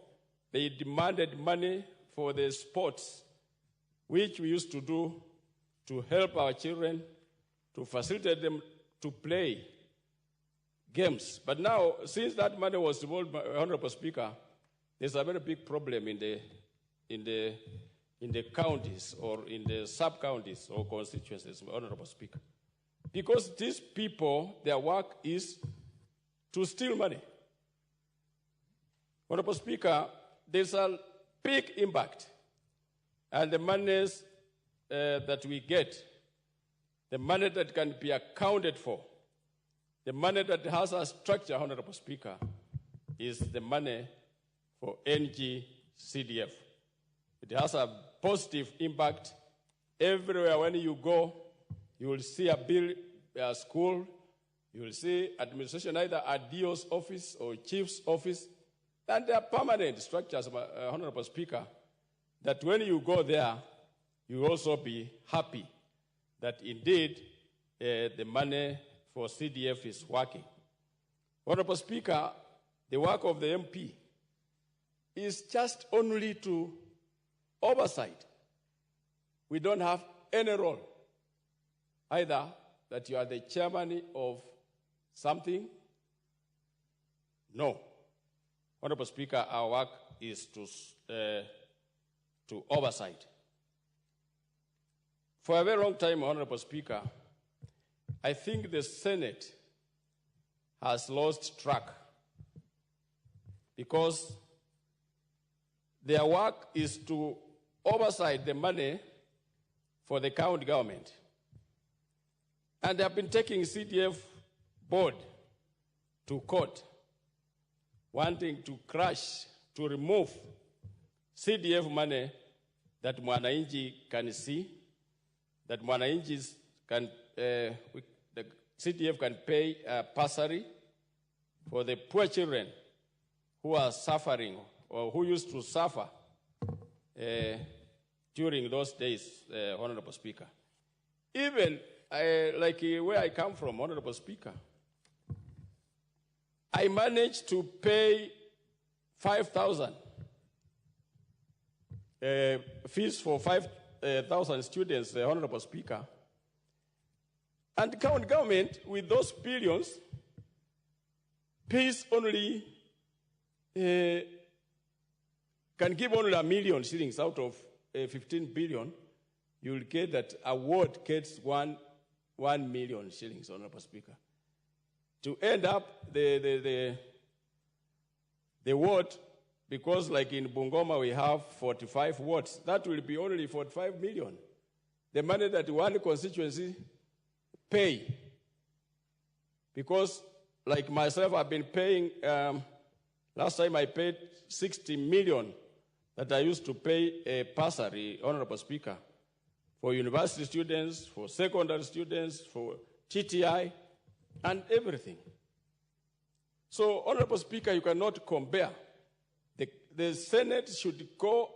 they demanded money for the sports, which we used to do to help our children, to facilitate them to play games. But now, since that money was devolved by Honorable Speaker, there's a very big problem in the counties or in the sub-counties or constituencies, Honorable Speaker. Because these people, their work is to steal money. Honorable Speaker, there's a big impact. And the monies that we get, the money that can be accounted for, the money that has a structure, Honorable Speaker, is the money for NG-CDF. It has a positive impact. Everywhere when you go, you will see a school, you will see administration, either at DO's office or chief's office, and they are permanent structures, Honorable Speaker, that when you go there, you will also be happy that indeed the money for CDF is working. Honorable Speaker, the work of the MP is just only to oversight. We don't have any role, either that you are the chairman of something. No. Honorable Speaker, our work is to oversight. For a very long time, Honorable Speaker, I think the Senate has lost track because their work is to oversight the money for the county government. And they have been taking CDF board to court, wanting to crush, to remove CDF money that Mwananchi can see, that Mwananchi can, the CDF can pay a bursary for the poor children who are suffering or who used to suffer during those days, Honorable Speaker. Even like where I come from, Honorable Speaker, I managed to pay 5,000 fees for 5,000 students, Honorable Speaker. And the county government, with those billions, pays only, can give only 1 million shillings out of 15 billion. You'll get that award gets 1 million shillings, Honorable Speaker. To end up, the the ward, because like in Bungoma we have 45 wards, that will be only 45 million. The money that one constituency pay. Because like myself, I've been paying, last time I paid 60 million that I used to pay a bursary, Honorable Speaker, for university students, for secondary students, for TTI, and everything. So, Honorable Speaker, you cannot compare. The Senate should go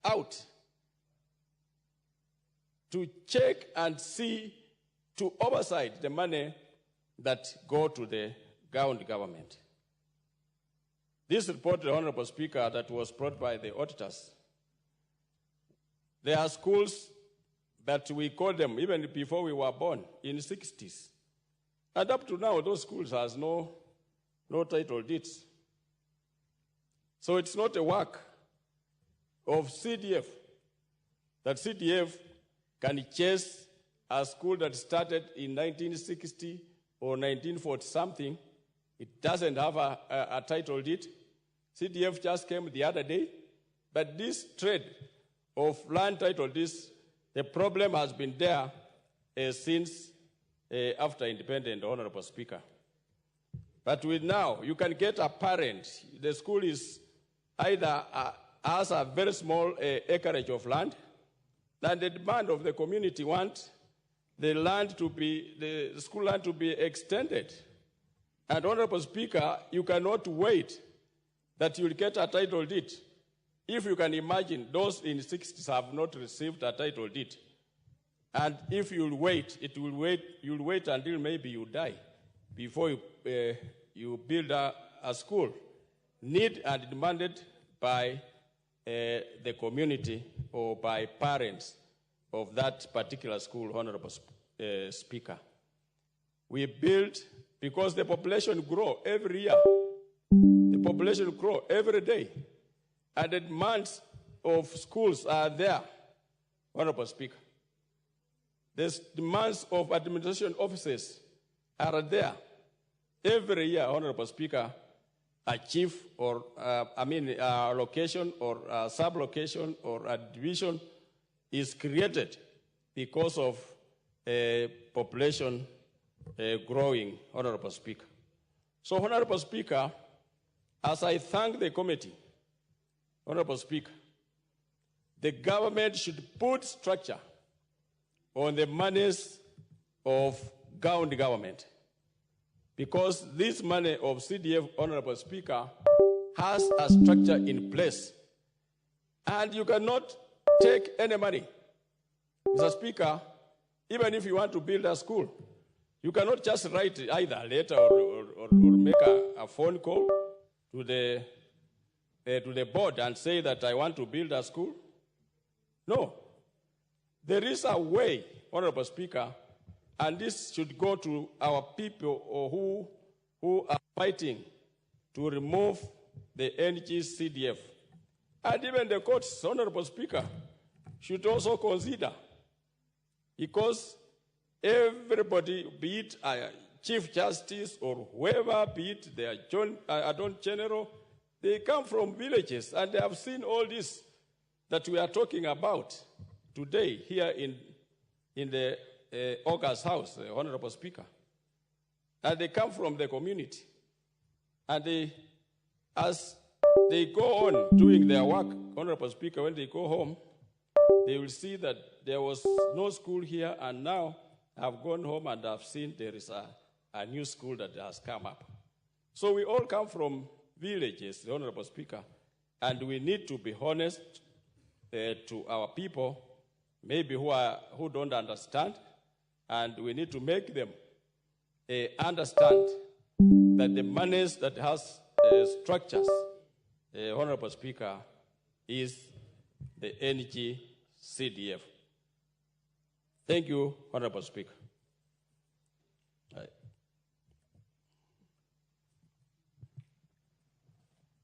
out to check and see, to oversight the money that go to the county government. This report, Honorable Speaker, that was brought by the auditors, there are schools that we call them, even before we were born, in the 60s. And up to now, those schools has no title deeds. So it's not a work of CDF that CDF can chase a school that started in 1960 or 1940 something. It doesn't have a title deed. CDF just came the other day. But this trade of land title deeds, the problem has been there since after independence, Honorable Speaker. But with now, you can get a parent. The school is either has a very small acreage of land, and the demand of the community want the land to be, the school land to be extended. And Honorable Speaker, you cannot wait that you'll get a title deed. If you can imagine, those in the 60s have not received a title deed. And if you'll wait, you'll wait until maybe you die before you build a school, need and demanded by the community or by parents of that particular school, Honorable Speaker. We build because the population grows every year. The population grows every day. And the demands of schools are there, Honorable Speaker. The demands of administration offices are there. Every year, Honorable Speaker, a chief or, a location or a sub-location or a division is created because of population growing, Honorable Speaker. So, Honorable Speaker, as I thank the committee, Honorable Speaker, the government should put structure on the monies of county government, because this money of CDF, Honorable Speaker, has a structure in place. And you cannot take any money. Mr. Speaker, even if you want to build a school, you cannot just write either a letter or make a phone call to the board and say that I want to build a school. No. There is a way, Honorable Speaker, and this should go to our people who are fighting to remove the NG CDF. And even the courts, Honorable Speaker, should also consider, because everybody, be it a Chief Justice or whoever, be it the Attorney General, they come from villages and they have seen all this that we are talking about today here in the August House, Honorable Speaker. And they come from the community. And as they go on doing their work, Honorable Speaker, when they go home, they will see that there was no school here, and now I've gone home and I've seen there is a new school that has come up. So we all come from villages, Honorable Speaker, and we need to be honest to our people, maybe who don't understand, and we need to make them understand that the monies that has structures, Honorable Speaker, is the NG CDF. Thank you, Honorable Speaker.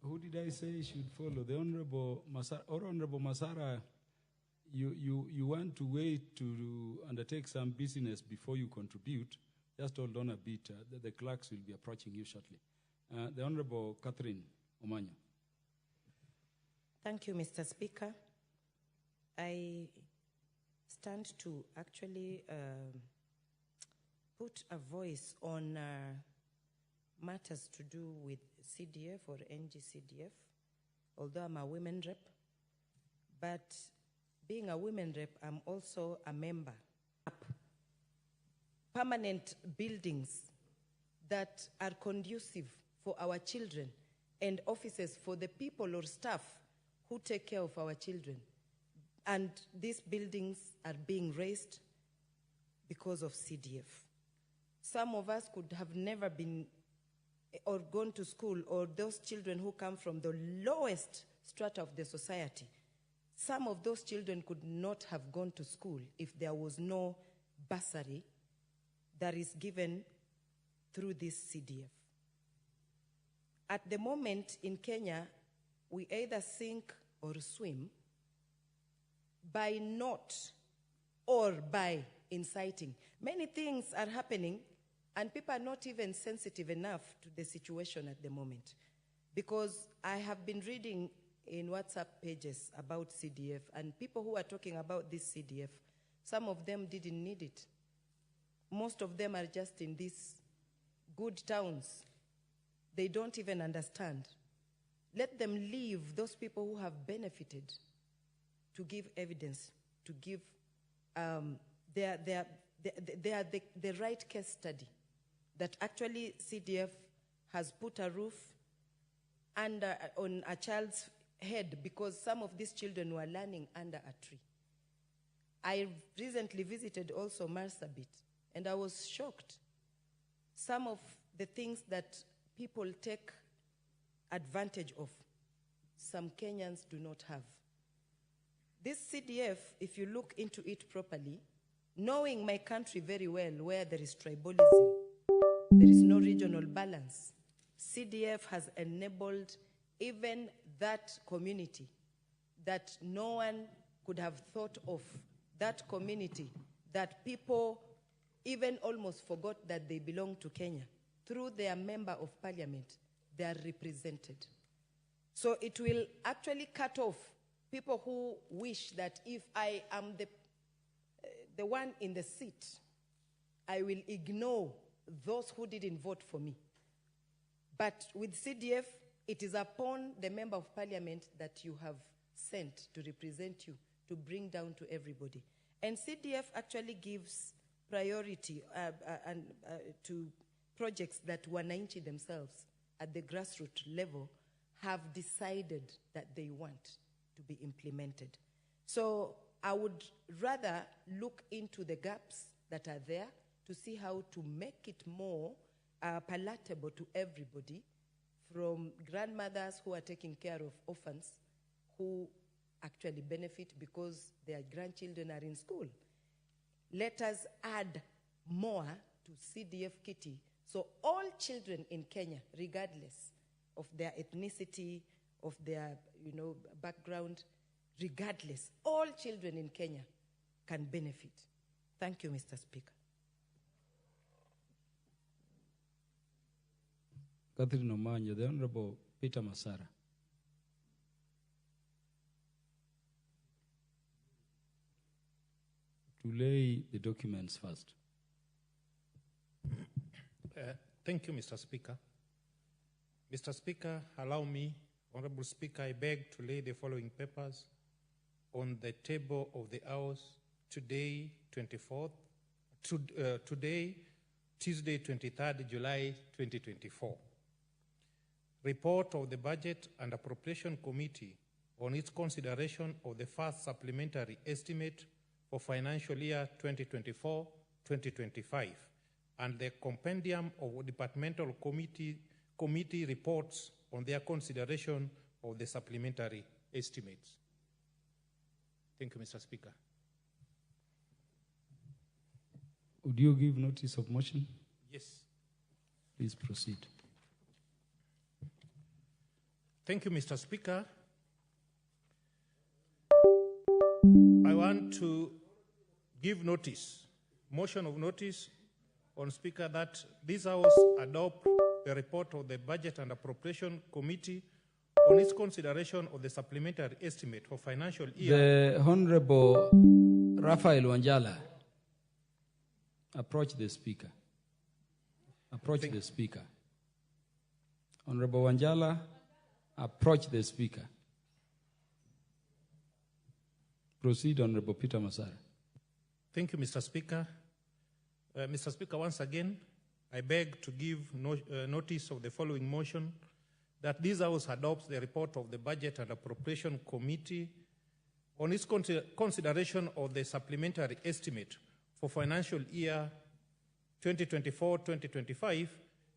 Who did I say should follow? The Honorable Masara. Or Honorable Masara, you want to wait to undertake some business before you contribute. Just hold on a bit. The clerks will be approaching you shortly. The Honorable Catherine Omanyo. Thank you, Mr. Speaker. I stand to actually put a voice on matters to do with CDF or NGCDF, although I'm a women rep. But being a women rep, I'm also a member. Permanent buildings that are conducive for our children and offices for the people or staff who take care of our children. And these buildings are being raised because of CDF. Some of us could have never been or gone to school, or those children who come from the lowest strata of the society. Some of those children could not have gone to school if there was no bursary that is given through this CDF. At the moment in Kenya, we either sink or swim by not or by inciting. Many things are happening and people are not even sensitive enough to the situation at the moment. Because I have been reading in WhatsApp pages about CDF, and people who are talking about this CDF, some of them didn't need it. Most of them are just in these good towns. They don't even understand. Let them leave those people who have benefited to give evidence, to give the right case study that actually CDF has put a roof on a child's head because some of these children were learning under a tree. I recently visited also Marsabit, and I was shocked. Some of the things that people take advantage of, some Kenyans do not have. This CDF, if you look into it properly, knowing my country very well where there is tribalism, there is no regional balance, CDF has enabled even that community that no one could have thought of, that community that people even almost forgot that they belong to Kenya. Through their member of parliament, they are represented. So it will actually cut off people who wish that if I am the one in the seat, I will ignore those who didn't vote for me. But with CDF, it is upon the member of parliament that you have sent to represent you, to bring down to everybody. And CDF actually gives priority to projects that wananchi themselves at the grassroots level have decided that they want to be implemented. So I would rather look into the gaps that are there to see how to make it more palatable to everybody, from grandmothers who are taking care of orphans who actually benefit because their grandchildren are in school. Let us add more to CDF Kitty, so all children in Kenya, regardless of their ethnicity, of their background, regardless, all children in Kenya can benefit. Thank you, Mr. Speaker. Catherine Omanyo, the Honorable Peter Masara. To lay the documents first. Thank you, Mr. Speaker. Mr. Speaker, allow me, Honorable Speaker, I beg to lay the following papers on the table of the House today, Tuesday, 23rd July 2024. Report of the Budget and Appropriation Committee on its consideration of the first supplementary estimate for financial year 2024-2025 and the compendium of departmental committee reports on their consideration of the supplementary estimates. Thank you, Mr. Speaker. Would you give notice of motion? Yes. Please proceed. Thank you, Mr. Speaker. I want to give notice, motion of notice on Speaker, that this House adopt the report of the Budget and Appropriation Committee on its consideration of the supplementary estimate for financial year. The Honorable Raphael Wanjala, approach the speaker. Approach the speaker. Honorable Wanjala, approach the speaker. Proceed, Honorable Peter Masara. Thank you, Mr. Speaker. Mr. Speaker, once again, I beg to give notice of the following motion, that this House adopts the report of the Budget and Appropriation Committee on its consideration of the supplementary estimate for financial year 2024-2025,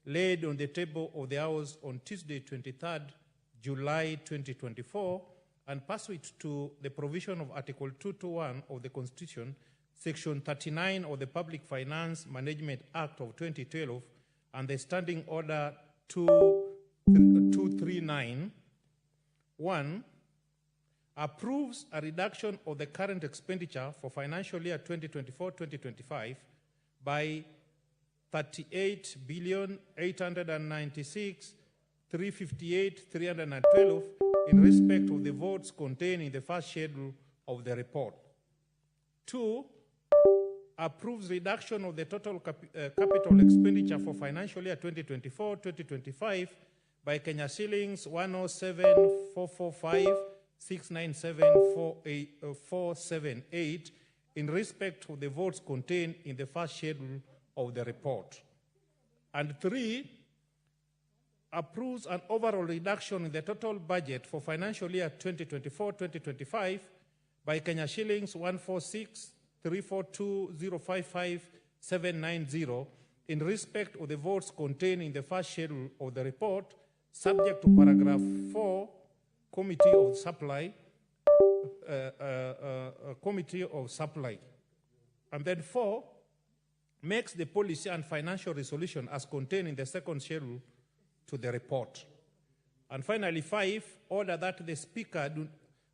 laid on the table of the House on Tuesday, 23rd July 2024, and pursuant to the provision of Article 221 of the Constitution, Section 39 of the Public Finance Management Act of 2012, and the Standing Order 239, 1, approves a reduction of the current expenditure for financial year 2024-2025 by 38,896,358,312 in respect of the votes contained in the first schedule of the report. 2, approves reduction of the total capital expenditure for financial year 2024-2025 by Kenya shillings 107,445,697,478 in respect of the votes contained in the first schedule of the report. And 3, approves an overall reduction in the total budget for financial year 2024-2025 by Kenya shillings 146,342,055,790 in respect of the votes contained in the first schedule of the report, subject to paragraph 4, Committee of Supply, Committee of Supply. And then 4, makes the policy and financial resolution as contained in the second schedule to the report. And finally, 5, order that the Speaker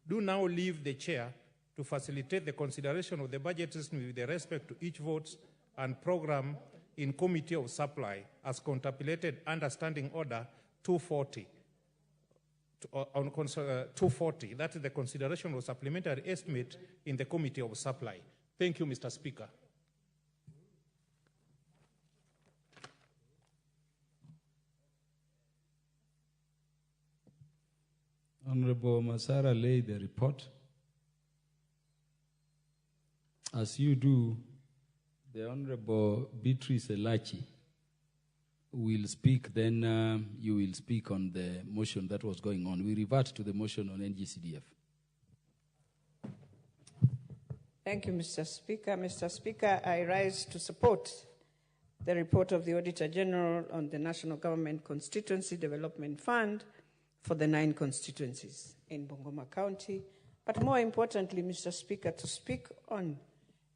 do now leave the chair to facilitate the consideration of the budget system with respect to each vote and program in Committee of Supply as contemplated under Standing Order 240. 240, that is the consideration of supplementary estimate in the Committee of Supply. Thank you, Mr. Speaker. Honorable Masara laid the report. As you do, the Honorable Beatrice Elachi will speak, then you will speak on the motion that was going on. We revert to the motion on NGCDF. Thank you, Mr. Speaker. Mr. Speaker, I rise to support the report of the Auditor General on the National Government Constituency Development Fund for the 9 constituencies in Bungoma County. But more importantly, Mr. Speaker, to speak on,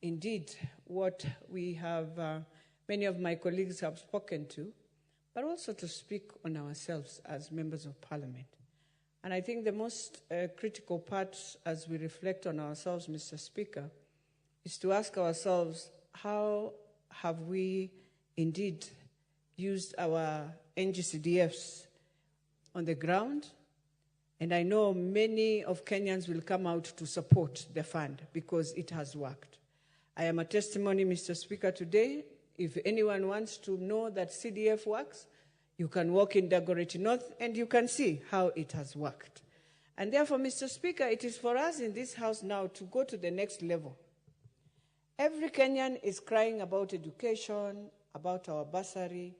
indeed, what we have, many of my colleagues have spoken to, but also to speak on ourselves as members of Parliament. And I think the most critical part as we reflect on ourselves, Mr. Speaker, is to ask ourselves, how have we indeed used our NGCDFs on the ground? And I know many of Kenyans will come out to support the fund because it has worked. I am a testimony, Mr. Speaker, today. If anyone wants to know that CDF works, you can walk in Dagoretti North and you can see how it has worked. And therefore, Mr. Speaker, it is for us in this House now to go to the next level. Every Kenyan is crying about education, about our bursary.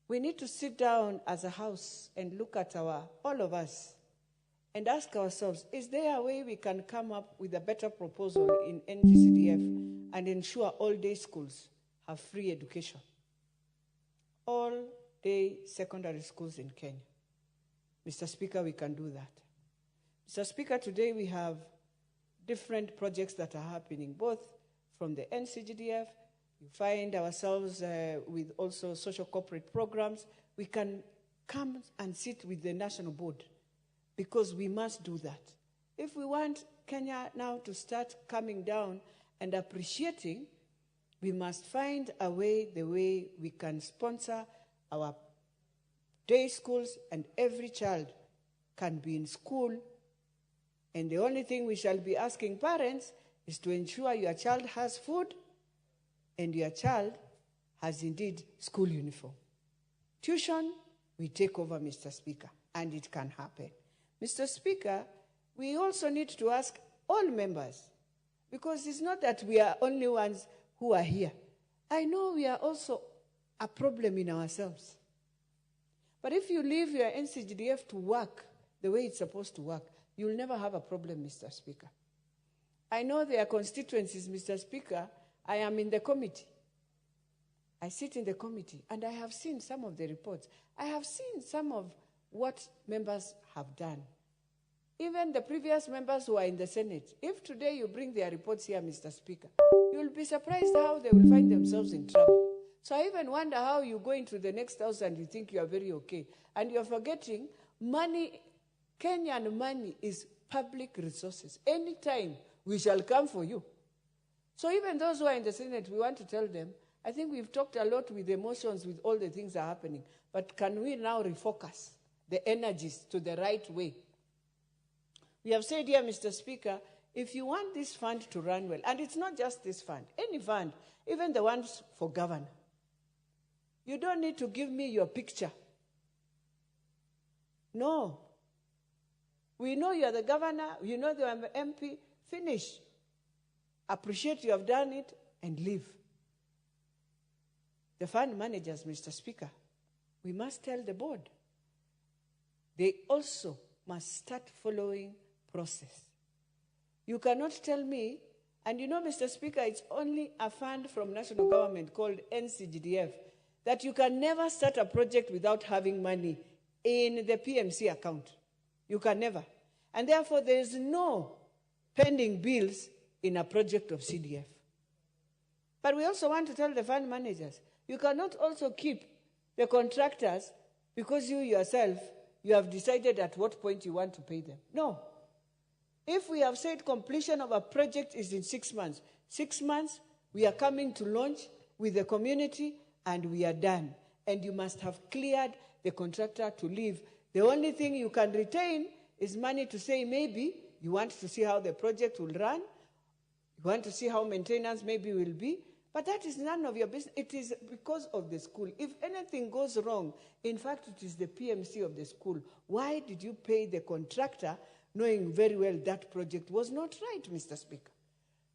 We need to sit down as a House and look at all of us, and ask ourselves, is there a way we can come up with a better proposal in NGCDF and ensure all-day schools have free education? All-day secondary schools in Kenya. Mr. Speaker, we can do that. Mr. Speaker, today we have different projects that are happening, both from the NCGDF. We find ourselves with also social corporate programs. We can come and sit with the national board because we must do that. If we want Kenya now to start coming down and appreciating, we must find a way, the way we can sponsor our day schools and every child can be in school, and the only thing we shall be asking parents is to ensure your child has food and your child has indeed school uniform. Tuition, we take over, Mr. Speaker, and it can happen. Mr. Speaker, we also need to ask all members, because it's not that we are only ones who are here. I know we are also a problem in ourselves. But if you leave your NCGDF to work the way it's supposed to work, you'll never have a problem, Mr. Speaker. I know there are constituencies, Mr. Speaker. I am in the committee. I sit in the committee, and I have seen some of the reports. I have seen some of what members have done. Even the previous members who are in the Senate, if today you bring their reports here, Mr. Speaker, you'll be surprised how they will find themselves in trouble. So I even wonder how you go into the next house and you think you are very okay. And you're forgetting money, Kenyan money is public resources. Anytime we shall come for you. So even those who are in the Senate, we want to tell them, I think we've talked a lot with emotions with all the things that are happening, but can we now refocus the energies to the right way? We have said here, Mr. Speaker, if you want this fund to run well, and it's not just this fund, any fund, even the ones for governor, you don't need to give me your picture. No. We know you are the governor, you know you are the MP, finish. Appreciate you have done it, and leave. The fund managers, Mr. Speaker, we must tell the board. They also must start following process. You cannot tell me, and you know, Mr. Speaker, it's only a fund from national government called NCGDF, that you can never start a project without having money in the PMC account. You can never. And therefore, there is no pending bills in a project of CDF. But we also want to tell the fund managers, you cannot also keep the contractors because you yourself, you have decided at what point you want to pay them. No. If we have said completion of a project is in 6 months, 6 months, we are coming to launch with the community and we are done. And you must have cleared the contractor to leave. The only thing you can retain is money to say maybe you want to see how the project will run, you want to see how maintenance maybe will be, but that is none of your business. It is because of the school. If anything goes wrong, in fact, it is the PMC of the school. Why did you pay the contractor knowing very well that project was not right, Mr. Speaker?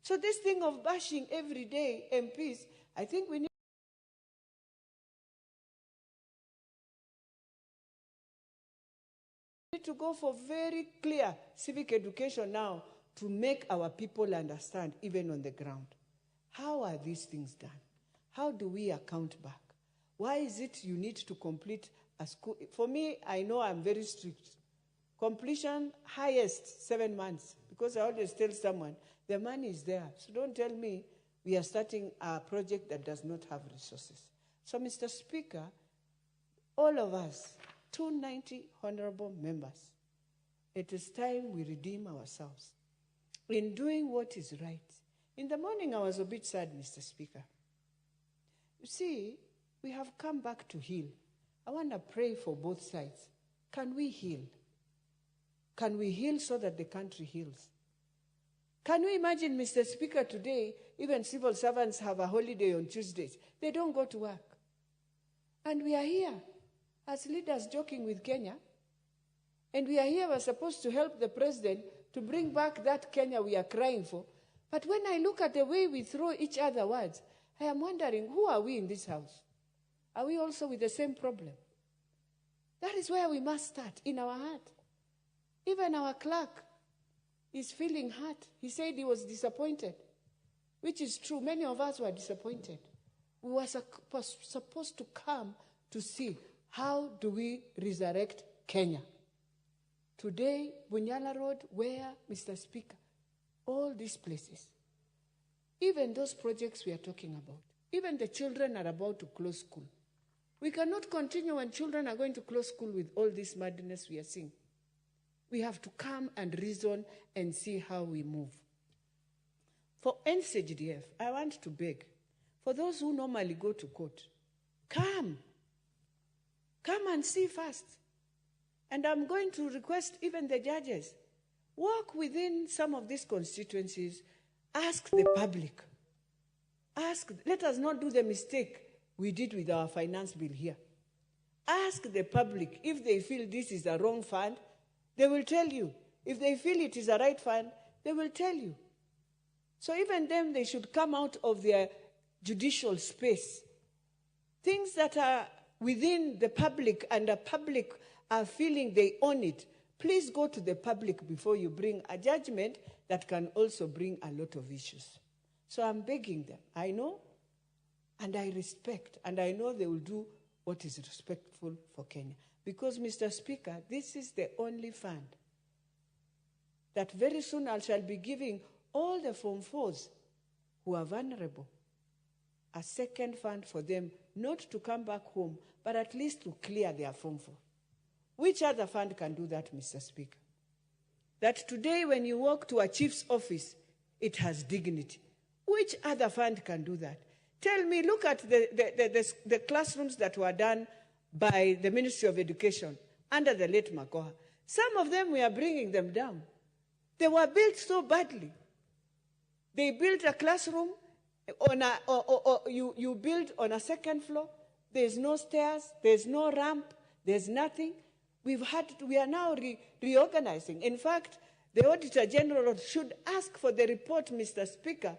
So this thing of bashing every day MPs, I think we need to go for very clear civic education now to make our people understand, even on the ground. How are these things done? How do we account back? Why is it you need to complete a school? For me, I know I'm very strict. Completion, highest 7 months, because I always tell someone, the money is there. So don't tell me we are starting a project that does not have resources. So, Mr. Speaker, all of us, 290 honorable members, it is time we redeem ourselves in doing what is right. In the morning, I was a bit sad, Mr. Speaker. You see, we have come back to heal. I want to pray for both sides. Can we heal? Can we heal so that the country heals? Can you imagine, Mr. Speaker, today, even civil servants have a holiday on Tuesdays. They don't go to work. And we are here as leaders joking with Kenya. And we are here, we're supposed to help the president to bring back that Kenya we are crying for. But when I look at the way we throw each other words, I am wondering, who are we in this house? Are we also with the same problem? That is where we must start, in our heart. Even our clerk is feeling hurt. He said he was disappointed, which is true. Many of us were disappointed. We were supposed to come to see how do we resurrect Kenya. Today, Bunyala Road, where, Mr. Speaker, all these places, even those projects we are talking about, even the children are about to close school. We cannot continue when children are going to close school with all this madness we are seeing. We have to come and reason and see how we move. For NCGDF, I want to beg, for those who normally go to court, come and see first. And I'm going to request even the judges, work within some of these constituencies, ask the public. Let us not do the mistake we did with our finance bill here. Ask the public if they feel this is a wrong fund, they will tell you. If they feel it is a right fund, they will tell you. So even them, they should come out of their judicial space. Things that are within the public and the public are feeling they own it, please go to the public before you bring a judgment that can also bring a lot of issues. So I'm begging them. I know and I respect, and I know they will do what is respectful for Kenya. Because, Mr. Speaker, this is the only fund that very soon I shall be giving all the Form 4s who are vulnerable a second fund for them, not to come back home, but at least to clear their Form 4. Which other fund can do that, Mr. Speaker? That today when you walk to a chief's office, it has dignity. Which other fund can do that? Tell me, look at the classrooms that were done by the Ministry of Education under the late Makoha. Some of them, we are bringing them down. They were built so badly. They built a classroom, you build on a second floor, there's no stairs, there's no ramp, there's nothing. We are now reorganizing. In fact, the Auditor General should ask for the report, Mr. Speaker,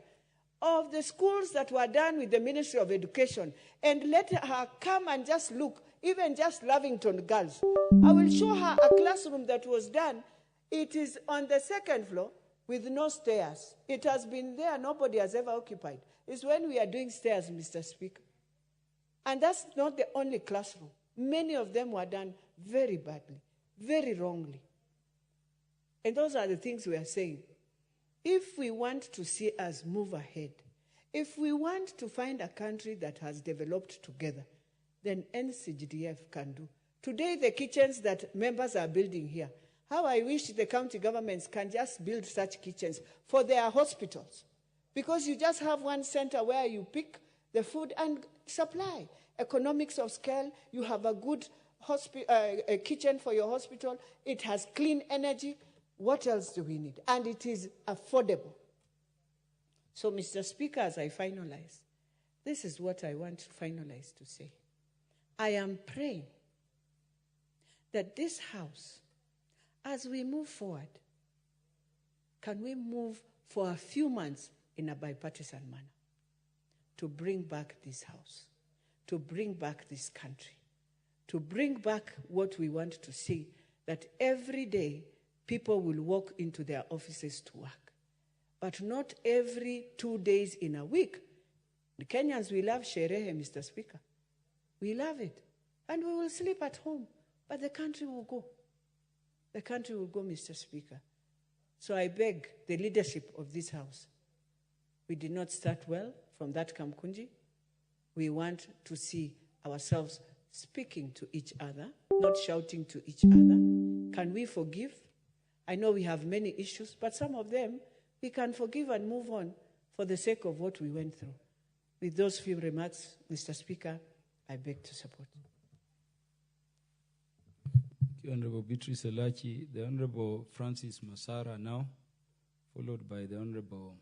of the schools that were done with the Ministry of Education, and let her come and just look, even just Lavington Girls. I will show her a classroom that was done. It is on the second floor with no stairs. It has been there, nobody has ever occupied. It's when we are doing stairs, Mr. Speaker. And that's not the only classroom. Many of them were done very badly, very wrongly. And those are the things we are saying. If we want to see us move ahead, if we want to find a country that has developed together, then NCGDF can do. Today, the kitchens that members are building here, how I wish the county governments can just build such kitchens for their hospitals. Because you just have one center where you pick the food and supply. Economics of scale, you have a good a kitchen for your hospital, it has clean energy. What else do we need? And it is affordable. So, Mr. Speaker, as I finalize, this is what I want to finalize to say. I am praying that this House, as we move forward, can we move for a few months in a bipartisan manner to bring back this House, to bring back this country, to bring back what we want to see, that every day people will walk into their offices to work, but not every 2 days in a week. The Kenyans, we love sherehe, Mr. Speaker. We love it. And we will sleep at home, but the country will go. The country will go, Mr. Speaker. So I beg the leadership of this House. We did not start well from that Kamkunji. We want to see ourselves speaking to each other, not shouting to each other. Can we forgive? I know we have many issues, but some of them we can forgive and move on for the sake of what we went through. With those few remarks, Mr. Speaker, I beg to support. Thank you, Honorable Beatrice Elachi. The Honorable Francis Masara now, followed by the Honorable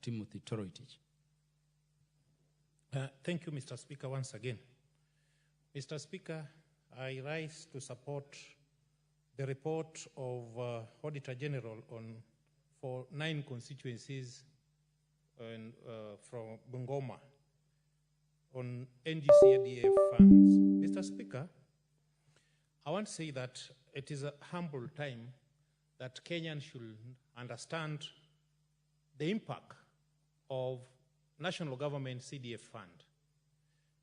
Timothy Toroitich. Thank you, Mr. Speaker, once again. Mr. Speaker, I rise to support the report of Auditor General for 9 constituencies from Bungoma on NGCDF funds. Mr. Speaker, I want to say that it is a humble time that Kenyans should understand the impact of national government CDF fund.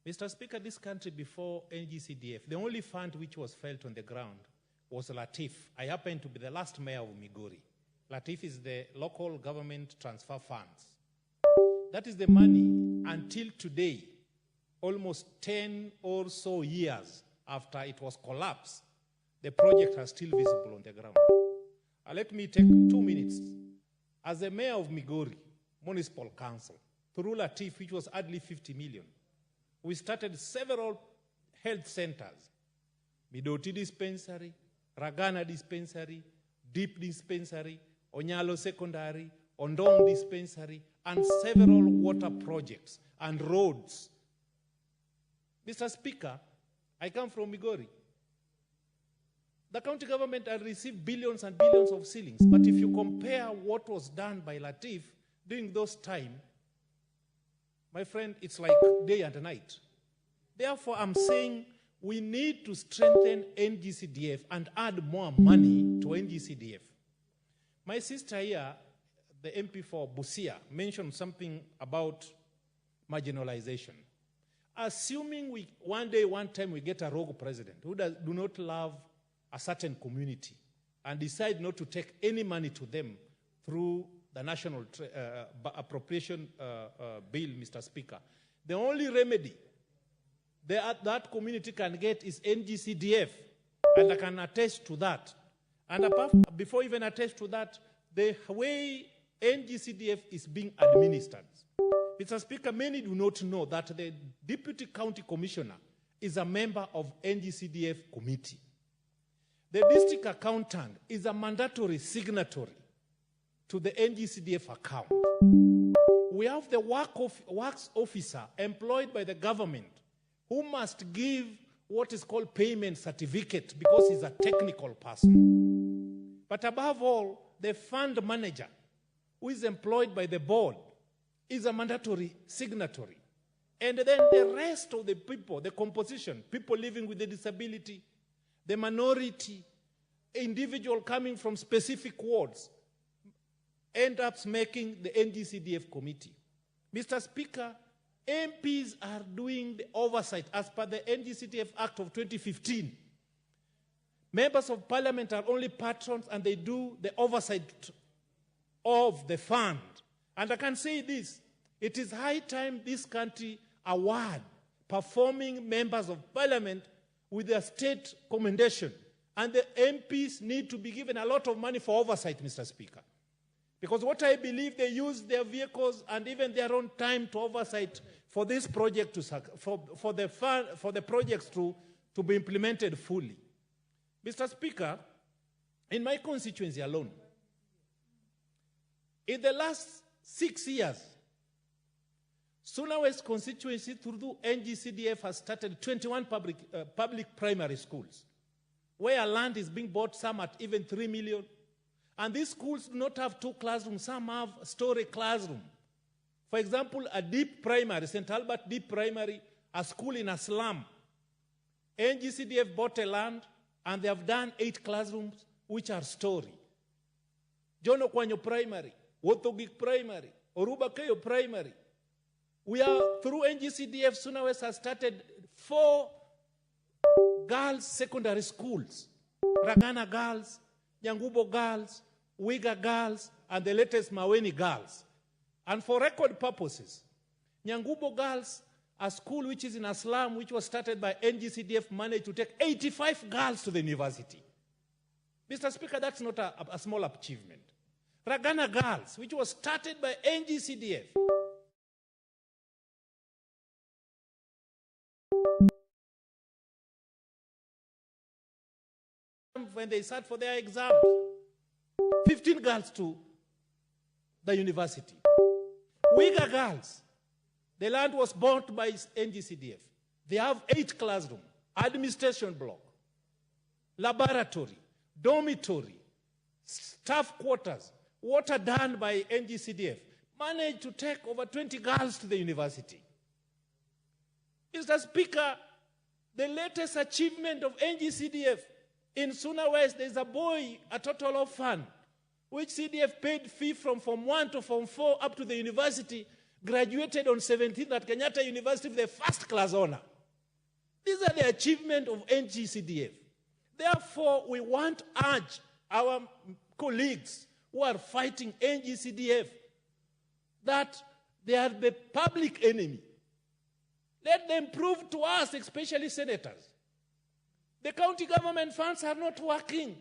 Mr. Speaker, this country before NGCDF, the only fund which was felt on the ground was Latif. I happen to be the last mayor of Migori. Latif is the local government transfer funds. That is the money until today, almost 10 or so years after it was collapsed, the project is still visible on the ground. Let me take 2 minutes. As the mayor of Migori Municipal Council, through Latif, which was hardly 50 million, we started several health centers, Midoti Dispensary, Ragana Dispensary, Deep Dispensary, Onyalo Secondary, Ondong Dispensary, and several water projects and roads. Mr. Speaker, I come from Migori. The county government had received billions and billions of shillings, but if you compare what was done by Latif during those times, my friend, it's like day and night. Therefore, I'm saying we need to strengthen NGCDF and add more money to NGCDF. My sister here, the MP for Busia, mentioned something about marginalization. Assuming one time we get a rogue president who do not love a certain community and decide not to take any money to them through the national appropriation bill, Mr. Speaker, the only remedy that community can get is NGCDF, and I can attest to that. And before even attest to that, the way NGCDF is being administered. Mr. Speaker, many do not know that the Deputy County Commissioner is a member of NGCDF committee. The district accountant is a mandatory signatory to the NGCDF account. We have the works officer employed by the government who must give what is called payment certificate because he's a technical person. But above all, the fund manager who is employed by the board is a mandatory signatory. And then the rest of the people, the composition, people living with a disability, the minority, individual coming from specific wards, end up making the NGCDF committee. Mr. Speaker, MPs are doing the oversight as per the NGCDF Act of 2015. Members of Parliament are only patrons and they do the oversight of the fund. And I can say this, it is high time this country award performing members of Parliament with a state commendation. And the MPs need to be given a lot of money for oversight, Mr. Speaker. Because what I believe, they use their vehicles and even their own time to oversight for this project for the projects to be implemented fully. Mr. Speaker, in my constituency alone, in the last 6 years, Suna West constituency through NGCDF has started 21 public primary schools, where land is being bought, some at even 3 million. And these schools do not have 2 classrooms, some have story classroom. For example, a deep primary, St. Albert Deep Primary, a school in a slum. NGCDF bought a land and they have done 8 classrooms which are story. Jono Kwanyo Primary, Wotogik Primary, Oruba Keyo Primary. We are, through NGCDF, Suna West has started 4 girls' secondary schools. Ragana Girls, Nyangubo Girls, Wiga Girls, and the latest Maweni Girls. And for record purposes, Nyangubo Girls, a school which is in a slum, which was started by NGCDF, managed to take 85 girls to the university. Mr. Speaker, that's not a small achievement. Ragana Girls, which was started by NGCDF, when they sat for their exams, 15 girls to the university. Wiga Girls, the land was bought by NGCDF. They have 8 classrooms, administration block, laboratory, dormitory, staff quarters, water done by NGCDF, managed to take over 20 girls to the university. Mr. Speaker, the latest achievement of NGCDF, in Suna West, there's a boy, a total orphan, which CDF paid fee from Form 1 to Form 4 up to the university, graduated on 17th at Kenyatta University with a first-class honor. These are the achievements of NGCDF. Therefore, we want to urge our colleagues who are fighting NGCDF that they are the public enemy. Let them prove to us, especially senators. The county government funds are not working.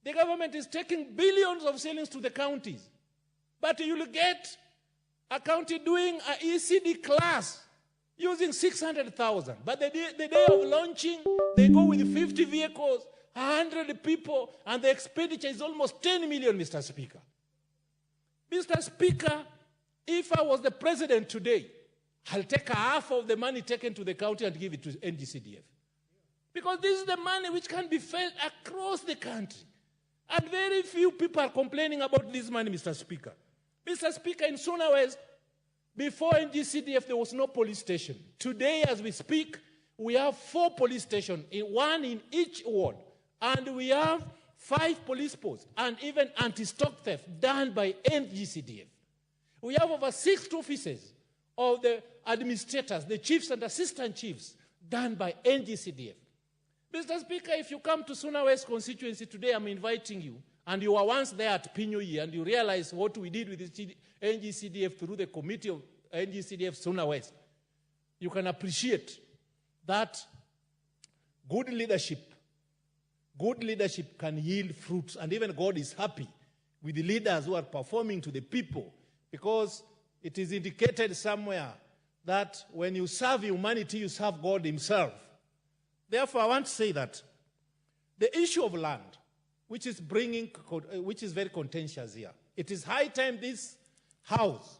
The government is taking billions of shillings to the counties. But you'll get a county doing an ECD class using 600,000. But the day of launching, they go with 50 vehicles, 100 people, and the expenditure is almost 10 million, Mr. Speaker. Mr. Speaker, if I was the president today, I'll take half of the money taken to the county and give it to NGCDF. Because this is the money which can be felt across the country. And very few people are complaining about this money, Mr. Speaker. Mr. Speaker, in Suna West, before NGCDF, there was no police station. Today, as we speak, we have 4 police stations, one in each ward. And we have 5 police posts, and even anti-stock theft done by NGCDF. We have over 6 offices of the administrators, the chiefs and assistant chiefs, done by NGCDF. Mr. Speaker, if you come to Suna West constituency today, I'm inviting you, and you were once there at Pinyoyi, and you realize what we did with the NGCDF through the committee of NGCDF Suna West, you can appreciate that good leadership can yield fruits, and even God is happy with the leaders who are performing to the people, because it is indicated somewhere that when you serve humanity, you serve God himself. Therefore, I want to say that the issue of land, which is very contentious here, it is high time this House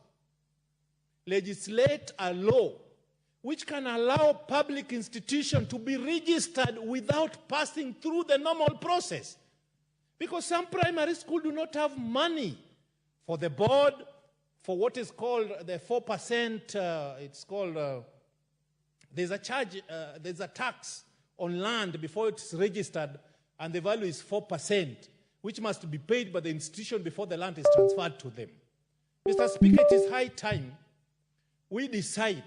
legislate a law which can allow public institutions to be registered without passing through the normal process. Because some primary schools do not have money for the board, for what is called the 4%, it's called, there's a charge, there's a tax on land before it's registered, and the value is 4%, which must be paid by the institution before the land is transferred to them. Mr. Speaker, it is high time we decide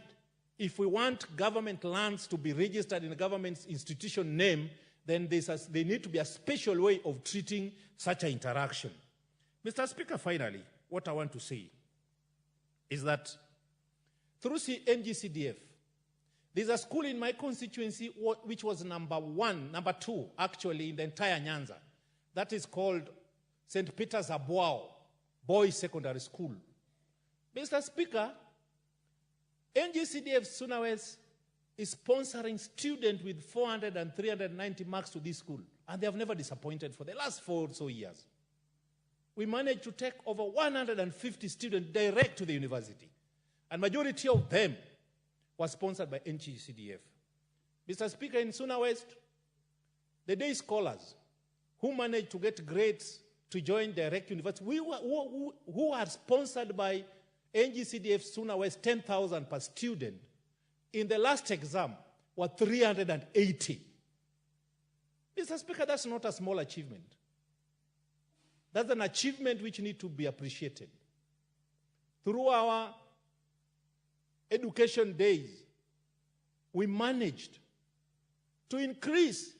if we want government lands to be registered in a government institution name, then there need to be a special way of treating such an interaction. Mr. Speaker, finally, what I want to say is that through NGCDF, there's a school in my constituency which was number 2, actually, in the entire Nyanza. That is called St. Peter's Abuao Boys Secondary School. Mr. Speaker, NGCDF Suna West is sponsoring students with 400 and 390 marks to this school, and they have never disappointed for the last 4 or so years. We managed to take over 150 students direct to the university, and majority of them were sponsored by NGCDF. Mr. Speaker, in Suna West, the day scholars who managed to get grades to join direct university, who are sponsored by NGCDF Suna West, 10,000 per student, in the last exam were 380. Mr. Speaker, that's not a small achievement. That's an achievement which needs to be appreciated. Through our education days, we managed to increase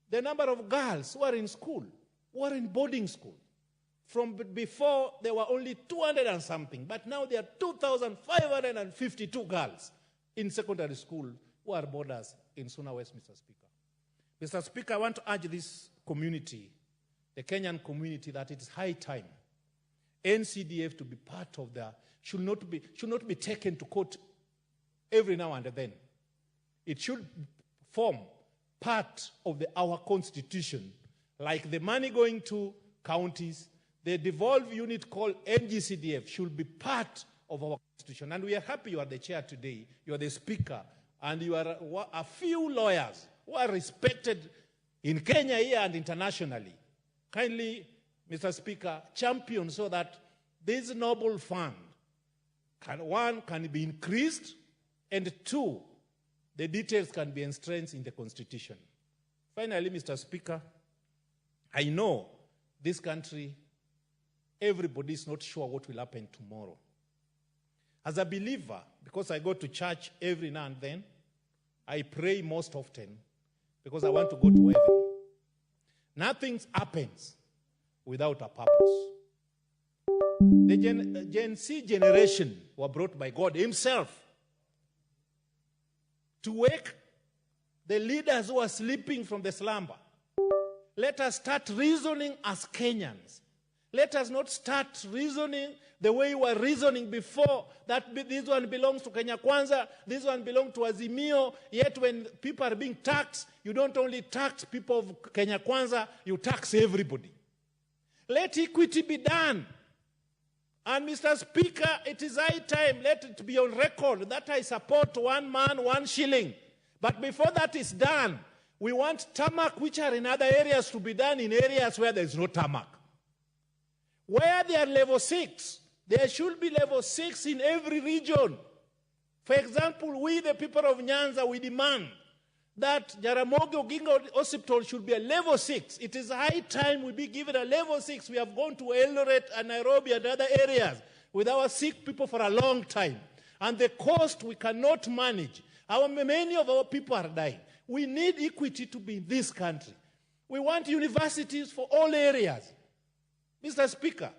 the number of girls who are in school, who are in boarding school. From before, there were only 200 and something, but now there are 2,552 girls in secondary school who are boarders in Suna West, Mr. Speaker. Mr. Speaker, I want to urge this community, the Kenyan community, that it is high time NCDF to be part of should not be taken to court every now and then. It should form part of our constitution, like the money going to counties. The devolved unit called NGCDF should be part of our constitution. And we are happy you are the chair today, you are the speaker, and you are a few lawyers who are respected in Kenya here and internationally. Kindly, Mr. Speaker, champion so that this noble fund, can be increased, and 2, the details can be enshrined in the Constitution. Finally, Mr. Speaker, I know this country, everybody is not sure what will happen tomorrow. As a believer, because I go to church every now and then, I pray most often because I want to go to heaven. Nothing happens without a purpose. The Gen Z generation were brought by God himself to wake the leaders who are sleeping from the slumber. Let us start reasoning as Kenyans. Let us not start reasoning the way you were reasoning before, that this one belongs to Kenya Kwanza, this one belongs to Azimio, yet when people are being taxed, you don't only tax people of Kenya Kwanza, you tax everybody. Let equity be done. And Mr. Speaker, it is high time, let it be on record that I support 1 man, 1 shilling. But before that is done, we want tarmac which are in other areas to be done in areas where there is no tarmac. Where they are level 6, there should be level 6 in every region. For example, we, the people of Nyanza, we demand that Jaramogi Oginga Hospital should be a level 6. It is high time we be given a level 6. We have gone to Eldoret and Nairobi and other areas with our sick people for a long time. And the cost we cannot manage. Many of our people are dying. We need equity to be in this country. We want universities for all areas. Mr. Speaker,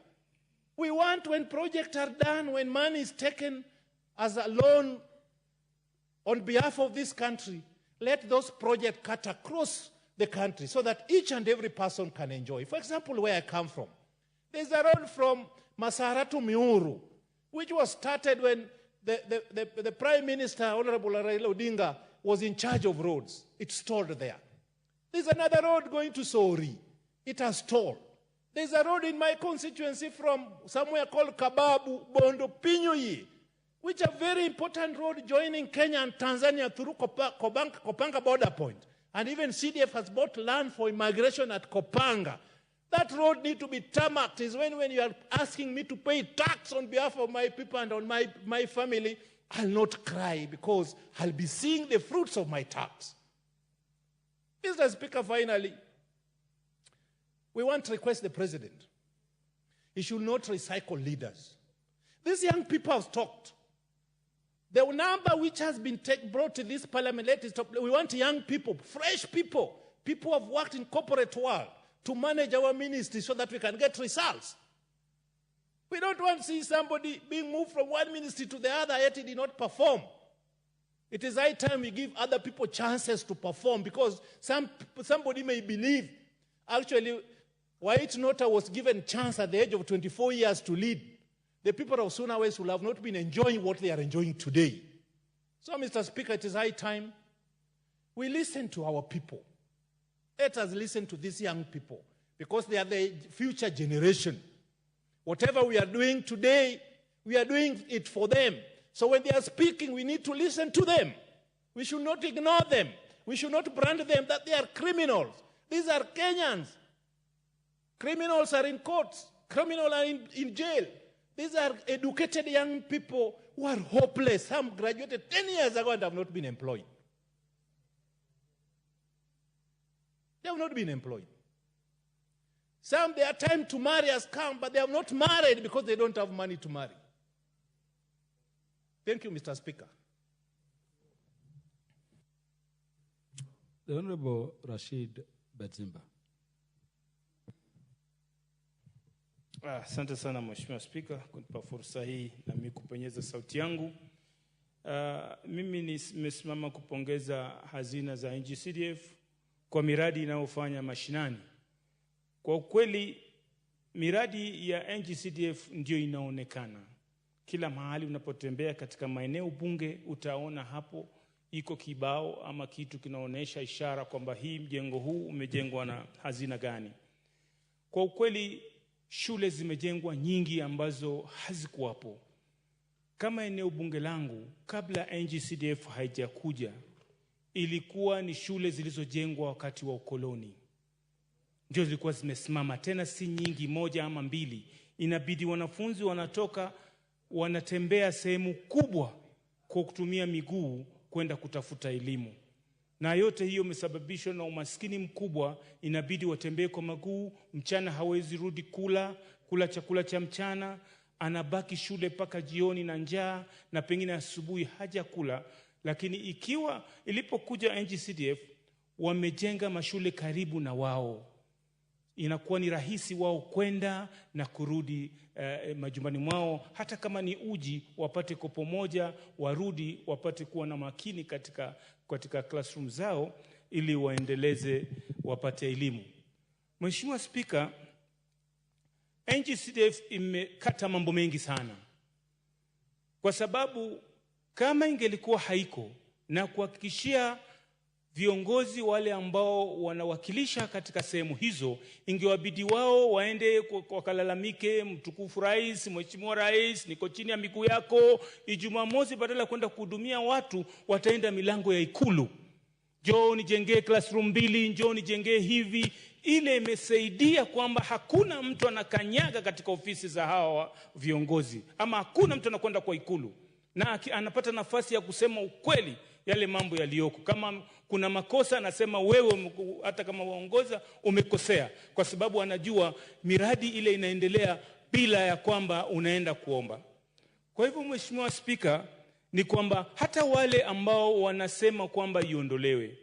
we want when projects are done, when money is taken as a loan on behalf of this country, let those projects cut across the country so that each and every person can enjoy. For example, where I come from, there's a road from Masara to Miuru, which was started when the Prime Minister, Honorable Raila Odinga, was in charge of roads. It stalled there. There's another road going to Sori. It has stalled. There's a road in my constituency from somewhere called Kababu, Bondo, Pinyuyi, which is a very important road joining Kenya and Tanzania through Kopanga border point. And even CDF has bought land for immigration at Kopanga. That road needs to be tarmacked. Is when you are asking me to pay tax on behalf of my people and on my family, I'll not cry because I'll be seeing the fruits of my tax. Mr. Speaker, finally, we want to request the president. He should not recycle leaders. These young people have talked. The number which has been brought to this parliament, let it stop. We want young people, fresh people, people who have worked in corporate world to manage our ministry so that we can get results. We don't want to see somebody being moved from one ministry to the other yet he did not perform. It is high time we give other people chances to perform because somebody may believe, actually, White Nota was given chance at the age of 24 years to lead. The people of Suna West will have not been enjoying what they are enjoying today. So, Mr. Speaker, it is high time we listen to our people. Let us listen to these young people because they are the future generation. Whatever we are doing today, we are doing it for them. So when they are speaking, we need to listen to them. We should not ignore them. We should not brand them that they are criminals. These are Kenyans. Criminals are in courts. Criminals are in jail. These are educated young people who are hopeless. Some graduated 10 years ago and have not been employed. They have not been employed. Some, their time to marry has come, but they have not married because they don't have money to marry. Thank you, Mr. Speaker. The Honorable Rashid Bedzimba. Asante sana Mheshimiwa Spika kunipa fursa hii na mimi kupenyeza sauti yangu. Mimi nimesimama kupongeza hazina za NG-CDF kwa miradi inayofanya mashinani. Kwa ukweli miradi ya NG-CDF ndio inaonekana. Kila mahali unapotembea katika maeneo bunge utaona hapo iko kibao ama kitu kinaonesha ishara kwamba hii mjengo huu umejengwa na hazina gani. Kwa ukweli shule zimejengwa nyingi ambazo hazikuwapo. Kama eneo bunge langu kabla NG-CDF haijakuja ilikuwa ni shule zilizojengwa wakati wa ukoloni. Ndio zilikuwa zimesimama, tena si nyingi, moja ama mbili. Inabidi wanafunzi wanatoka wanatembea sehemu kubwa kwa kutumia miguu kwenda kutafuta elimu. Na yote hiyo imesababishwa na umaskini mkubwa, inabidi watembee kwa maguu, mchana hawezi rudi kula chakula cha mchana, anabaki shule paka jioni na njaa na pengine asubuhi hajakula. Lakini ilipokuja NG-CDF wamejenga mashule karibu na wao. Inakuwa ni rahisi wao kwenda na kurudi majumbani mwao, hata kama ni uji wapate kopo moja, warudi wapate kuwa na makini katika classroom zao ili waendeleze wapate elimu. Mheshimiwa Spika, NG-CDF imekata mambo mengi sana, kwa sababu kama ingelikuwa haiko na kuhakikishia viongozi wale ambao wanawakilisha katika sehemu hizo, ingewabidi wao waende wakalalamike, mtukufu rais, mheshimiwa rais, niko chini ya miguu yako. Ijumaa mosi badala kwenda kuhudumia watu, wataenda milango ya Ikulu. Njoo nijengee classroom 2, njoo nijengee hivi. Ile imesaidia kwamba hakuna mtu anakanyaga katika ofisi za hawa viongozi, ama hakuna mtu anakwenda kwa Ikulu, na anapata nafasi ya kusema ukweli yale mambo yaliyoko. Kama kuna makosa anasema wewe, hata kama waongoza umekosea, kwa sababu anajua miradi ile inaendelea bila ya kwamba unaenda kuomba. Kwa hivyo Mheshimiwa Spika, ni kwamba hata wale ambao wanasema kwamba iondolewe,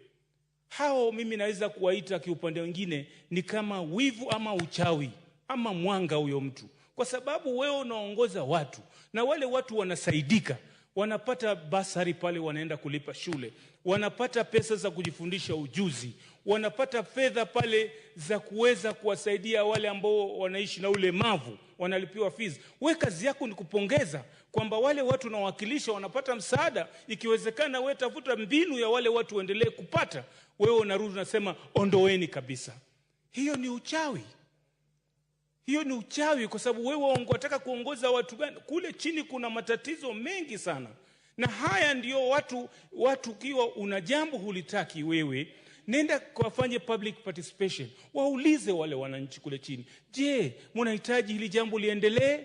hao mimi naweza kuwaita kiupande wengine ni kama wivu ama uchawi ama mwanga huyo mtu, kwa sababu wewe unaongoza watu na wale watu wanasaidika, wanapata basari pale, wanaenda kulipa shule, wanapata pesa za kujifundisha ujuzi, wanapata fedha pale za kuweza kuwasaidia wale ambao wanaishi na ulemavu, wanalipiwa fees. Wewe kazi yako ni kupongeza kwamba wale watu nawakilisha wanapata msaada. Ikiwezekana wewe tafuta mbinu ya wale watu waendelee kupata, wewe unarudi unasema ondoeni kabisa. Hiyo ni uchawi. Hiyo ni uchawi, kwa sababu wewe unataka kuongoza watu gani? Kule chini kuna matatizo mengi sana. Na haya ndio watu kiwa una jambo hulitaki wewe, nenda kufanye public participation. Waulize wale wananchi kule chini, je, mnahitaji hili jambo liendelee?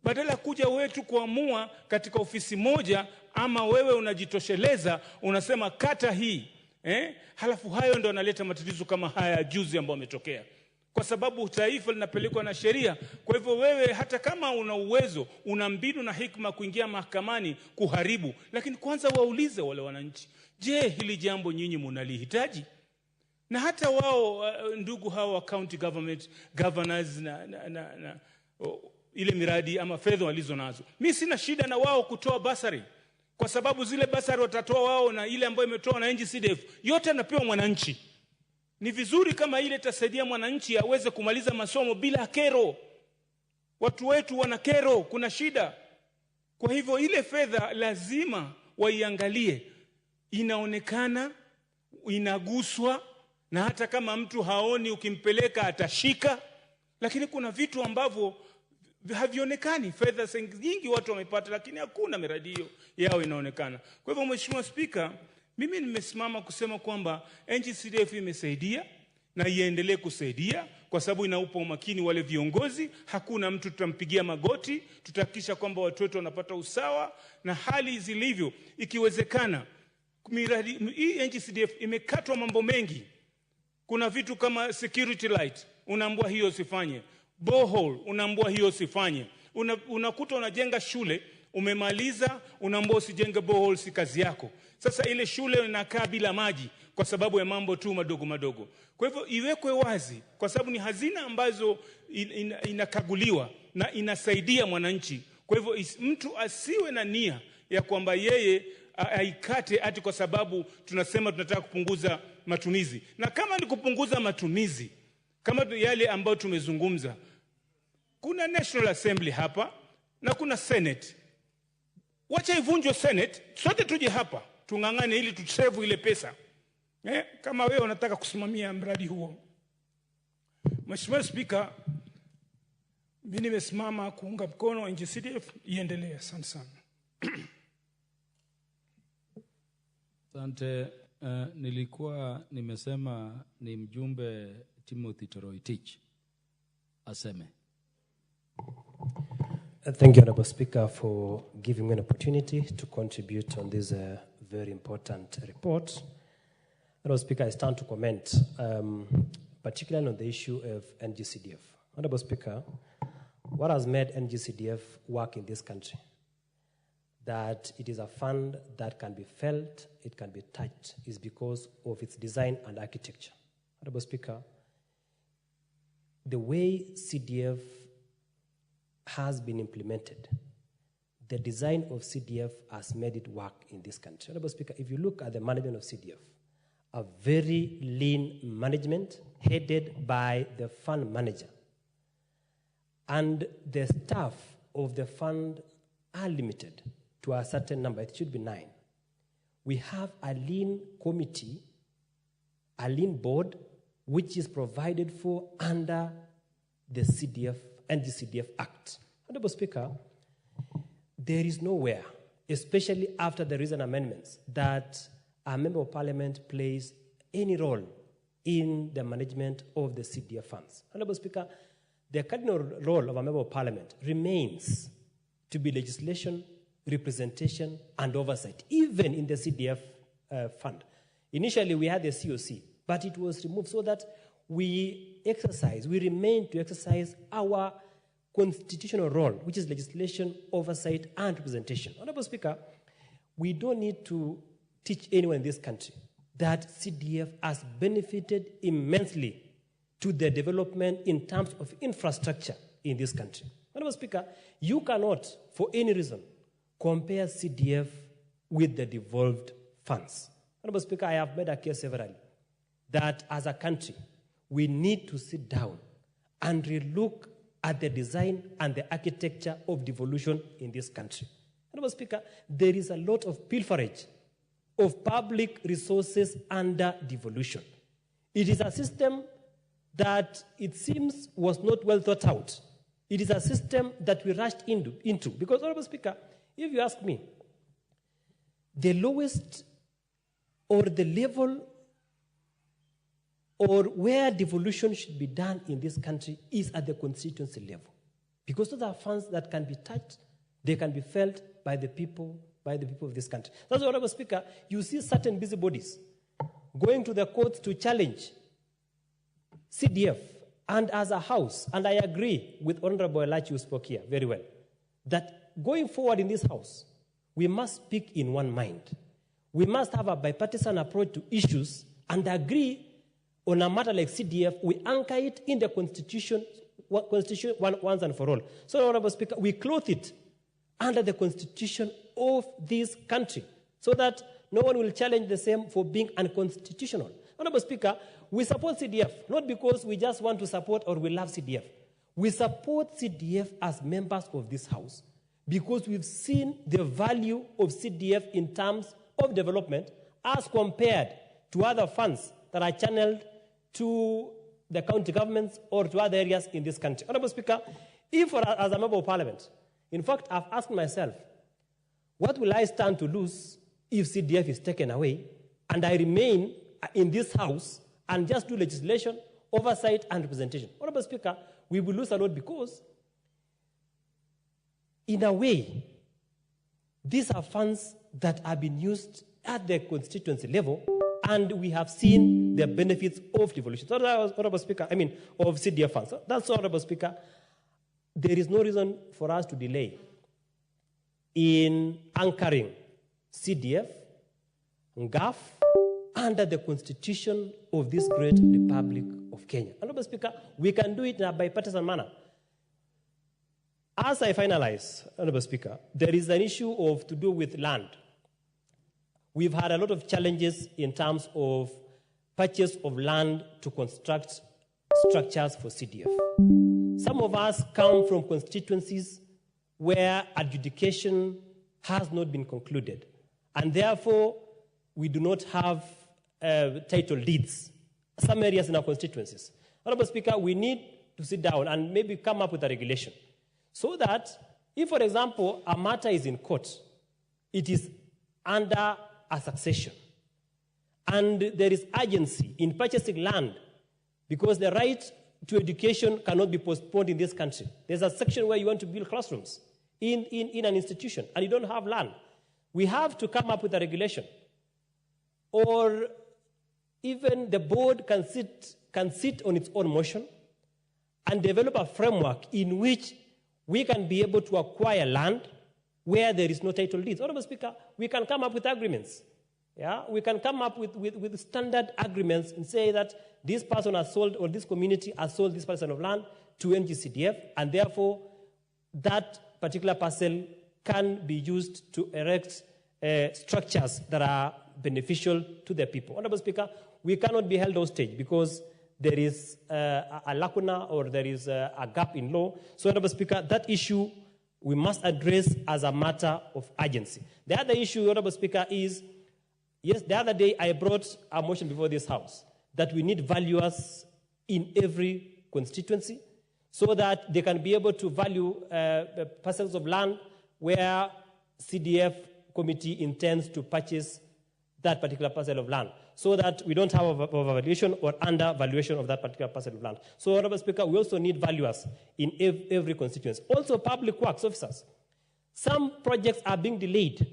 Badala kuja wetu kuamua katika ofisi moja, ama wewe unajitosheleza unasema kata hii, halafu hayo ndio analeta matatizo kama haya juzi ambao umetokea. Kwa sababu taifa linapelekwa na sheria. Kwa hivyo wewe hata kama una uwezo, una mbinu na hikma kuingia mahakamani kuharibu, lakini kwanza waulize wale wananchi, je, hili jambo nyinyi mnalihitaji? Na hata wao ndugu hawa county government governors na ile miradi ama fedha walizo nazo, mimi sina shida na wao kutoa basari, kwa sababu zile basari watatoa wao, na ile ambayo imetoa na NG-CDF yote anapewa mwananchi. Ni vizuri kama ile itasaidia mwananchi aweze kumaliza masomo bila kero. Watu wetu wana kero, kuna shida. Kwa hivyo ile fedha lazima waiangalie, inaonekana, inaguswa, na hata kama mtu haoni ukimpeleka atashika. Lakini kuna vitu ambavyo havionekani. Fedha nyingi watu wamepata, lakini hakuna miradi hiyo yao inaonekana. Kwa hivyo Mheshimiwa Spika, mimi nimesimama kusema kwamba NG-CDF imesaidia na iendelee kusaidia, kwa sababu inaupa umakini wale viongozi. Hakuna mtu tutampigia magoti, tutahakikisha kwamba watu wetu wanapata usawa na hali zilivyo. Ikiwezekana miradi hii NG-CDF imekatwa mambo mengi. Kuna vitu kama security light, unaambiwa hiyo usifanye. Borehole, unaambiwa hiyo usifanye. Unakuta unajenga shule, umemaliza, unaambiwa usijenge borehole, si kazi yako. Sasa ile shule inakaa bila maji kwa sababu ya mambo tu madogo madogo. Kwa hivyo iwekwe wazi, kwa sababu ni hazina ambazo inakaguliwa na inasaidia mwananchi. Kwa hivyo mtu asiwe na nia ya kwamba yeye aikate ati kwa sababu tunasema tunataka kupunguza matumizi. Na kama ni kupunguza matumizi, kama yale ambayo tumezungumza, kuna National Assembly hapa na kuna Senate. Wacha ivunjwe Senate, sote tuje hapa tungangane ili tusave ile pesa. Kama wewe unataka kusimamia mradi huo. Mheshimiwa Spika, mimi nimesimama kuunga mkono NG-CDF iendelee. Asante sana. Asante. Nilikuwa nimesema ni mjumbe Timothy Toroitich aseme. Thank you, Honorable Speaker, for giving me an opportunity to contribute on this very important report. Honorable Speaker, I stand to comment, particularly on the issue of NG-CDF. Honorable Speaker, what has made NG-CDF work in this country? That it is a fund that can be felt, it can be touched, is because of its design and architecture. Honorable Speaker, the way CDF has been implemented, the design of CDF has made it work in this country. Honorable Speaker, if you look at the management of CDF, a very lean management headed by the fund manager. and the staff of the fund are limited to a certain number. It should be 9. We have a lean committee, a lean board, which is provided for under the CDF and the CDF Act. Honorable Speaker, there is nowhere, especially after the recent amendments, that a member of parliament plays any role in the management of the CDF funds. Honorable Speaker, the cardinal role of a member of parliament remains to be legislation, representation, and oversight, even in the CDF fund. Initially, we had the COC, but it was removed so that we remain to exercise our constitutional role, which is legislation, oversight, and representation. Honorable Speaker, we don't need to teach anyone in this country that CDF has benefited immensely to the development in terms of infrastructure in this country. Honorable Speaker, you cannot, for any reason, compare CDF with the devolved funds. Honorable Speaker, I have made a case severally that as a country, we need to sit down and relook at the design and the architecture of devolution in this country. Honorable Speaker, there is a lot of pilferage of public resources under devolution. It is a system that it seems was not well thought out. It is a system that we rushed into. Because, Honorable Speaker, if you ask me, the lowest or the level or where devolution should be done in this country is at the constituency level. Because those are funds that can be touched, they can be felt by the people of this country. That's why, Honorable Speaker, you see certain busybodies going to the courts to challenge CDF, and as a house, and I agree with Honorable Elachi who spoke here very well, that going forward in this house, we must speak in one mind. We must have a bipartisan approach to issues and agree on a matter like CDF, we anchor it in the Constitution once and for all. So, Honorable Speaker, we clothe it under the Constitution of this country so that no one will challenge the same for being unconstitutional. Honorable Speaker, we support CDF, not because we just want to support or we love CDF. We support CDF as members of this House because we've seen the value of CDF in terms of development as compared to other funds that are channeled to the county governments or to other areas in this country. Honorable Speaker, if as a member of parliament, in fact, I've asked myself, what will I stand to lose if CDF is taken away and I remain in this house and just do legislation, oversight, and representation? Honorable Speaker, we will lose a lot because, in a way, these are funds that have been used at the constituency level, and we have seen the benefits of devolution. So that was, Honorable Speaker, of CDF funds. So that's Honorable Speaker. There is no reason for us to delay in anchoring CDF, NGAF, under the constitution of this great Republic of Kenya. Honorable Speaker, we can do it in a bipartisan manner. As I finalize, Honorable Speaker, there is an issue to do with land. We've had a lot of challenges in terms of purchase of land to construct structures for CDF. Some of us come from constituencies where adjudication has not been concluded, and therefore we do not have title deeds. Some areas in our constituencies. Honorable Speaker, we need to sit down and maybe come up with a regulation so that if, for example, a matter is in court, it is under a succession, and there is urgency in purchasing land because the right to education cannot be postponed in this country. There's a section where you want to build classrooms in an institution and you don't have land. We have to come up with a regulation, or even the board can sit on its own motion and develop a framework in which we can be able to acquire land where there is no title deeds. Honorable Speaker, we can come up with agreements. Yeah? We can come up with standard agreements and say that this person has sold, or this community has sold this parcel of land to NGCDF, and therefore that particular parcel can be used to erect structures that are beneficial to the people. Honorable Speaker, we cannot be held hostage because there is a lacuna or there is a gap in law. So, Honorable Speaker, that issue we must address as a matter of urgency. The other issue, Honorable Speaker, is, yes, the other day I brought a motion before this House that we need valuers in every constituency so that they can be able to value parcels of land where CDF committee intends to purchase that particular parcel of land, so that we don't have overvaluation or undervaluation of that particular parcel of land. So, Honorable Speaker, we also need valuers in every constituency. Also, public works officers. Some projects are being delayed.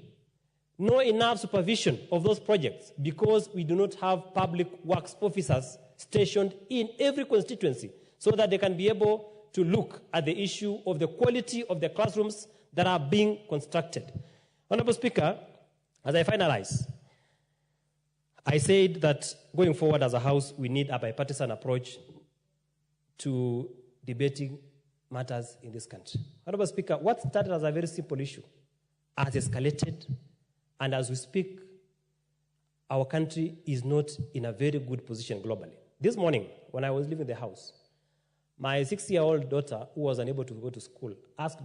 No enough supervision of those projects because we do not have public works officers stationed in every constituency so that they can be able to look at the issue of the quality of the classrooms that are being constructed. Honorable Speaker, as I finalize, I said that going forward as a House, we need a bipartisan approach to debating matters in this country. Honorable Speaker, what started as a very simple issue has escalated, and as we speak, our country is not in a very good position globally. This morning, when I was leaving the House, my 6-year-old daughter, who was unable to go to school, asked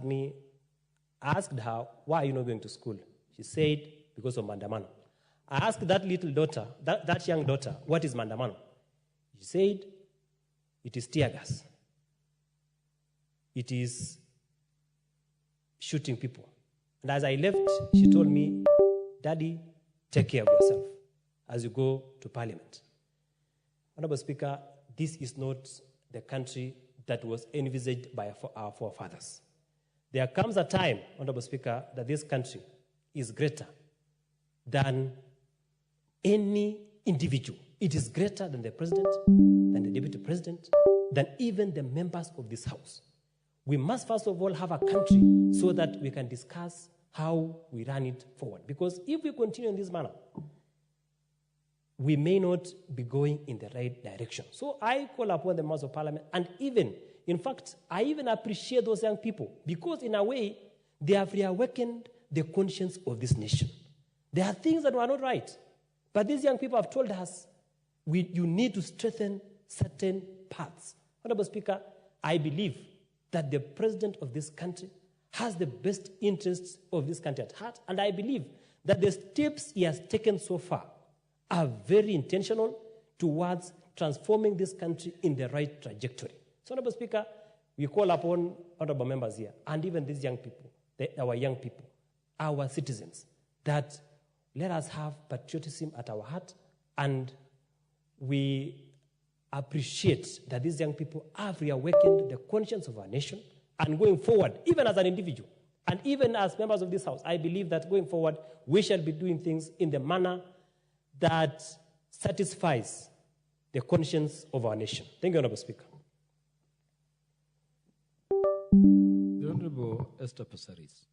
her, why are you not going to school? She said, because of Mandamano. I asked that little daughter, that young daughter, what is Mandamano? She said, it is tear gas. It is shooting people. And as I left, she told me, Daddy, take care of yourself as you go to Parliament. Honorable Speaker, this is not the country that was envisaged by our forefathers. There comes a time, Honorable Speaker, that this country is greater than any individual. It is greater than the president, than the deputy president, than even the members of this House. We must first of all have a country so that we can discuss how we run it forward. Because if we continue in this manner, we may not be going in the right direction. So I call upon the members of Parliament, and even, in fact, I even appreciate those young people because in a way, they have reawakened the conscience of this nation. There are things that were not right, but these young people have told us, you need to strengthen certain parts. Honorable Speaker, I believe that the president of this country has the best interests of this country at heart, and I believe that the steps he has taken so far are very intentional towards transforming this country in the right trajectory. So, Honorable Speaker, we call upon honorable members here, and even these young people, our young people, our citizens, that let us have patriotism at our heart, and we appreciate that these young people have reawakened the conscience of our nation, and going forward, even as an individual, and even as members of this House, I believe that going forward, we shall be doing things in the manner that satisfies the conscience of our nation. Thank you, Honorable Speaker. The Honorable Esther Passaris.